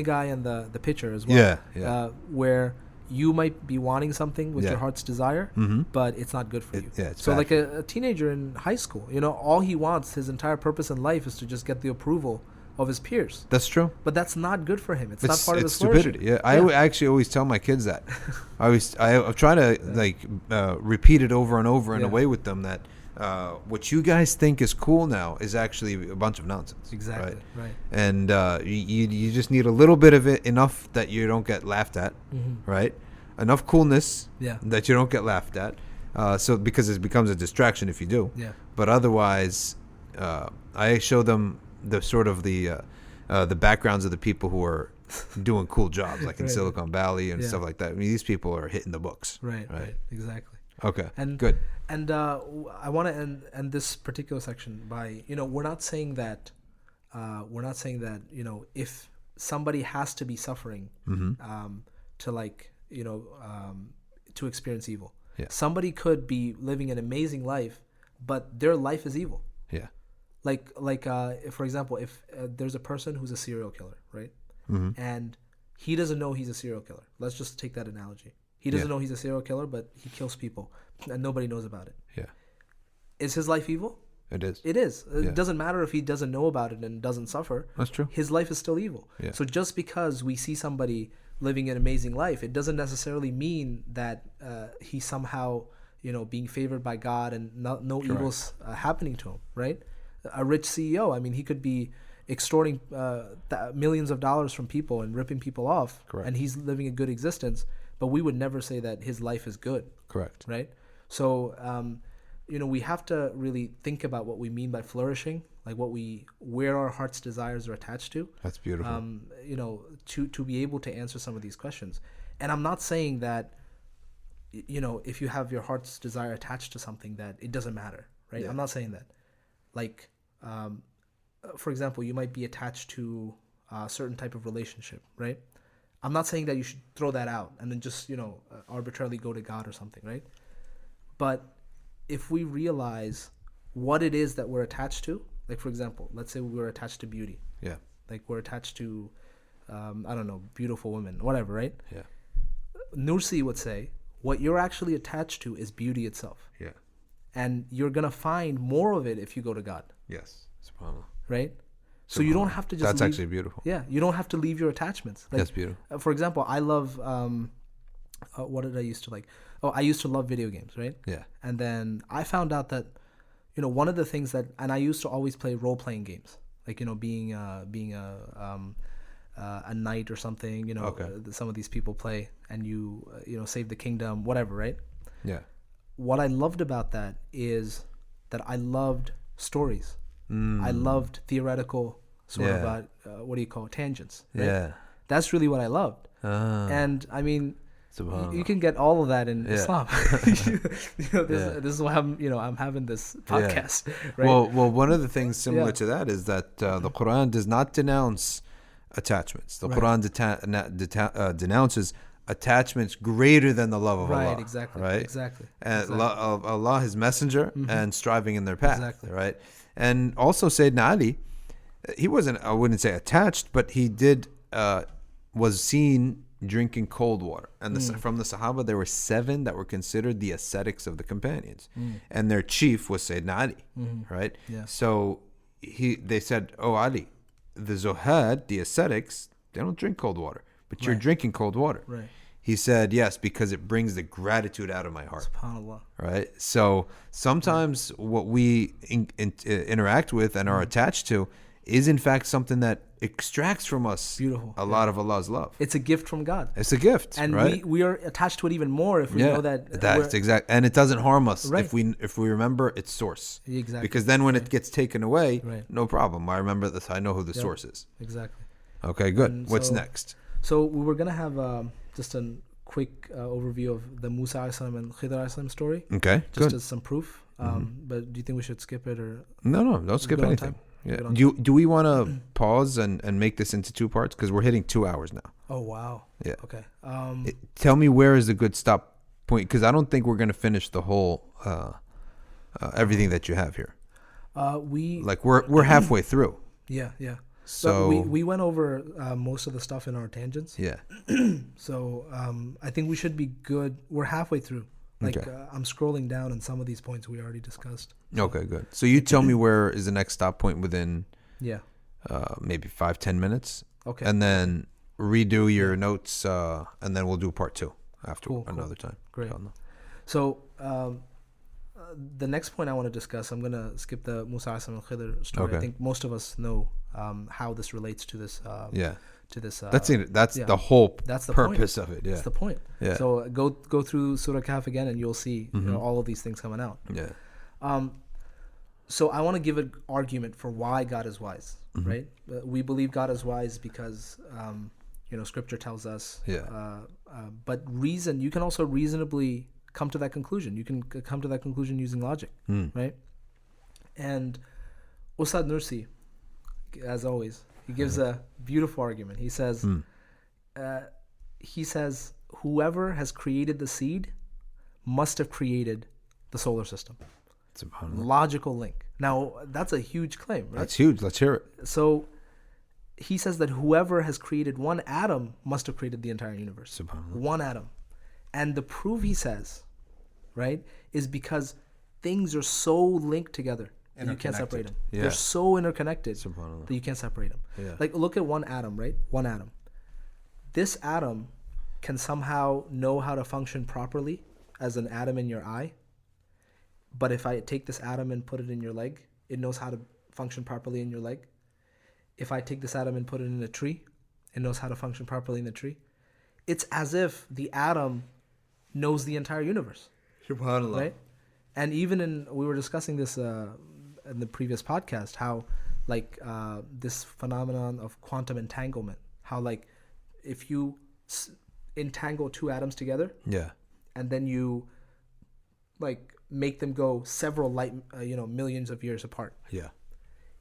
S1: guy
S2: and the pitcher as well. Where you might be wanting something with your heart's desire, but it's not good for you. So bad. Like a teenager in high school, all he wants, his entire purpose in life is to just get the approval of his peers.
S1: That's true.
S2: But that's not good for him. It's not part of his
S1: stupidity. I actually always tell my kids that. I try to repeat it over and over in a way with them that what you guys think is cool now is actually a bunch of nonsense.
S2: Exactly. Right.
S1: And you just need a little bit of it, enough that you don't get laughed at, right? Enough coolness that you don't get laughed at. So because it becomes a distraction if you do. But otherwise, I show them the sort of the backgrounds of the people who are doing cool jobs, like in Silicon Valley and stuff like that. I mean, these people are hitting the books. Right.
S2: Exactly.
S1: Okay.
S2: And
S1: good.
S2: And I want to end this particular section by we're not saying that if somebody has to be suffering to like, to experience evil.
S1: Yeah.
S2: Somebody could be living an amazing life, but their life is evil.
S1: Yeah.
S2: Like if, for example, if there's a person who's a serial killer, right? And he doesn't know he's a serial killer. Let's just take that analogy. He doesn't know he's a serial killer, but he kills people and nobody knows about it.
S1: Yeah.
S2: Is his life evil?
S1: It is.
S2: It is.
S1: Yeah.
S2: It doesn't matter if he doesn't know about it and doesn't suffer.
S1: That's true.
S2: His life is still evil.
S1: Yeah.
S2: So just because we see somebody living an amazing life, it doesn't necessarily mean that he's somehow, being favored by God and no evil's happening to him, right? A rich CEO, I mean, he could be extorting millions of dollars from people and ripping people off.
S1: Correct.
S2: And he's living a good existence, but we would never say that his life is good.
S1: Correct.
S2: Right? So, we have to really think about what we mean by flourishing, like where our heart's desires are attached to.
S1: That's beautiful.
S2: To be able to answer some of these questions. And I'm not saying that, if you have your heart's desire attached to something that it doesn't matter, right?
S1: Yeah.
S2: I'm not saying that. Like, for example, you might be attached to a certain type of relationship, right? I'm not saying that you should throw that out and then just, arbitrarily go to God or something, right? But if we realize what it is that we're attached to, like, for example, let's say we're attached to beauty.
S1: Yeah.
S2: Like, we're attached to, beautiful women, whatever, right?
S1: Yeah.
S2: Nursi would say, what you're actually attached to is beauty itself.
S1: Yeah.
S2: And you're going to find more of it if you go to God.
S1: Yes. SubhanAllah.
S2: Right? So you don't have to just
S1: That's
S2: leave,
S1: actually beautiful.
S2: Yeah, you don't have to leave your attachments. Like,
S1: That's beautiful.
S2: For example, I love what did I used to like? Oh, I used to love video games, right?
S1: Yeah.
S2: And then I found out that one of the things that, and I used to always play role-playing games, like being a knight or something.
S1: Okay.
S2: Some of these people play, and you save the kingdom, whatever, right?
S1: Yeah.
S2: What I loved about that is that I loved stories. I loved theoretical sort of tangents. Right?
S1: Yeah.
S2: That's really what I loved. And I mean, you can get all of that in Islam. This is why I'm having this podcast. Right?
S1: Well, one of the things similar to that is that the Quran does not denounce attachments. The Quran denounces attachments greater than the love of Allah.
S2: Right, exactly.
S1: Right?
S2: Exactly.
S1: And
S2: exactly.
S1: Allah, His messenger, and striving in their path.
S2: Exactly.
S1: Right? And also Sayyidina Ali, he wasn't, I wouldn't say attached, but he was seen drinking cold water. And from the Sahaba, there were 7 that were considered the ascetics of the companions. And their chief was Sayyidina Ali. Right?
S2: Yeah.
S1: So they said, oh, Ali, the Zuhad, the ascetics, they don't drink cold water, but you're drinking cold water.
S2: Right.
S1: He said, yes, because it brings the gratitude out of my heart.
S2: SubhanAllah.
S1: Right? So sometimes what we interact with and are attached to is in fact something that extracts from us a lot of Allah's love.
S2: It's a gift from God.
S1: It's a gift,
S2: and
S1: right?
S2: we are attached to it even more if we know that.
S1: That's exact, and it doesn't harm us
S2: Right.
S1: if we remember its source.
S2: Exactly.
S1: Because then when it gets taken away,
S2: Right.
S1: no problem. I remember this. I know who the source is.
S2: Exactly.
S1: Okay, good.
S2: And
S1: What's
S2: so-
S1: next?
S2: So we were gonna have just a quick overview of the Musa alayhi salam and Khidr alayhi salam story,
S1: Okay,
S2: just
S1: good.
S2: as some proof. But do you think we should skip it or?
S1: No, don't skip
S2: good on
S1: anything.
S2: time?
S1: Yeah.
S2: Good on
S1: Do we want to pause and make this into 2 parts because we're hitting 2 hours now?
S2: Oh wow.
S1: Yeah.
S2: Okay.
S1: Tell me where is a good stop point because I don't think we're gonna finish the whole everything that you have here. We're halfway through.
S2: Yeah.
S1: So
S2: we went over most of the stuff in our tangents.
S1: yeah.
S2: So I think we should be good. We're halfway through.
S1: Okay.
S2: I'm scrolling down, and some of these points we already discussed.
S1: Okay, good. So you tell me where is the next stop point within
S2: Yeah.
S1: maybe 5-10 minutes,
S2: Okay.
S1: and then redo your notes, and then we'll do part 2 after
S2: Cool.
S1: another time.
S2: Great.
S1: Inshallah.
S2: So the next point I want to discuss, I'm gonna skip the Musa alayhi salam and Khidr story.
S1: Okay.
S2: I think most of us know how this relates to this.
S1: Yeah.
S2: To this.
S1: That's it. That's
S2: yeah.
S1: the whole
S2: That's the
S1: purpose of it. Yeah.
S2: That's the point.
S1: Yeah.
S2: So go through Surah Kahf again, and you'll see all of these things coming out.
S1: Yeah.
S2: So I want to give an argument for why God is wise, right? We believe God is wise because Scripture tells us.
S1: Yeah.
S2: But reason, you can also reasonably come to that conclusion. You can come to that conclusion using logic, right? And Ustad Nursi, as always, He gives a beautiful argument. He says, whoever has created the seed must have created the solar system. Logical link. Now, that's a huge claim, right?
S1: That's huge. Let's hear it.
S2: So he says that whoever has created one atom must have created the entire universe. One atom. And the proof, he says, right, is because things are so linked together that you can't separate them.
S1: Yeah.
S2: They're so interconnected that you can't separate them.
S1: Yeah.
S2: Like, look at one atom, right? One atom. This atom can somehow know how to function properly as an atom in your eye. But if I take this atom and put it in your leg, it knows how to function properly in your leg. If I take this atom and put it in a tree, it knows how to function properly in the tree. It's as if the atom knows the entire universe.
S1: SubhanAllah.
S2: Right? And even we were discussing this in the previous podcast, how like this phenomenon of quantum entanglement, how like if you entangle two atoms together, and then you like make them go several millions of years apart.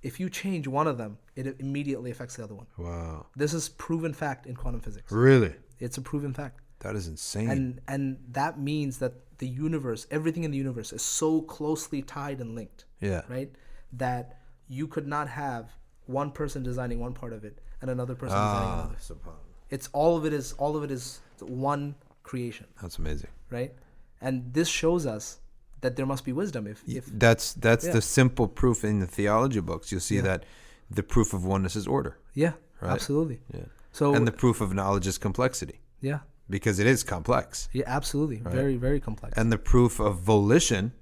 S2: If you change one of them, it immediately affects the other one.
S1: Wow.
S2: This is proven fact in quantum physics.
S1: Really?
S2: It's a proven fact.
S1: That is insane.
S2: And that means that the universe, everything in the universe is so closely tied and linked. Right? That you could not have one person designing one part of it and another person designing another. It's all of it is one creation.
S1: That's amazing.
S2: Right? And this shows us that there must be wisdom. If
S1: that's the simple proof in the theology books. You'll see that the proof of oneness is order.
S2: Yeah,
S1: right?
S2: absolutely.
S1: Yeah.
S2: So
S1: and the proof of knowledge is complexity.
S2: Yeah.
S1: Because it is complex.
S2: Yeah, absolutely. Right? Very, very complex.
S1: And the proof of volition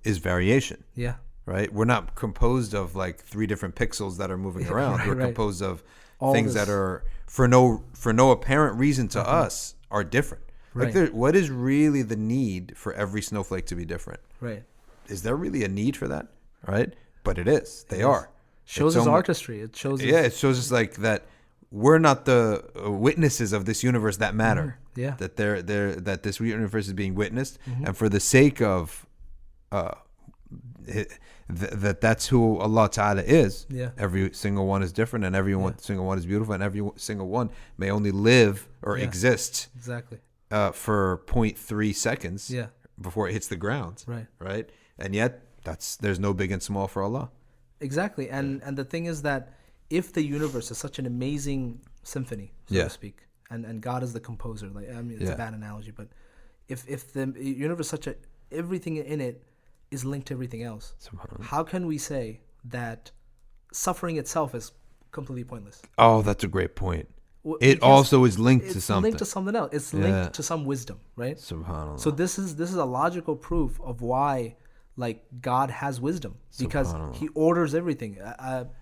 S1: is variation.
S2: Yeah.
S1: Right? We're not composed of like 3 different pixels that are moving around.
S2: Right,
S1: We're
S2: right.
S1: composed of
S2: All
S1: things
S2: this.
S1: that are for no apparent reason to us are different.
S2: Right.
S1: Like what is really the need for every snowflake to be different?
S2: Right.
S1: Is there really a need for that? Right? But it is. They are.
S2: Shows us artistry. It shows us.
S1: Yeah, it shows us like that we're not the witnesses of this universe that matter.
S2: Yeah.
S1: That that this universe is being witnessed, and for the sake of that's who Allah Ta'ala is.
S2: Yeah.
S1: Every single one is different, and every single one is beautiful, and every single one may only live or exist
S2: Exactly.
S1: for 0.3 seconds before it hits the ground.
S2: Right.
S1: Right. And yet there's no big and small for Allah.
S2: Exactly. And the thing is that if the universe is such an amazing symphony, so to speak, and God is the composer, like I mean it's a bad analogy, but if the universe is everything in it is linked to everything else, how can we say that suffering itself is completely pointless?
S1: Oh, that's a great point. It also is linked to something.
S2: It's linked to something else. It's linked to some wisdom, right?
S1: SubhanAllah.
S2: So this is a logical proof of why like God has wisdom, because he orders everything.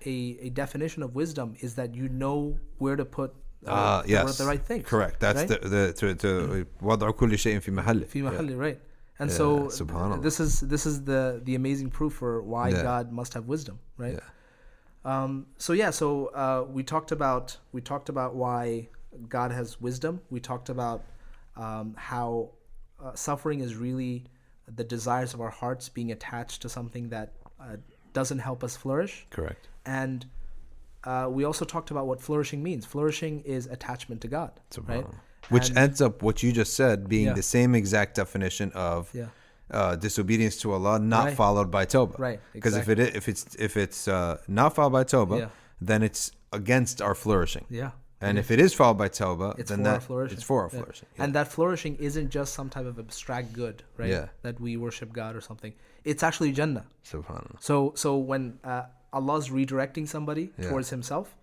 S2: A definition of wisdom is that you know where to put the right things.
S1: Correct. That's
S2: right?
S1: the وضع كل شيء في محله.
S2: في محله, right? And so
S1: SubhanAllah.
S2: this is the amazing proof for why God must have wisdom, right? So we talked about why God has wisdom. We talked about how suffering is really the desires of our hearts being attached to something that doesn't help us flourish.
S1: Correct.
S2: And we also talked about what flourishing means. Flourishing is attachment to God, right?
S1: Which ends up what you just said being the same exact definition of disobedience to Allah, not followed by tawbah.
S2: Right.
S1: Because if it's not followed by tawbah, then it's against our flourishing.
S2: Yeah.
S1: And if it is followed by tawbah,
S2: it's
S1: then
S2: for our flourishing.
S1: It's for our flourishing. Yeah.
S2: And that flourishing isn't just some type of abstract good, right?
S1: Yeah.
S2: That we worship God or something. It's actually Jannah.
S1: SubhanAllah.
S2: So when Allah's redirecting somebody towards Himself,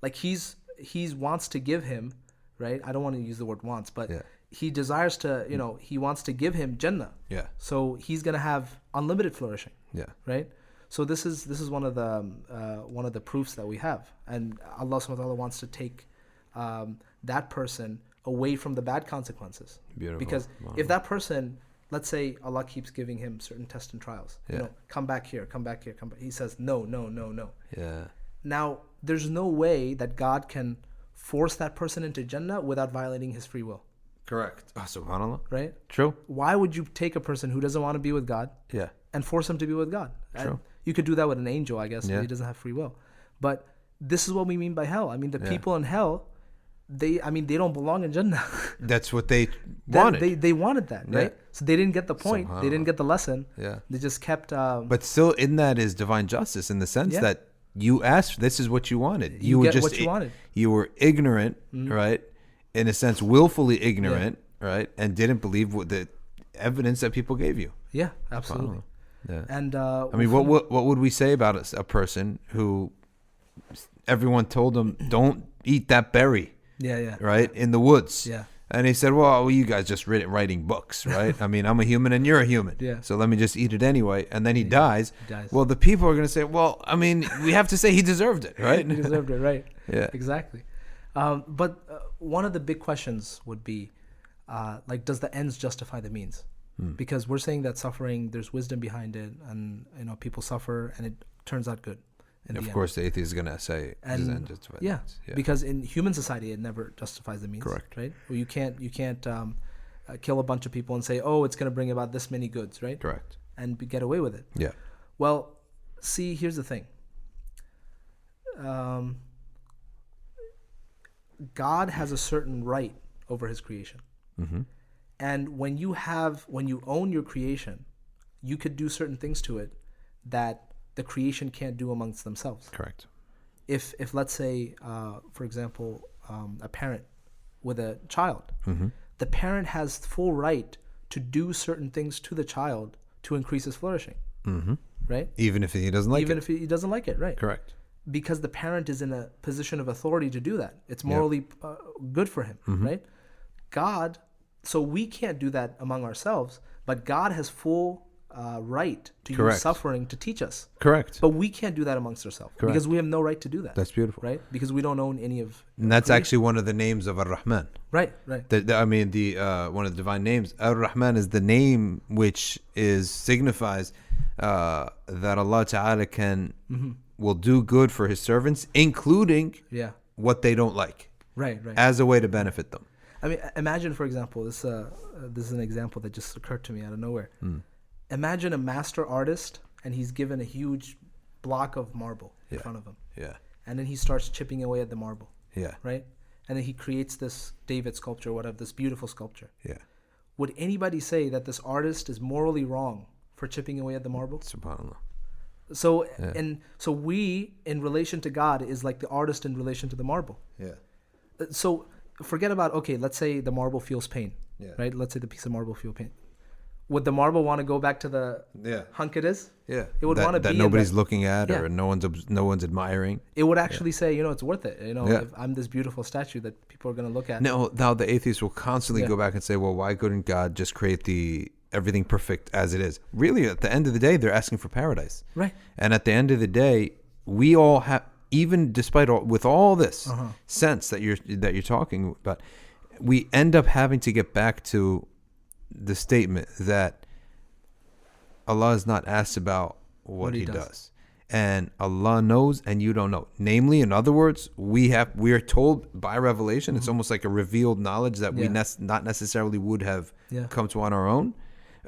S2: like He wants to give him, right? I don't want to use the word wants, but He desires to, He wants to give him Jannah.
S1: Yeah.
S2: So He's gonna have unlimited flourishing.
S1: Yeah.
S2: Right. So this is one of the proofs that we have, and Allah Subhanahu wa Taala wants to take that person away from the bad consequences.
S1: Beautiful.
S2: Because if that person, let's say Allah keeps giving him certain tests and trials, come back here, come back here, come back. He says no.
S1: Yeah.
S2: Now there's no way that God can force that person into Jannah without violating his free will.
S1: Correct. Oh, SubhanAllah.
S2: Right?
S1: True.
S2: Why would you take a person who doesn't want to be with God and force him to be with God?
S1: True.
S2: You could do that with an angel, I guess, but he doesn't have free will. But this is what we mean by hell. I mean, the
S1: Yeah.
S2: people in hell, they don't belong in Jannah.
S1: That's what they wanted.
S2: They wanted that,
S1: Yeah.
S2: right? So they didn't get the point.
S1: Somehow.
S2: They didn't get the lesson.
S1: Yeah.
S2: They just kept.
S1: But still, in that is divine justice, in the sense
S2: Yeah.
S1: that you asked, this is what you wanted.
S2: You
S1: were
S2: get
S1: just
S2: what you wanted.
S1: You were ignorant, right? In a sense, willfully ignorant, right? And didn't believe what the evidence that people gave you.
S2: Yeah, absolutely.
S1: Yeah.
S2: And
S1: I mean, what would we say about a person who everyone told him, don't eat that berry,
S2: Yeah.
S1: right, in the woods?
S2: Yeah.
S1: And he said, well, you guys just writing books, right? I mean, I'm a human and you're a human.
S2: Yeah.
S1: So let me just eat it anyway. And then he dies.
S2: dies.
S1: Well, the people are going to say, well, I mean, we have to say he deserved it, right?
S2: He deserved it, right?
S1: Yeah.
S2: Exactly. But one of the big questions would be, like, does the ends justify the means? Because we're saying that suffering, there's wisdom behind it, and people suffer, and it turns out good.
S1: Of course, the atheist is going to say,
S2: And
S1: does that justify the
S2: yeah,
S1: means?
S2: because in human society, it never justifies the means.
S1: Correct.
S2: Right? Well, you can't kill a bunch of people and say, oh, it's going to bring about this many goods, right?
S1: Correct.
S2: And get away with it.
S1: Yeah.
S2: Well, see, here's the thing. God has a certain right over his creation.
S1: Mm-hmm.
S2: And when you own your creation, you could do certain things to it that the creation can't do amongst themselves.
S1: Correct.
S2: If let's say, for example, a parent with a child, the parent has full right to do certain things to the child to increase his flourishing. Right?
S1: Even if he doesn't like it.
S2: Even if he doesn't like it, right?
S1: Correct.
S2: Because the parent is in a position of authority to do that. It's morally good for him, right? God, so we can't do that among ourselves, but God has full right to
S1: Correct.
S2: use suffering to teach us.
S1: Correct.
S2: But we can't do that amongst ourselves because we have no right to do that.
S1: That's beautiful.
S2: Right? Because we don't own any of.
S1: And that's
S2: creation.
S1: actually one of the names of Ar-Rahman.
S2: Right.
S1: I mean, the one of the divine names. Ar-Rahman is the name which signifies that Allah Ta'ala will do good for his servants, including what they don't like.
S2: Right.
S1: As a way to benefit them.
S2: I mean, imagine, for example, this is an example that just occurred to me out of nowhere. Imagine a master artist, and he's given a huge block of marble in front of him.
S1: Yeah.
S2: And then he starts chipping away at the marble.
S1: Yeah.
S2: Right? And then he creates this David sculpture, whatever, this beautiful sculpture.
S1: Yeah.
S2: Would anybody say that this artist is morally wrong for chipping away at the marble?
S1: SubhanAllah.
S2: So so we, in relation to God, is like the artist in relation to the marble.
S1: Yeah.
S2: So forget about, okay, let's say the marble feels pain.
S1: Yeah.
S2: Right? Let's say the piece of marble feels pain. Would the marble want to go back to the hunk it is?
S1: Yeah.
S2: It would want to be
S1: that nobody's looking at,
S2: Yeah.
S1: or no one's admiring.
S2: It would actually say, it's worth it. If I'm this beautiful statue that people are going to look at.
S1: Now the atheists will constantly go back and say, well, why couldn't God just create everything perfect as it is? Really, at the end of the day, they're asking for paradise.
S2: Right.
S1: And at the end of the day, we all have, even despite with all this sense that you're talking about, we end up having to get back to the statement that Allah is not asked about what he does. And Allah knows and you don't know. Namely, in other words, we are told by revelation, it's almost like a revealed knowledge that we not necessarily would have come to on our own.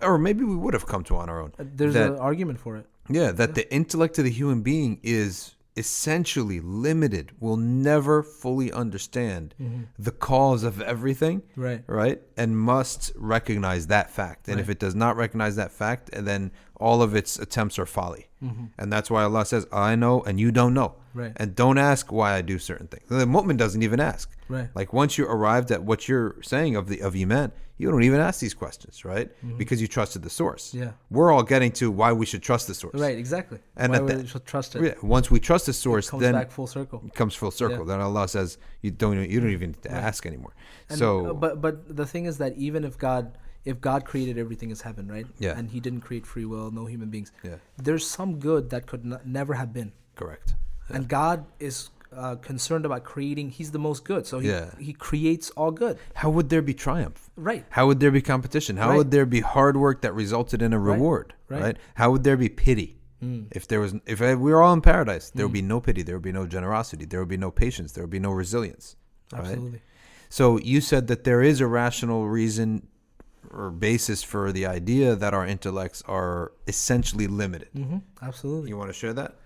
S1: Or maybe we would have come to on our own.
S2: There's an argument for it.
S1: Yeah, that the intellect of the human being is essentially limited, will never fully understand the cause of everything, right? And must recognize that fact. And if it does not recognize that fact, then all of its attempts are folly. And that's why Allah says, I know and you don't know.
S2: Right.
S1: And don't ask why I do certain things. The mu'min doesn't even ask.
S2: Right.
S1: Like once you arrived at what you're saying of Iman, you don't even ask these questions, right? Because you trusted the source.
S2: Yeah.
S1: We're all getting to why we should trust the source.
S2: Right, exactly.
S1: And
S2: why we should trust it.
S1: Yeah, once we trust the source,
S2: It comes
S1: then
S2: back full circle.
S1: It comes full circle. Then Allah says you don't even need to ask anymore.
S2: And,
S1: so,
S2: but the thing is that even if God created everything as heaven, right?
S1: Yeah.
S2: And He didn't create free will, no human beings.
S1: Yeah.
S2: There's some good that could never have been.
S1: Correct. Yeah.
S2: And God is concerned about creating. He's the most good, so He creates all good.
S1: How would there be triumph?
S2: Right.
S1: How would there be competition? How would there be hard work that resulted in a reward? Right. How would there be pity? If we were all in paradise, there would be no pity. There would be no generosity. There would be no patience. There would be no resilience.
S2: Absolutely.
S1: Right? So you said that there is a rational reason or basis for the idea that our intellects are essentially limited.
S2: Absolutely.
S1: You want to share that?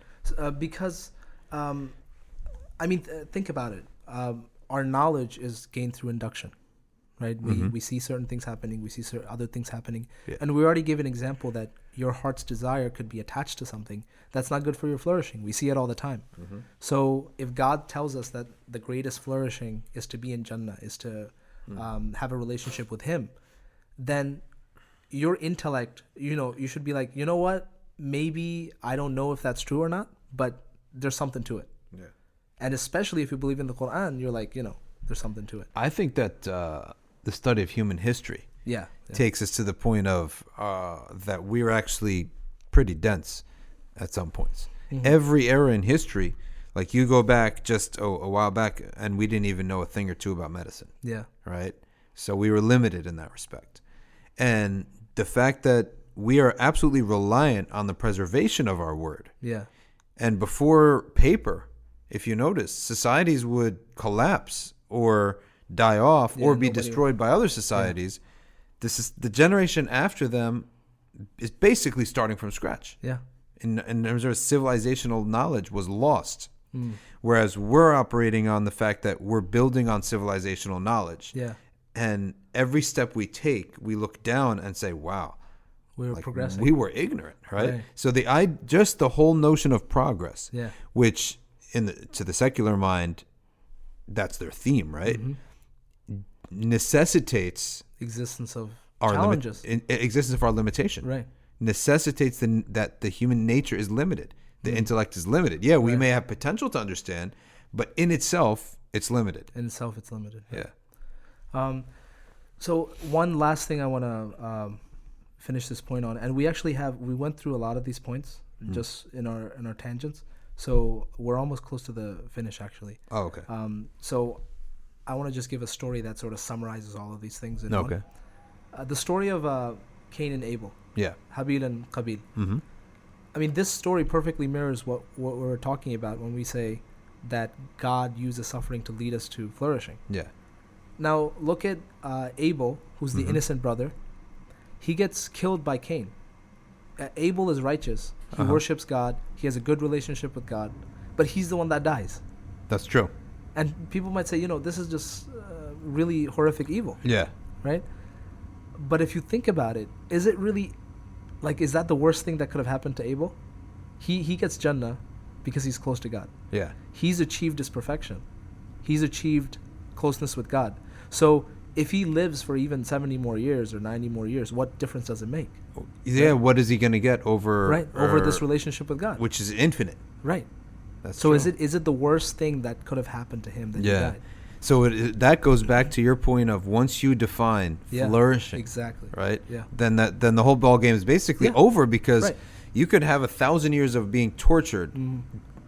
S2: Because I mean, think about it. Our knowledge is gained through induction, right? We see certain things happening, we see certain other things happening, and we already gave an example that your heart's desire could be attached to something that's not good for your flourishing. We see it all the time. So if God tells us that the greatest flourishing is to be in Jannah, is to have a relationship with Him, then your intellect, you should be like, you know what? Maybe I don't know if that's true or not, but there's something to it.
S1: Yeah.
S2: And especially if you believe in the Quran, you're like, there's something to it.
S1: I think that the study of human history takes us to the point of that we're actually pretty dense at some points. Every era in history, like you go back just a while back, and we didn't even know a thing or two about medicine.
S2: Yeah.
S1: Right? So we were limited in that respect. And the fact that we are absolutely reliant on the preservation of our word.
S2: Yeah.
S1: And before paper, if you notice, societies would collapse or die off or be destroyed by other societies. This is the generation after them is basically starting from scratch.
S2: Yeah.
S1: In terms of civilizational knowledge was lost. Whereas we're operating on the fact that we're building on civilizational knowledge.
S2: Yeah.
S1: And every step we take, we look down and say, wow,
S2: we were progressing.
S1: We were ignorant, right? So just the whole notion of progress, which to the secular mind, that's their theme, right? Necessitates
S2: existence of
S1: our
S2: challenges,
S1: existence of our limitation,
S2: right?
S1: Necessitates that the human nature is limited, the intellect is limited. Yeah, we may have potential to understand, but in itself, it's limited.
S2: Yeah. So one last thing I want to finish this point on, and we went through a lot of these points just in our tangents. So we're almost close to the finish, actually.
S1: Oh, okay.
S2: So I want to just give a story that sort of summarizes all of these things.
S1: Okay.
S2: The story of Cain and Abel.
S1: Yeah.
S2: Habil and Qabil. I mean, this story perfectly mirrors what we're talking about when we say that God uses suffering to lead us to flourishing.
S1: Yeah.
S2: Now, look at Abel, who's the innocent brother. He gets killed by Cain. Abel is righteous. He worships God. He has a good relationship with God. But he's the one that dies.
S1: That's true.
S2: And people might say, this is just really horrific evil.
S1: Yeah.
S2: Right? But if you think about it, is it really, is that the worst thing that could have happened to Abel? He gets Jannah because he's close to God.
S1: Yeah. He's
S2: achieved his perfection. He's achieved closeness with God. So if he lives for even 70 more years or 90 more years, what difference does it make?
S1: Yeah, right? What is he going to get over
S2: this relationship with God?
S1: Which is infinite.
S2: Right.
S1: That's
S2: so
S1: true.
S2: Is it the worst thing that could have happened to him that he died?
S1: So that goes back to your point of once you define flourishing,
S2: exactly,
S1: right?
S2: Yeah.
S1: Then the whole ball game is basically over because you could have 1,000 years of being tortured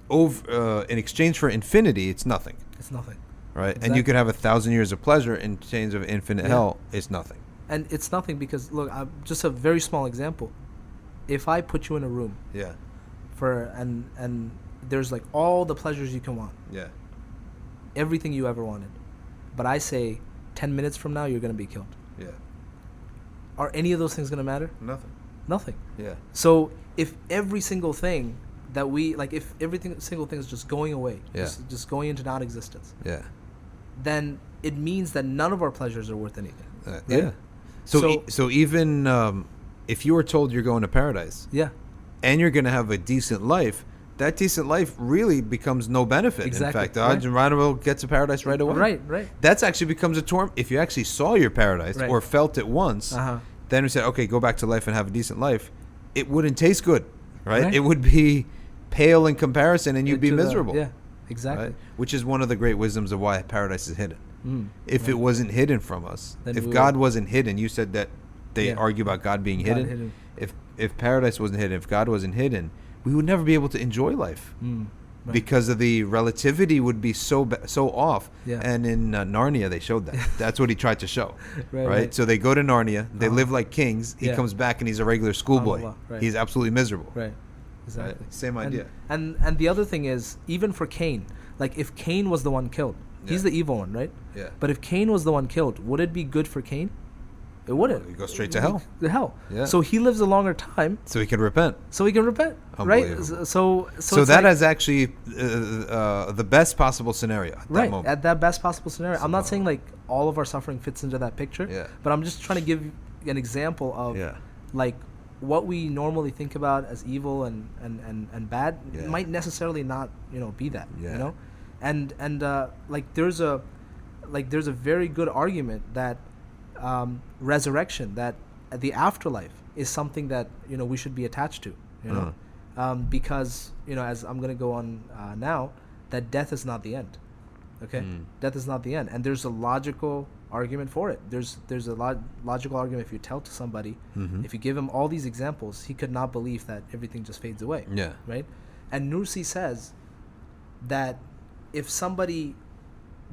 S1: over in exchange for infinity. It's nothing.
S2: It's nothing.
S1: Right, exactly. And you could have 1,000 years of pleasure in exchange of infinite hell. It's nothing.
S2: And it's nothing because look, just a very small example. If I put you in a room, and there's all the pleasures you can want, everything you ever wanted, but I say 10 minutes from now you're going to be killed.
S1: Yeah.
S2: Are any of those things going to matter? Nothing.
S1: Yeah.
S2: So if every single thing that we if single thing is just going away, just going into non-existence, then it means that none of our pleasures are worth anything. Right?
S1: Yeah. So even if you were told you're going to paradise, and you're going to have a decent life, that decent life really becomes no benefit.
S2: Exactly.
S1: In fact, the odds and gets to paradise right away.
S2: Right.
S1: That's actually becomes a torment. If you actually saw your paradise or felt it once, then we said, okay, go back to life and have a decent life. It wouldn't taste good, right? It would be pale in comparison, and you'd be miserable.
S2: Exactly.
S1: Right? Which is one of the great wisdoms of why paradise is hidden. If it wasn't hidden from us, then if God wasn't hidden, you said that they argue about God being hidden. If paradise wasn't hidden, if God wasn't hidden, we would never be able to enjoy life because of the relativity would be so off. And in Narnia, they showed that. That's what he tried to show. Right? So they go to Narnia, they live like kings. He comes back and he's a regular schoolboy. He's absolutely miserable.
S2: Right. Exactly.
S1: Right? Same idea.
S2: And the other thing is, even for Cain, if Cain was the one killed, he's the evil one, right?
S1: Yeah.
S2: But if Cain was the one killed, would it be good for Cain? It wouldn't.
S1: You go straight to hell.
S2: The hell.
S1: Yeah.
S2: So he lives a longer time,
S1: So he can repent.
S2: right?
S1: Unbelievable.
S2: So
S1: So that is actually the best possible scenario at that
S2: right
S1: moment.
S2: at that best possible scenario. I'm not saying like all of our suffering fits into that picture.
S1: Yeah.
S2: But I'm just trying to give an example of like what we normally think about as evil and bad might necessarily not be that. And like there's a very good argument that resurrection, that the afterlife is something that we should be attached to, because as I'm going to go on now, that death is not the end. Death is not the end, and there's a logical argument for it. There's a logical argument. If you tell to somebody, if you give him all these examples, he could not believe that everything just fades away. Right. And Nursi says that if somebody,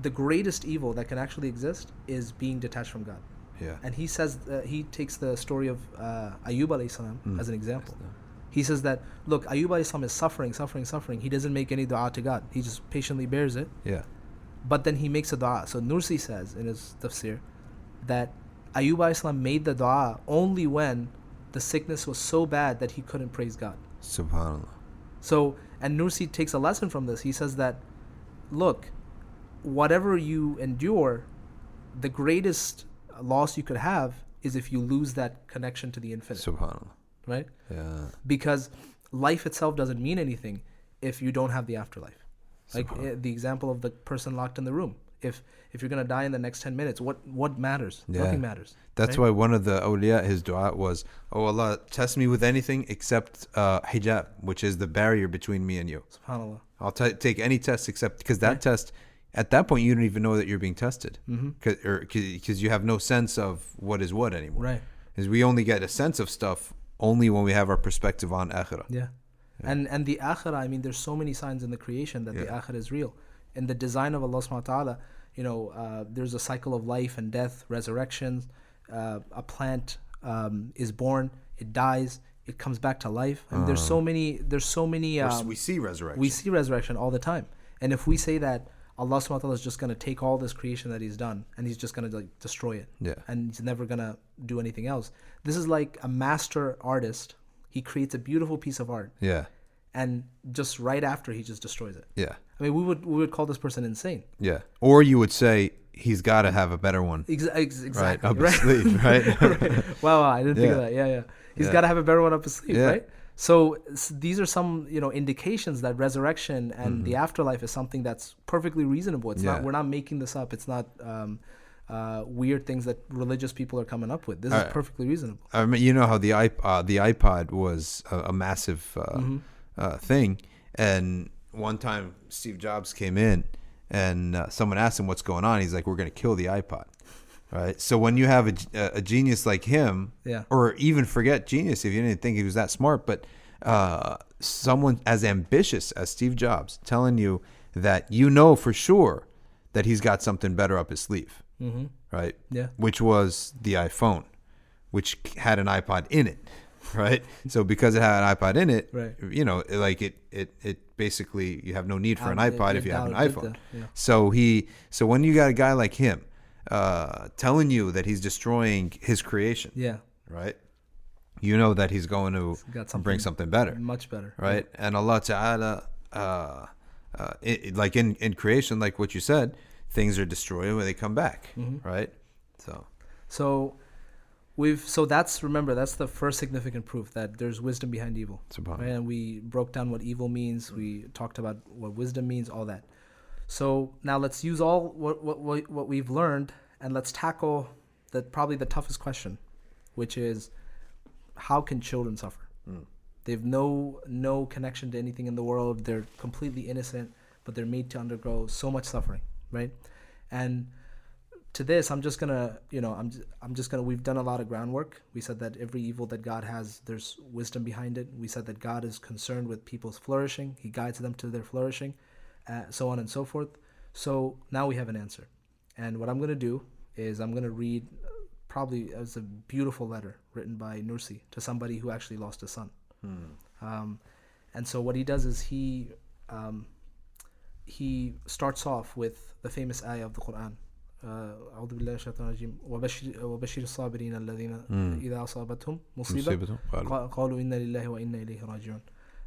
S2: the greatest evil that can actually exist is being detached from God. And he says he takes the story of Ayyub alayhi salam as an example. He says that, look, Ayyub alayhi salam is suffering. He doesn't make any dua to God. He just patiently bears it. But then he makes a dua. So Nursi says in his tafsir that Ayyub alayhi salam made the dua only when the sickness was so bad that he couldn't praise God.
S1: Subhanallah.
S2: So, and Nursi takes a lesson from this. He says that, look, whatever you endure, the greatest loss you could have is if you lose that connection to the infinite.
S1: Subhanallah.
S2: Right? Because life itself doesn't mean anything if you don't have the afterlife. Like the example of the person locked in the room. If you're going to die in the next 10 minutes, what matters? Nothing matters.
S1: That's why one of the awliya, his dua was, oh Allah, test me with anything except hijab, which is the barrier between me and you.
S2: SubhanAllah.
S1: I'll take any test except, because that test, at that point, you don't even know that you're being tested. Because you have no sense of what is what anymore.
S2: Right.
S1: Because we only get a sense of stuff only when we have our perspective on akhirah.
S2: And the akhirah, I mean, there's so many signs in the creation that the akhirah is real. In the design of Allah subhanahu wa ta'ala, there's a cycle of life and death, resurrections. A plant is born, it dies, it comes back to life. I mean, there's so many.
S1: We see resurrection.
S2: We see resurrection all the time. And if we say that Allah subhanahu wa ta'ala is just going to take all this creation that He's done and He's just going to like destroy it, and He's never going to do anything else. This is like a master artist. He creates a beautiful piece of art. And just right after, he just destroys it. I mean, we would call this person insane.
S1: Or you would say he's got to have a better one.
S2: Exactly.
S1: Right, up his sleeve, right?
S2: Right. Wow, I didn't think of that. He's got to have a better one up his sleeve, right? So these are some, indications that resurrection and the afterlife is something that's perfectly reasonable. It's not. We're not making this up. It's not weird things that religious people are coming up with. This is perfectly reasonable.
S1: I mean, you know how the iPod was a massive thing, and one time Steve Jobs came in, and someone asked him what's going on. He's like, "We're going to kill the iPod." Right. So when you have a genius like him, or even forget genius if you didn't think he was that smart, but someone as ambitious as Steve Jobs telling you that for sure that he's got something better up his sleeve, right? Which was the iPhone, which had an iPod in it, right? So because it had an iPod in it, like it basically, you have no need for an iPod if you have an iPhone. So when you got a guy like him telling you that he's destroying his creation, right? You know that he's going to bring something better,
S2: much better,
S1: right? And Allah Ta'ala, like in creation, like what you said, things are destroyed when they come back, right?
S2: So that's the first significant proof that there's wisdom behind evil, right? And we broke down what evil means. We talked about what wisdom means, all that. So now let's use all what we've learned, and let's tackle probably the toughest question, which is, how can children suffer? They've no connection to anything in the world. They're completely innocent, but they're made to undergo so much suffering, right? And to this, we've done a lot of groundwork. We said that every evil that God has, there's wisdom behind it. We said that God is concerned with people's flourishing. He guides them to their flourishing, so on and so forth. So now we have an answer. And what I'm going to do is I'm going to read probably as a beautiful letter written by Nursi to somebody who actually lost a son. And so what he does is he starts off with the famous ayah of the Quran, أعوذ بالله من الشيطان الرجيم وبشر الصابرين الذين إذا أصابتهم مصيبة قالوا إنا لله وإنا إليه راجعون.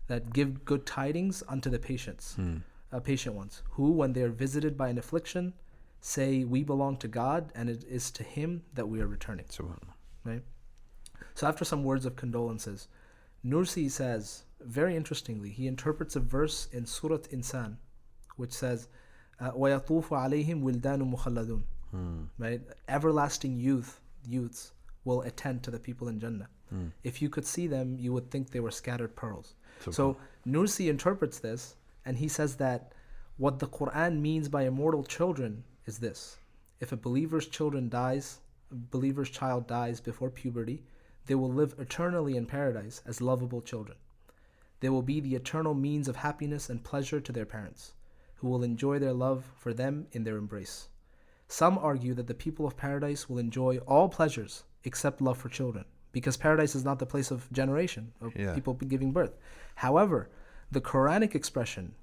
S2: That give good tidings unto the patient ones, who when they are visited by an affliction say, we belong to God and it is to Him that we are returning. Right? So after some words of condolences, Nursi says, very interestingly, he interprets a verse in Surah Insan, which says, وَيَطُوفُ عَلَيْهِمْ وِلْدَانُ مُخَلَّدُونَ. Right? Everlasting youths will attend to the people in Jannah. If you could see them, you would think they were scattered pearls. So Nursi interprets this, and he says that what the Quran means by immortal children is this: if a believer's child dies before puberty, they will live eternally in paradise as lovable children. They will be the eternal means of happiness and pleasure to their parents, who will enjoy their love for them in their embrace. Some argue that the people of paradise will enjoy all pleasures except love for children, because paradise is not the place of generation, of people giving birth. However, the Quranic expression,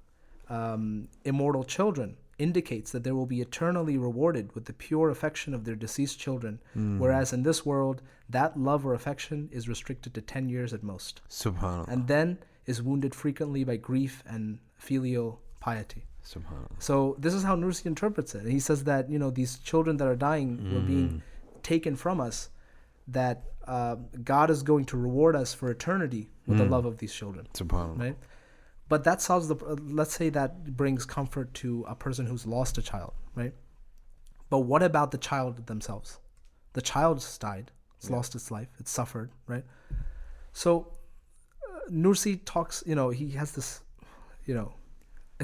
S2: immortal children, indicates that they will be eternally rewarded with the pure affection of their deceased children, whereas in this world, that love or affection is restricted to 10 years at most.
S1: Subhanallah.
S2: And then is wounded frequently by grief and filial piety.
S1: Subhanallah.
S2: So this is how Nursi interprets it. He says that, these children that are dying were being taken from us, that God is going to reward us for eternity with the love of these children.
S1: Subhanallah.
S2: Right? But that solves let's say that brings comfort to a person who's lost a child, right? But what about the child themselves? The child's died. It's lost its life. It's suffered, right? So Nursi talks, he has this,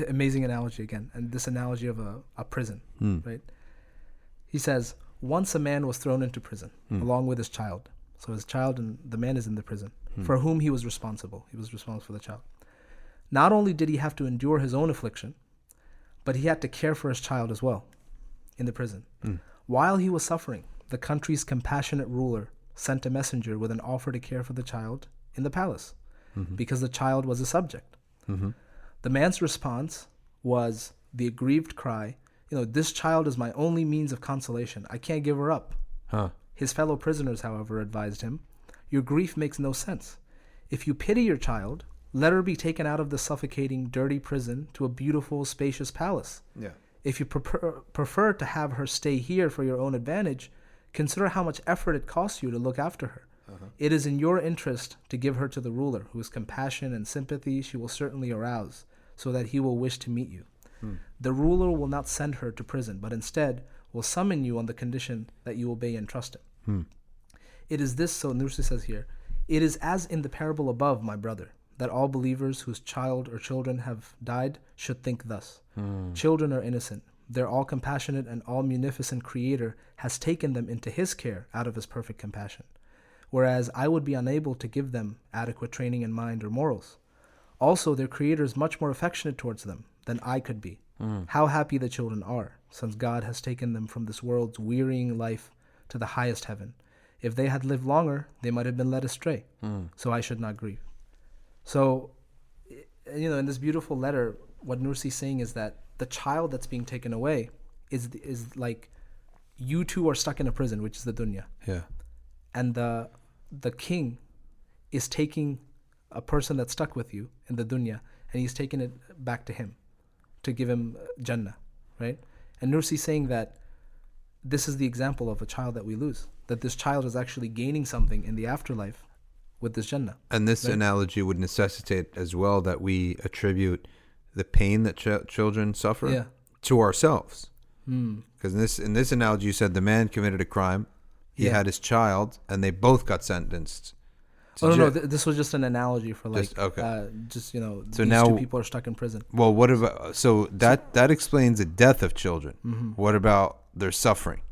S2: amazing analogy again, and this analogy of a prison, right? He says, once a man was thrown into prison along with his child. So his child and the man is in the prison, for whom he was responsible. He was responsible for the child. Not only did he have to endure his own affliction, but he had to care for his child as well in the prison. While he was suffering, the country's compassionate ruler sent a messenger with an offer to care for the child in the palace, because the child was a subject. The man's response was the aggrieved cry, this child is my only means of consolation. I can't give her up. His fellow prisoners, however, advised him, your grief makes no sense. If you pity your child, let her be taken out of the suffocating, dirty prison to a beautiful, spacious palace. If you prefer to have her stay here for your own advantage, consider how much effort it costs you to look after her. It is in your interest to give her to the ruler, whose compassion and sympathy she will certainly arouse, so that he will wish to meet you. The ruler will not send her to prison, but instead will summon you on the condition that you obey and trust him. It is this, so Nursi says here, it is as in the parable above, my brother, that all believers whose child or children have died should think thus. Children are innocent. Their all-compassionate and all-munificent Creator has taken them into His care out of His perfect compassion, whereas I would be unable to give them adequate training in mind or morals. Also, their Creator is much more affectionate towards them than I could be. How happy the children are, since God has taken them from this world's wearying life to the highest heaven. If they had lived longer, they might have been led astray. So I should not grieve. So, in this beautiful letter, what Nursi is saying is that the child that's being taken away is like you two are stuck in a prison, which is the dunya. And the king is taking a person that's stuck with you in the dunya, and he's taking it back to him to give him Jannah, right? And Nursi is saying that this is the example of a child that we lose, that this child is actually gaining something in the afterlife with this Jannah. And this
S1: analogy would necessitate as well that we attribute the pain that children suffer to ourselves. Because in this analogy, you said the man committed a crime, he had his child, and they both got sentenced.
S2: No, this was just an analogy for like, so these two people are stuck in prison.
S1: Well, what about, so that explains the death of children. What about their suffering?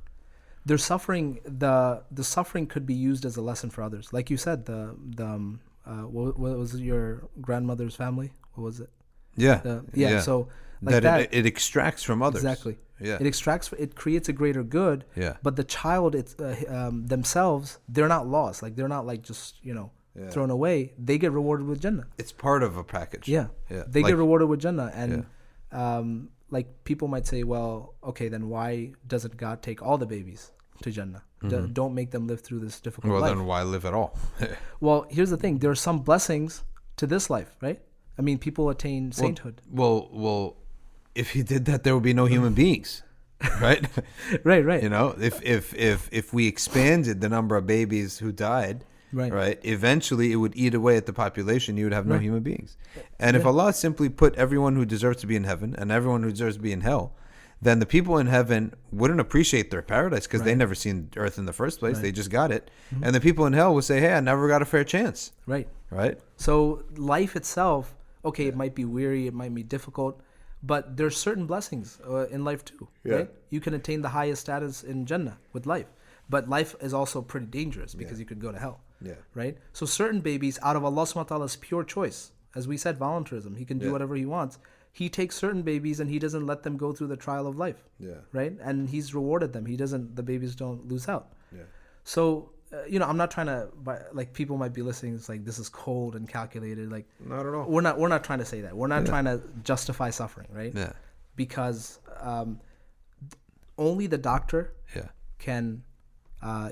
S2: Their suffering, the suffering could be used as a lesson for others. Like you said, what was it, your grandmother's family? What was it? So like that
S1: it extracts from others.
S2: Exactly. It creates a greater good. But the child, themselves, they're not lost. Like they're not like just thrown away. They get rewarded with Jannah.
S1: It's part of a package.
S2: They get rewarded with Jannah, and like people might say, well, okay, then why doesn't God take all the babies to Jannah? Don't make them live through this difficult
S1: Well,
S2: life.
S1: then why live at all?
S2: Well, here's the thing. There are some blessings to this life, right? I mean, people attain sainthood.
S1: Well, if he did that, there would be no human beings, right?
S2: Right.
S1: You know, if we expanded the number of babies who died, right, eventually it would eat away at the population. You would have no human beings. And if Allah simply put everyone who deserves to be in heaven and everyone who deserves to be in hell, then the people in heaven wouldn't appreciate their paradise because they never seen earth in the first place. They just got it. And the people in hell would say, hey, I never got a fair chance.
S2: Right.
S1: So
S2: life itself, okay, it might be weary, it might be difficult, but there's certain blessings in life too, right? You can attain the highest status in Jannah with life, but life is also pretty dangerous because you could go to hell, right? So certain babies, out of Allah subhanahu wa ta'ala's pure choice, as we said, voluntarism, he can do whatever he wants. He takes certain babies and he doesn't let them go through the trial of life, right? And he's rewarded them. The babies don't lose out. So, I'm not trying to, like, people might be listening. It's like, this is cold and calculated. Like,
S1: not at all.
S2: We're not trying to say that. We're not trying to justify suffering, right? Because only the doctor can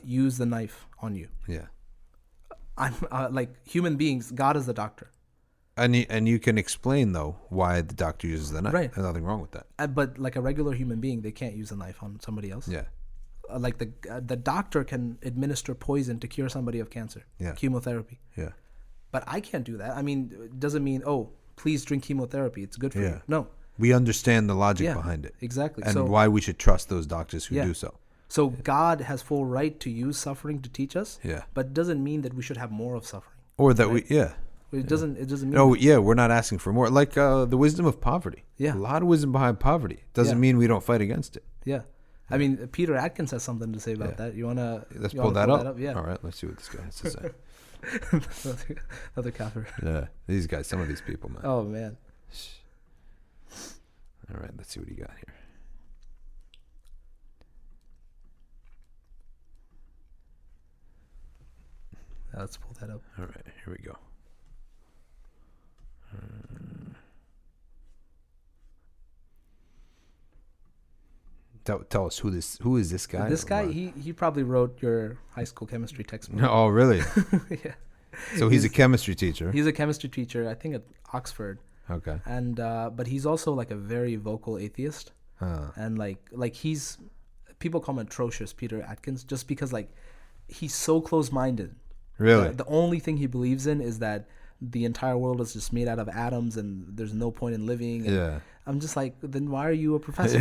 S2: use the knife on you. I'm like human beings. God is the doctor.
S1: And you can explain, though, why the doctor uses the knife.
S2: Right.
S1: There's nothing wrong with that.
S2: But like a regular human being, they can't use a knife on somebody else. Like the doctor can administer poison to cure somebody of cancer, chemotherapy. But I can't do that. I mean, it doesn't mean, oh, please drink chemotherapy. It's good for you. No.
S1: We understand the logic behind it.
S2: Exactly.
S1: And why we should trust those doctors who do so.
S2: So God has full right to use suffering to teach us. But it doesn't mean that we should have more of suffering.
S1: Or that
S2: It doesn't mean.
S1: No, we're not asking for more. Like the wisdom of poverty. A lot of wisdom behind poverty. Doesn't mean we don't fight against it.
S2: I mean, Peter Atkins has something to say about that. You wanna?
S1: Let's pull that up.
S2: Yeah.
S1: All right. Let's see what this guy has to say.
S2: Another kafir.
S1: These guys. Some of these people, man.
S2: Oh man.
S1: All right. Let's see what he got here.
S2: Let's pull that up.
S1: All right. Here we go. Tell us who is this guy?
S2: This guy, he probably wrote your high school chemistry textbook.
S1: Oh, really?
S2: Yeah.
S1: So he's a chemistry teacher.
S2: He's a chemistry teacher, I think at Oxford.
S1: Okay.
S2: And but he's also like a very vocal atheist. And like he's, people call him atrocious, Peter Atkins, just because like he's so close-minded.
S1: Really?
S2: The only thing he believes in is that the entire world is just made out of atoms and there's no point in living. And I'm just like, then why are you a professor?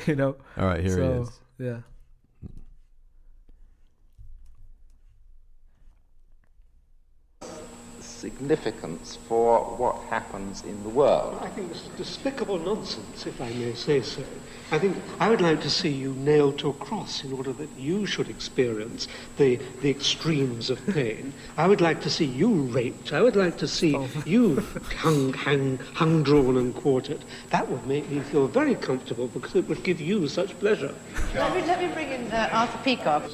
S2: You know?
S1: All right, here he is.
S2: Yeah.
S4: Significance for what happens in the world.
S5: I think this is despicable nonsense, if I may say so. I think I would like to see you nailed to a cross in order that you should experience the extremes of pain. I would like to see you raped. I would like to see you hung, drawn and quartered. That would make me feel very comfortable because it would give you such pleasure.
S6: Let me bring in Arthur Peacock.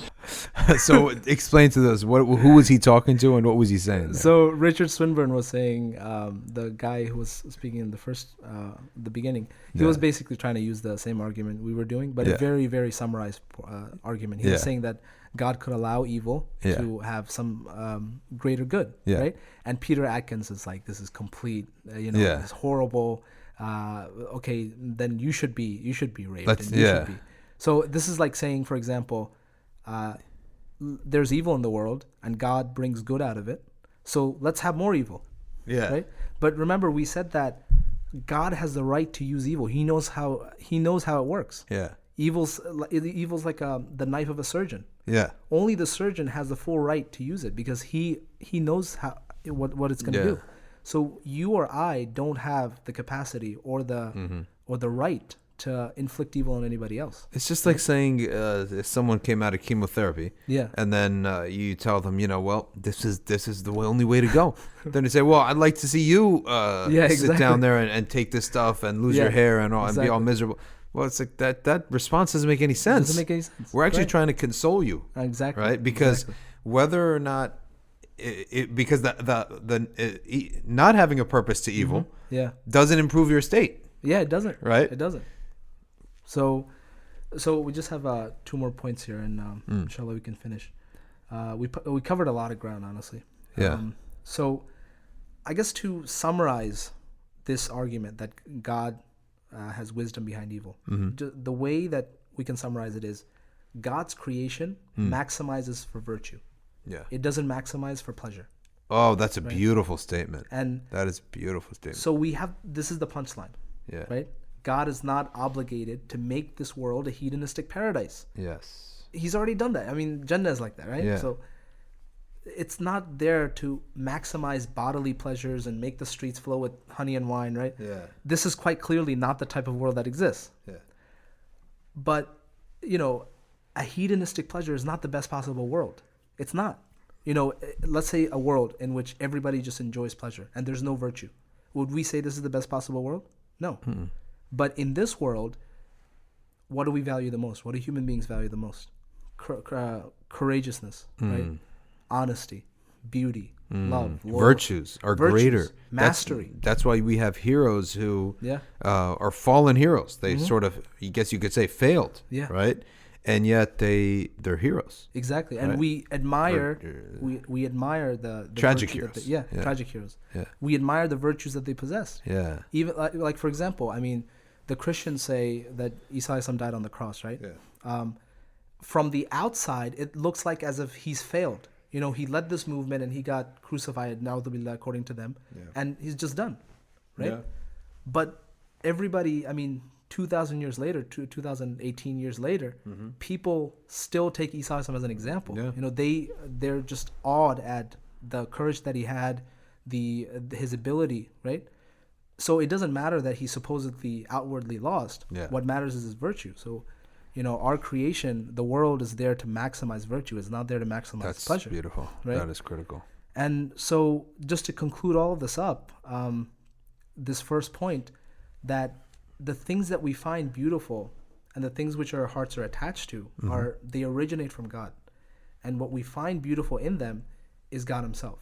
S1: So explain to us, who was he talking to and what was he saying there?
S2: So Richard Swinburne was saying, the guy who was speaking in the beginning, he was basically trying to use the same argument we were doing, but a very, very summarized argument. He was saying that God could allow evil to have some greater good, right? And Peter Atkins is like, this is complete, it's horrible. Okay, then you should be raped. And you should be. So this is like saying, for example, there's evil in the world and God brings good out of it. So let's have more evil. Right? But remember, we said that God has the right to use evil. He knows how it works. Evil's like the knife of a surgeon. Only the surgeon has the full right to use it because he knows what it's going to do. So you or I don't have the capacity or the right to inflict evil on anybody else.
S1: It's just like saying if someone came out of chemotherapy, and then you tell them, well, this is the only way to go. Then they say, well, I'd like to see you sit down there and take this stuff and lose your hair and all and be all miserable. Well, it's like that response doesn't make any sense.
S2: Doesn't make any sense.
S1: We're actually trying to console you.
S2: Exactly.
S1: Right? Because whether or not because the not having a purpose to evil doesn't improve your state.
S2: Yeah, it doesn't.
S1: Right?
S2: It doesn't. So we just have 2 more points here, and inshallah we can finish. We covered a lot of ground, honestly.
S1: Yeah.
S2: So I guess to summarize this argument that God has wisdom behind evil, the way that we can summarize it is God's creation maximizes for virtue.
S1: Yeah.
S2: It doesn't maximize for pleasure.
S1: Oh, that's a beautiful statement.
S2: And
S1: that is a beautiful statement.
S2: so this is the punchline.
S1: Yeah.
S2: Right? God is not obligated to make this world a hedonistic paradise.
S1: Yes.
S2: He's already done that. I mean, Jannah is like that, right?
S1: Yeah.
S2: So it's not there to maximize bodily pleasures and make the streets flow with honey and wine, right?
S1: Yeah.
S2: This is quite clearly not the type of world that exists.
S1: Yeah.
S2: But, a hedonistic pleasure is not the best possible world. It's not. Let's say a world in which everybody just enjoys pleasure and there's no virtue. Would we say this is the best possible world? No. But in this world, what do we value the most? What do human beings value the most? Courageousness, right? Honesty, beauty, love,
S1: virtues are greater.
S2: Mastery.
S1: That's why we have heroes who
S2: Yeah.
S1: are fallen heroes. They sort of, I guess you could say, failed.
S2: Yeah.
S1: Right. And yet they're heroes.
S2: Exactly, and
S1: Right.
S2: we admire we admire the
S1: Tragic
S2: virtue that
S1: heroes.
S2: yeah, tragic heroes.
S1: Yeah.
S2: We admire the virtues that they possess.
S1: Yeah.
S2: Even like for example, I mean, the Christians say that Isa alayhi salam died on the cross, right?
S1: Yeah.
S2: From the outside, it looks like as if he's failed. He led this movement and he got crucified, na'udhu according to them, and he's just done, right?
S1: Yeah.
S2: But everybody, I mean, 2,000 years later, 2018 years later, people still take Isa alayhi salam as an example.
S1: Yeah.
S2: They're just awed at the courage that he had, his ability, right? So it doesn't matter that he supposedly outwardly lost.
S1: Yeah.
S2: What matters is his virtue. So, our creation, the world is there to maximize virtue. It's not there to maximize
S1: That's
S2: pleasure.
S1: beautiful.
S2: Right?
S1: That is critical.
S2: And so just to conclude all of this up, this first point, that the things that we find beautiful and the things which our hearts are attached to they originate from God. And what we find beautiful in them is God himself,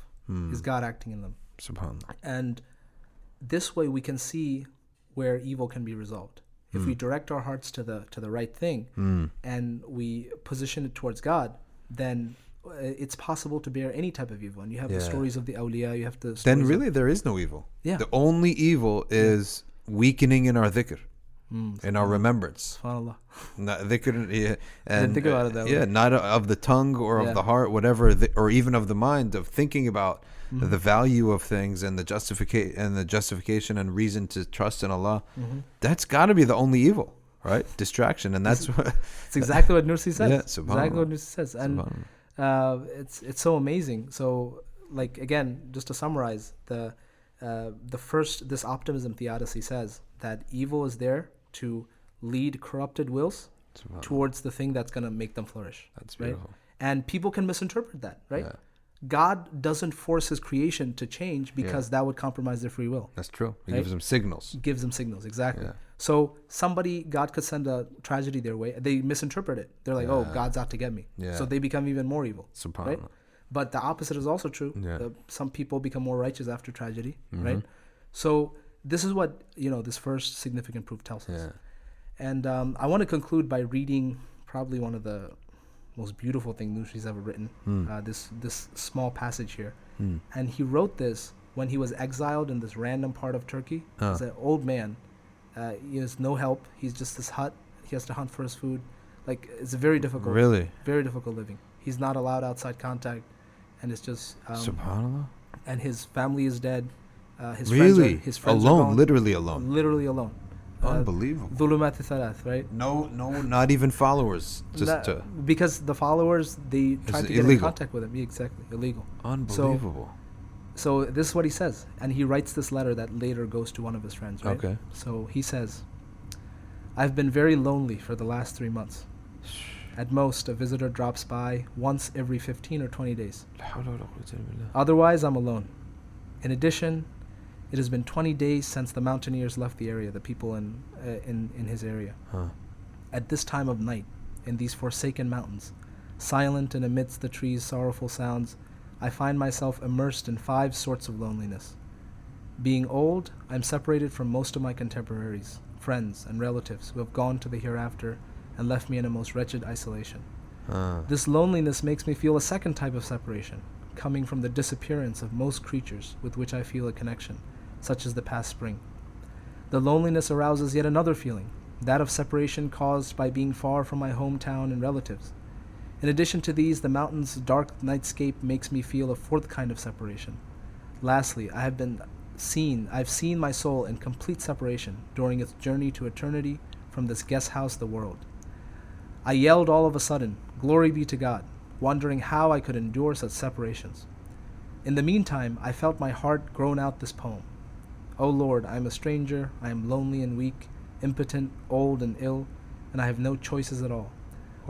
S2: is God acting in them.
S1: SubhanAllah.
S2: And this way we can see where evil can be resolved. If we direct our hearts to the right thing and we position it towards God, then it's possible to bear any type of evil. And you have the stories of the awliya, you have the stories
S1: Then really there is no evil.
S2: Yeah.
S1: The only evil is weakening in our dhikr, in our remembrance.
S2: SubhanAllah.
S1: Not dhikr, and
S2: think about it that way.
S1: not of the tongue or of the heart, whatever, or even of the mind, of thinking about the value of things and the justification and reason to trust in Allah. That's got to be the only evil, right? Distraction, and that's what.
S2: It's exactly what Nursi says.
S1: Yeah,
S2: Exactly what Nursi says, and it's so amazing. So, like again, just to summarize, this optimism Theodicy says that evil is there to lead corrupted wills towards the thing that's going to make them flourish.
S1: That's beautiful.
S2: Right? And people can misinterpret that, right?
S1: Yeah.
S2: God doesn't force his creation to change because that would compromise their free will.
S1: That's true. He
S2: Right?
S1: gives them signals.
S2: Gives them signals, exactly.
S1: Yeah.
S2: So God could send a tragedy their way. They misinterpret it. They're like, oh, God's out to get me.
S1: Yeah.
S2: So they become even more evil.
S1: SubhanAllah.
S2: Right? But the opposite is also true.
S1: Yeah.
S2: Some people become more righteous after tragedy, right? So this is what, this first significant proof tells us.
S1: Yeah.
S2: And I want to conclude by reading probably one of the most beautiful things Nusri's ever written, this small passage here. And he wrote this when he was exiled in this random part of Turkey. He's an old man. He has no help. He's just this hut. He has to hunt for his food. Like, it's very difficult.
S1: Really?
S2: Very difficult living. He's not allowed outside contact. And it's just...
S1: SubhanAllah.
S2: And his family is dead. His
S1: Really?
S2: His friends are
S1: Alone,
S2: gone.
S1: literally alone.
S2: Literally alone.
S1: Unbelievable.
S2: Dhulumat thalath, right?
S1: No, not even followers. Just
S2: because the followers, they tried to get in
S1: illegal.
S2: contact with him. Yeah, exactly, illegal.
S1: Unbelievable.
S2: So this is what he says, and he writes this letter that later goes to one of his friends, right?
S1: Okay.
S2: So he says, I've been very lonely for the last 3 months. At most, a visitor drops by once every 15 or 20 days. Otherwise, I'm alone. In addition, it has been 20 days since the mountaineers left the area, the people in his area. At this time of night, in these forsaken mountains, silent and amidst the trees' sorrowful sounds, I find myself immersed in 5 sorts of loneliness. Being old, I'm separated from most of my contemporaries, friends, and relatives who have gone to the hereafter and left me in a most wretched isolation. This loneliness makes me feel a second type of separation, coming from the disappearance of most creatures with which I feel a connection, such as the past spring. The loneliness arouses yet another feeling, that of separation caused by being far from my hometown and relatives. In addition to these, the mountain's dark nightscape makes me feel a fourth kind of separation. Lastly, I've seen my soul in complete separation during its journey to eternity from this guest house, the world. I yelled all of a sudden, "Glory be to God," wondering how I could endure such separations. In the meantime, I felt my heart groan out this poem. O Lord, I am a stranger, I am lonely and weak, impotent, old and ill, and I have no choices at all.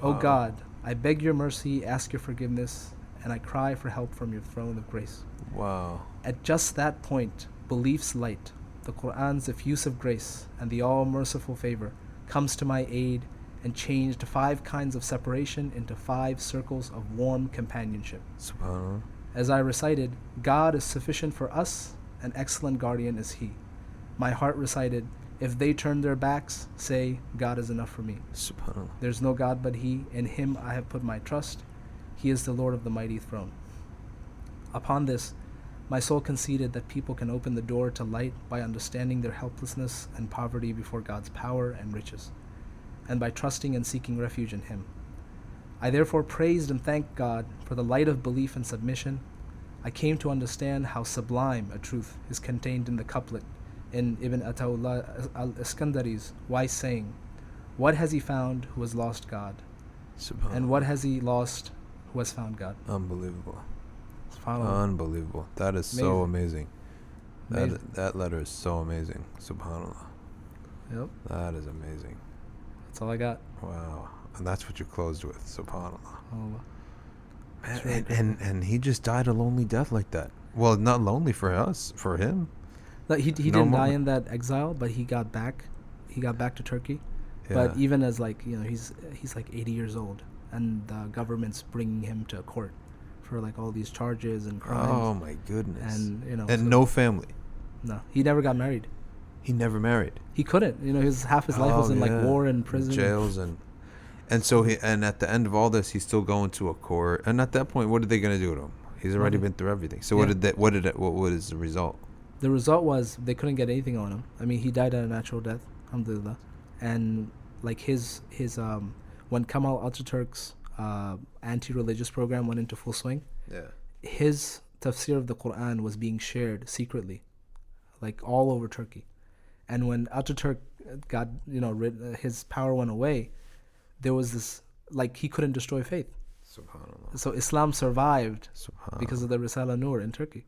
S2: O God, I beg your mercy, ask your forgiveness, and I cry for help from your throne of grace.
S1: Wow.
S2: At just that point, belief's light, the Qur'an's effusive grace, and the all-merciful favor comes to my aid and changed 5 kinds of separation into 5 circles of warm companionship.
S1: Subhanallah.
S2: As I recited, God is sufficient for us, an excellent guardian is He. My heart recited, if they turn their backs, say, God is enough for me.
S1: Subhanallah.
S2: There's no God but He, in Him I have put my trust. He is the Lord of the mighty throne. Upon this, my soul conceded that people can open the door to light by understanding their helplessness and poverty before God's power and riches, and by trusting and seeking refuge in Him. I therefore praised and thanked God for the light of belief and submission. I came to understand how sublime a truth is contained in the couplet in Ibn Ataullah al-Iskandari's wise saying, "What has he found who has lost God?
S1: Subhanallah.
S2: And what has he lost who has found God?"
S1: Unbelievable.
S2: SubhanAllah.
S1: Unbelievable. That is so amazing. That letter is so amazing. Subhanallah.
S2: Yep,
S1: That is amazing.
S2: that's all I got.
S1: Wow. And that's what you closed with. Subhanallah.
S2: Allah.
S1: Man,
S2: really
S1: and he just died a lonely death like that. Well, not lonely for us, for him.
S2: Like, he
S1: No
S2: didn't die
S1: moment.
S2: in that exile, but he got back. He got back to Turkey.
S1: Yeah.
S2: But even as, like, you know, he's like 80 years old, and the government's bringing him to court for like all these charges and crimes.
S1: Oh my goodness.
S2: And you know,
S1: And
S2: so-
S1: no family.
S2: no, he never got married.
S1: He never married.
S2: He couldn't. You know, half his life was in like
S1: yeah.
S2: war and prison.
S1: Jails and so and at the end of all this, he's still going to a court. And at that point, what are they going to do to him? He's already
S2: Nothing.
S1: been through everything. So
S2: Yeah.
S1: what was the result?
S2: The result was they couldn't get anything on him. I mean, he died a natural death, alhamdulillah. And like his when Kemal Ataturk's anti-religious program went into full swing,
S1: Yeah.
S2: his tafsir of the Quran was being shared secretly, like all over Turkey. And when Ataturk got, you know, his power went away, there was this, like, he couldn't destroy faith.
S1: Subhanallah.
S2: So Islam survived
S1: Subhanallah.
S2: because of the Risala Nur in Turkey.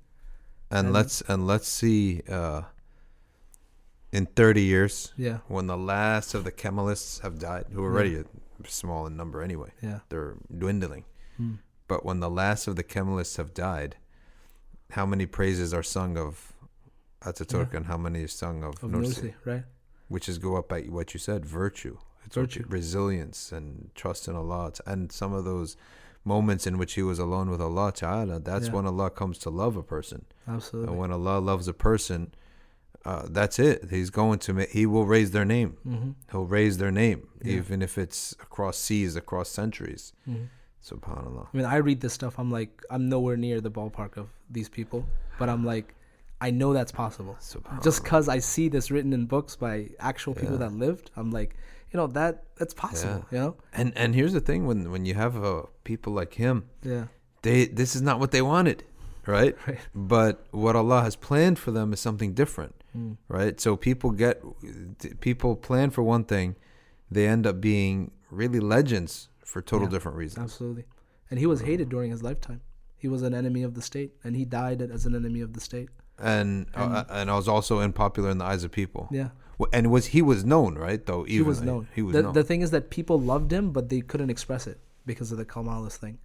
S1: And let's see in 30 years,
S2: Yeah.
S1: when the last of the Kemalists have died, who are already small in number anyway.
S2: Yeah.
S1: They're dwindling.
S2: Hmm.
S1: But when the last of the Kemalists have died, how many praises are sung of Ataturk and how many is sung of
S2: Of
S1: Nursi?
S2: Nursi, right?
S1: Which is go up by what you said, virtue. It's
S2: Virtue.
S1: resilience and trust in Allah. And some of those moments in which he was alone with Allah Ta'ala, that's
S2: Yeah.
S1: when Allah comes to love a person.
S2: Absolutely.
S1: And when Allah loves a person, that's it. He's going to He will raise their name.
S2: Mm-hmm.
S1: He'll raise their name,
S2: Yeah.
S1: even if it's across seas, across centuries.
S2: Mm-hmm.
S1: Subhanallah.
S2: I mean, I read this stuff. I'm like, I'm nowhere near the ballpark of these people, but I'm like, I know that's possible.
S1: Subhanallah.
S2: Just because I see this written in books by actual people
S1: Yeah.
S2: that lived, I'm like, you know, that's possible. You know?
S1: And here's the thing: when you have people like him,
S2: Yeah.
S1: this is not what they wanted, right?
S2: Right.
S1: But what Allah has planned for them is something different, right? So people plan for one thing, they end up being really legends for total
S2: Yeah.
S1: different reasons.
S2: Absolutely. And he was hated during his lifetime. He was an enemy of the state, and he died as an enemy of the state.
S1: And I was also unpopular in the eyes of people.
S2: Yeah.
S1: And he was known, right? Though
S2: He was known.
S1: He was
S2: the,
S1: known.
S2: The thing is that people loved him, but they couldn't express it because of the Kamalist thing,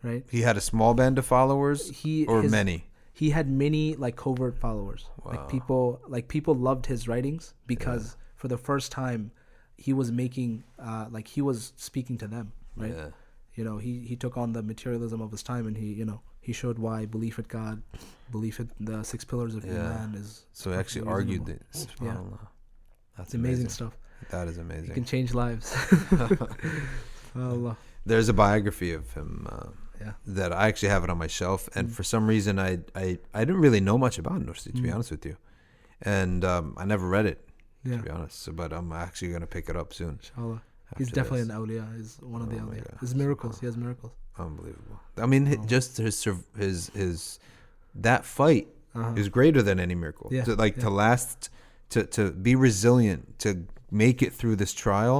S2: right?
S1: He had a small band of followers, or
S2: his-
S1: many.
S2: He had many like covert followers.
S1: Wow.
S2: People loved his writings because for the first time he was making he was speaking to them, right?
S1: Yeah.
S2: You know, he took on the materialism of his time, and he he showed why belief in God, belief in the 6 pillars of Iman is.
S1: So he actually argued this.
S2: Yeah.
S1: That's
S2: It's amazing stuff.
S1: That is
S2: It
S1: amazing.
S2: can change lives. Allah.
S1: There's a biography of him
S2: Yeah.
S1: that I actually have it on my shelf, and for some reason I didn't really know much about Nursi, to be honest with you, and I never read it,
S2: Yeah.
S1: to be honest. So, but I'm actually gonna pick it up soon.
S2: Inshallah. He's
S1: after
S2: definitely
S1: this.
S2: an awliya. He's one of the
S1: Oh my
S2: awliya.
S1: God.
S2: His miracles. He has miracles.
S1: Unbelievable. I mean, just his that fight is greater than any miracle.
S2: Yeah,
S1: To last, to be resilient, to make it through this trial.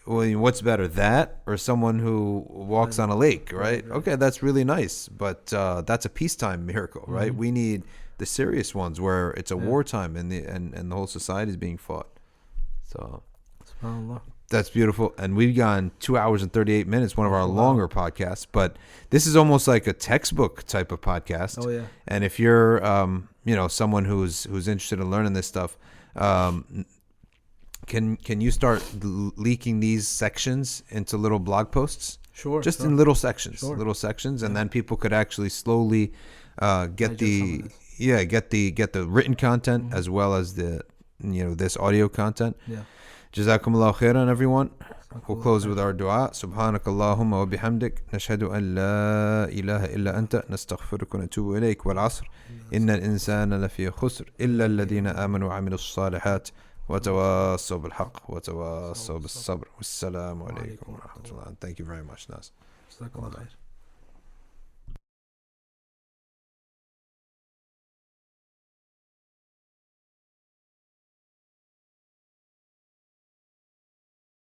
S1: Well, what's better, that or someone who walks on a lake, right? Okay, that's really nice, but that's a peacetime miracle, right? We need the serious ones where it's a wartime and the whole society is being fought. So
S2: SubhanAllah.
S1: that's beautiful. And we've gone 2 hours and 38 minutes, one of our longer podcasts, but this is almost like a textbook type of podcast.
S2: Oh, yeah.
S1: And if you're someone who's interested in learning this stuff, can you start leaking these sections into little blog posts?
S2: Sure.
S1: Just
S2: sure.
S1: in little sections,
S2: Sure.
S1: and then people could actually slowly get
S2: Digest
S1: get the written content as well as the this audio content.
S2: Yeah.
S1: Jazakumullahu khairan, everyone. We'll close with our dua. Subhanak Allahumma wa bihamdik. Nashhadu an la ilaha illa anta. Nastaghfiruka wa natubu ilayk. Wal asr. Inna al-insana lafi khusr. Illa alladhina amanu wa amilu s-salihat. Wa tawassaw bil haqq. Wa tawassaw bis sabr. Wassalamu alaykum wa rahmatullah. Thank you very much, Nas.
S2: Jazakallah khair.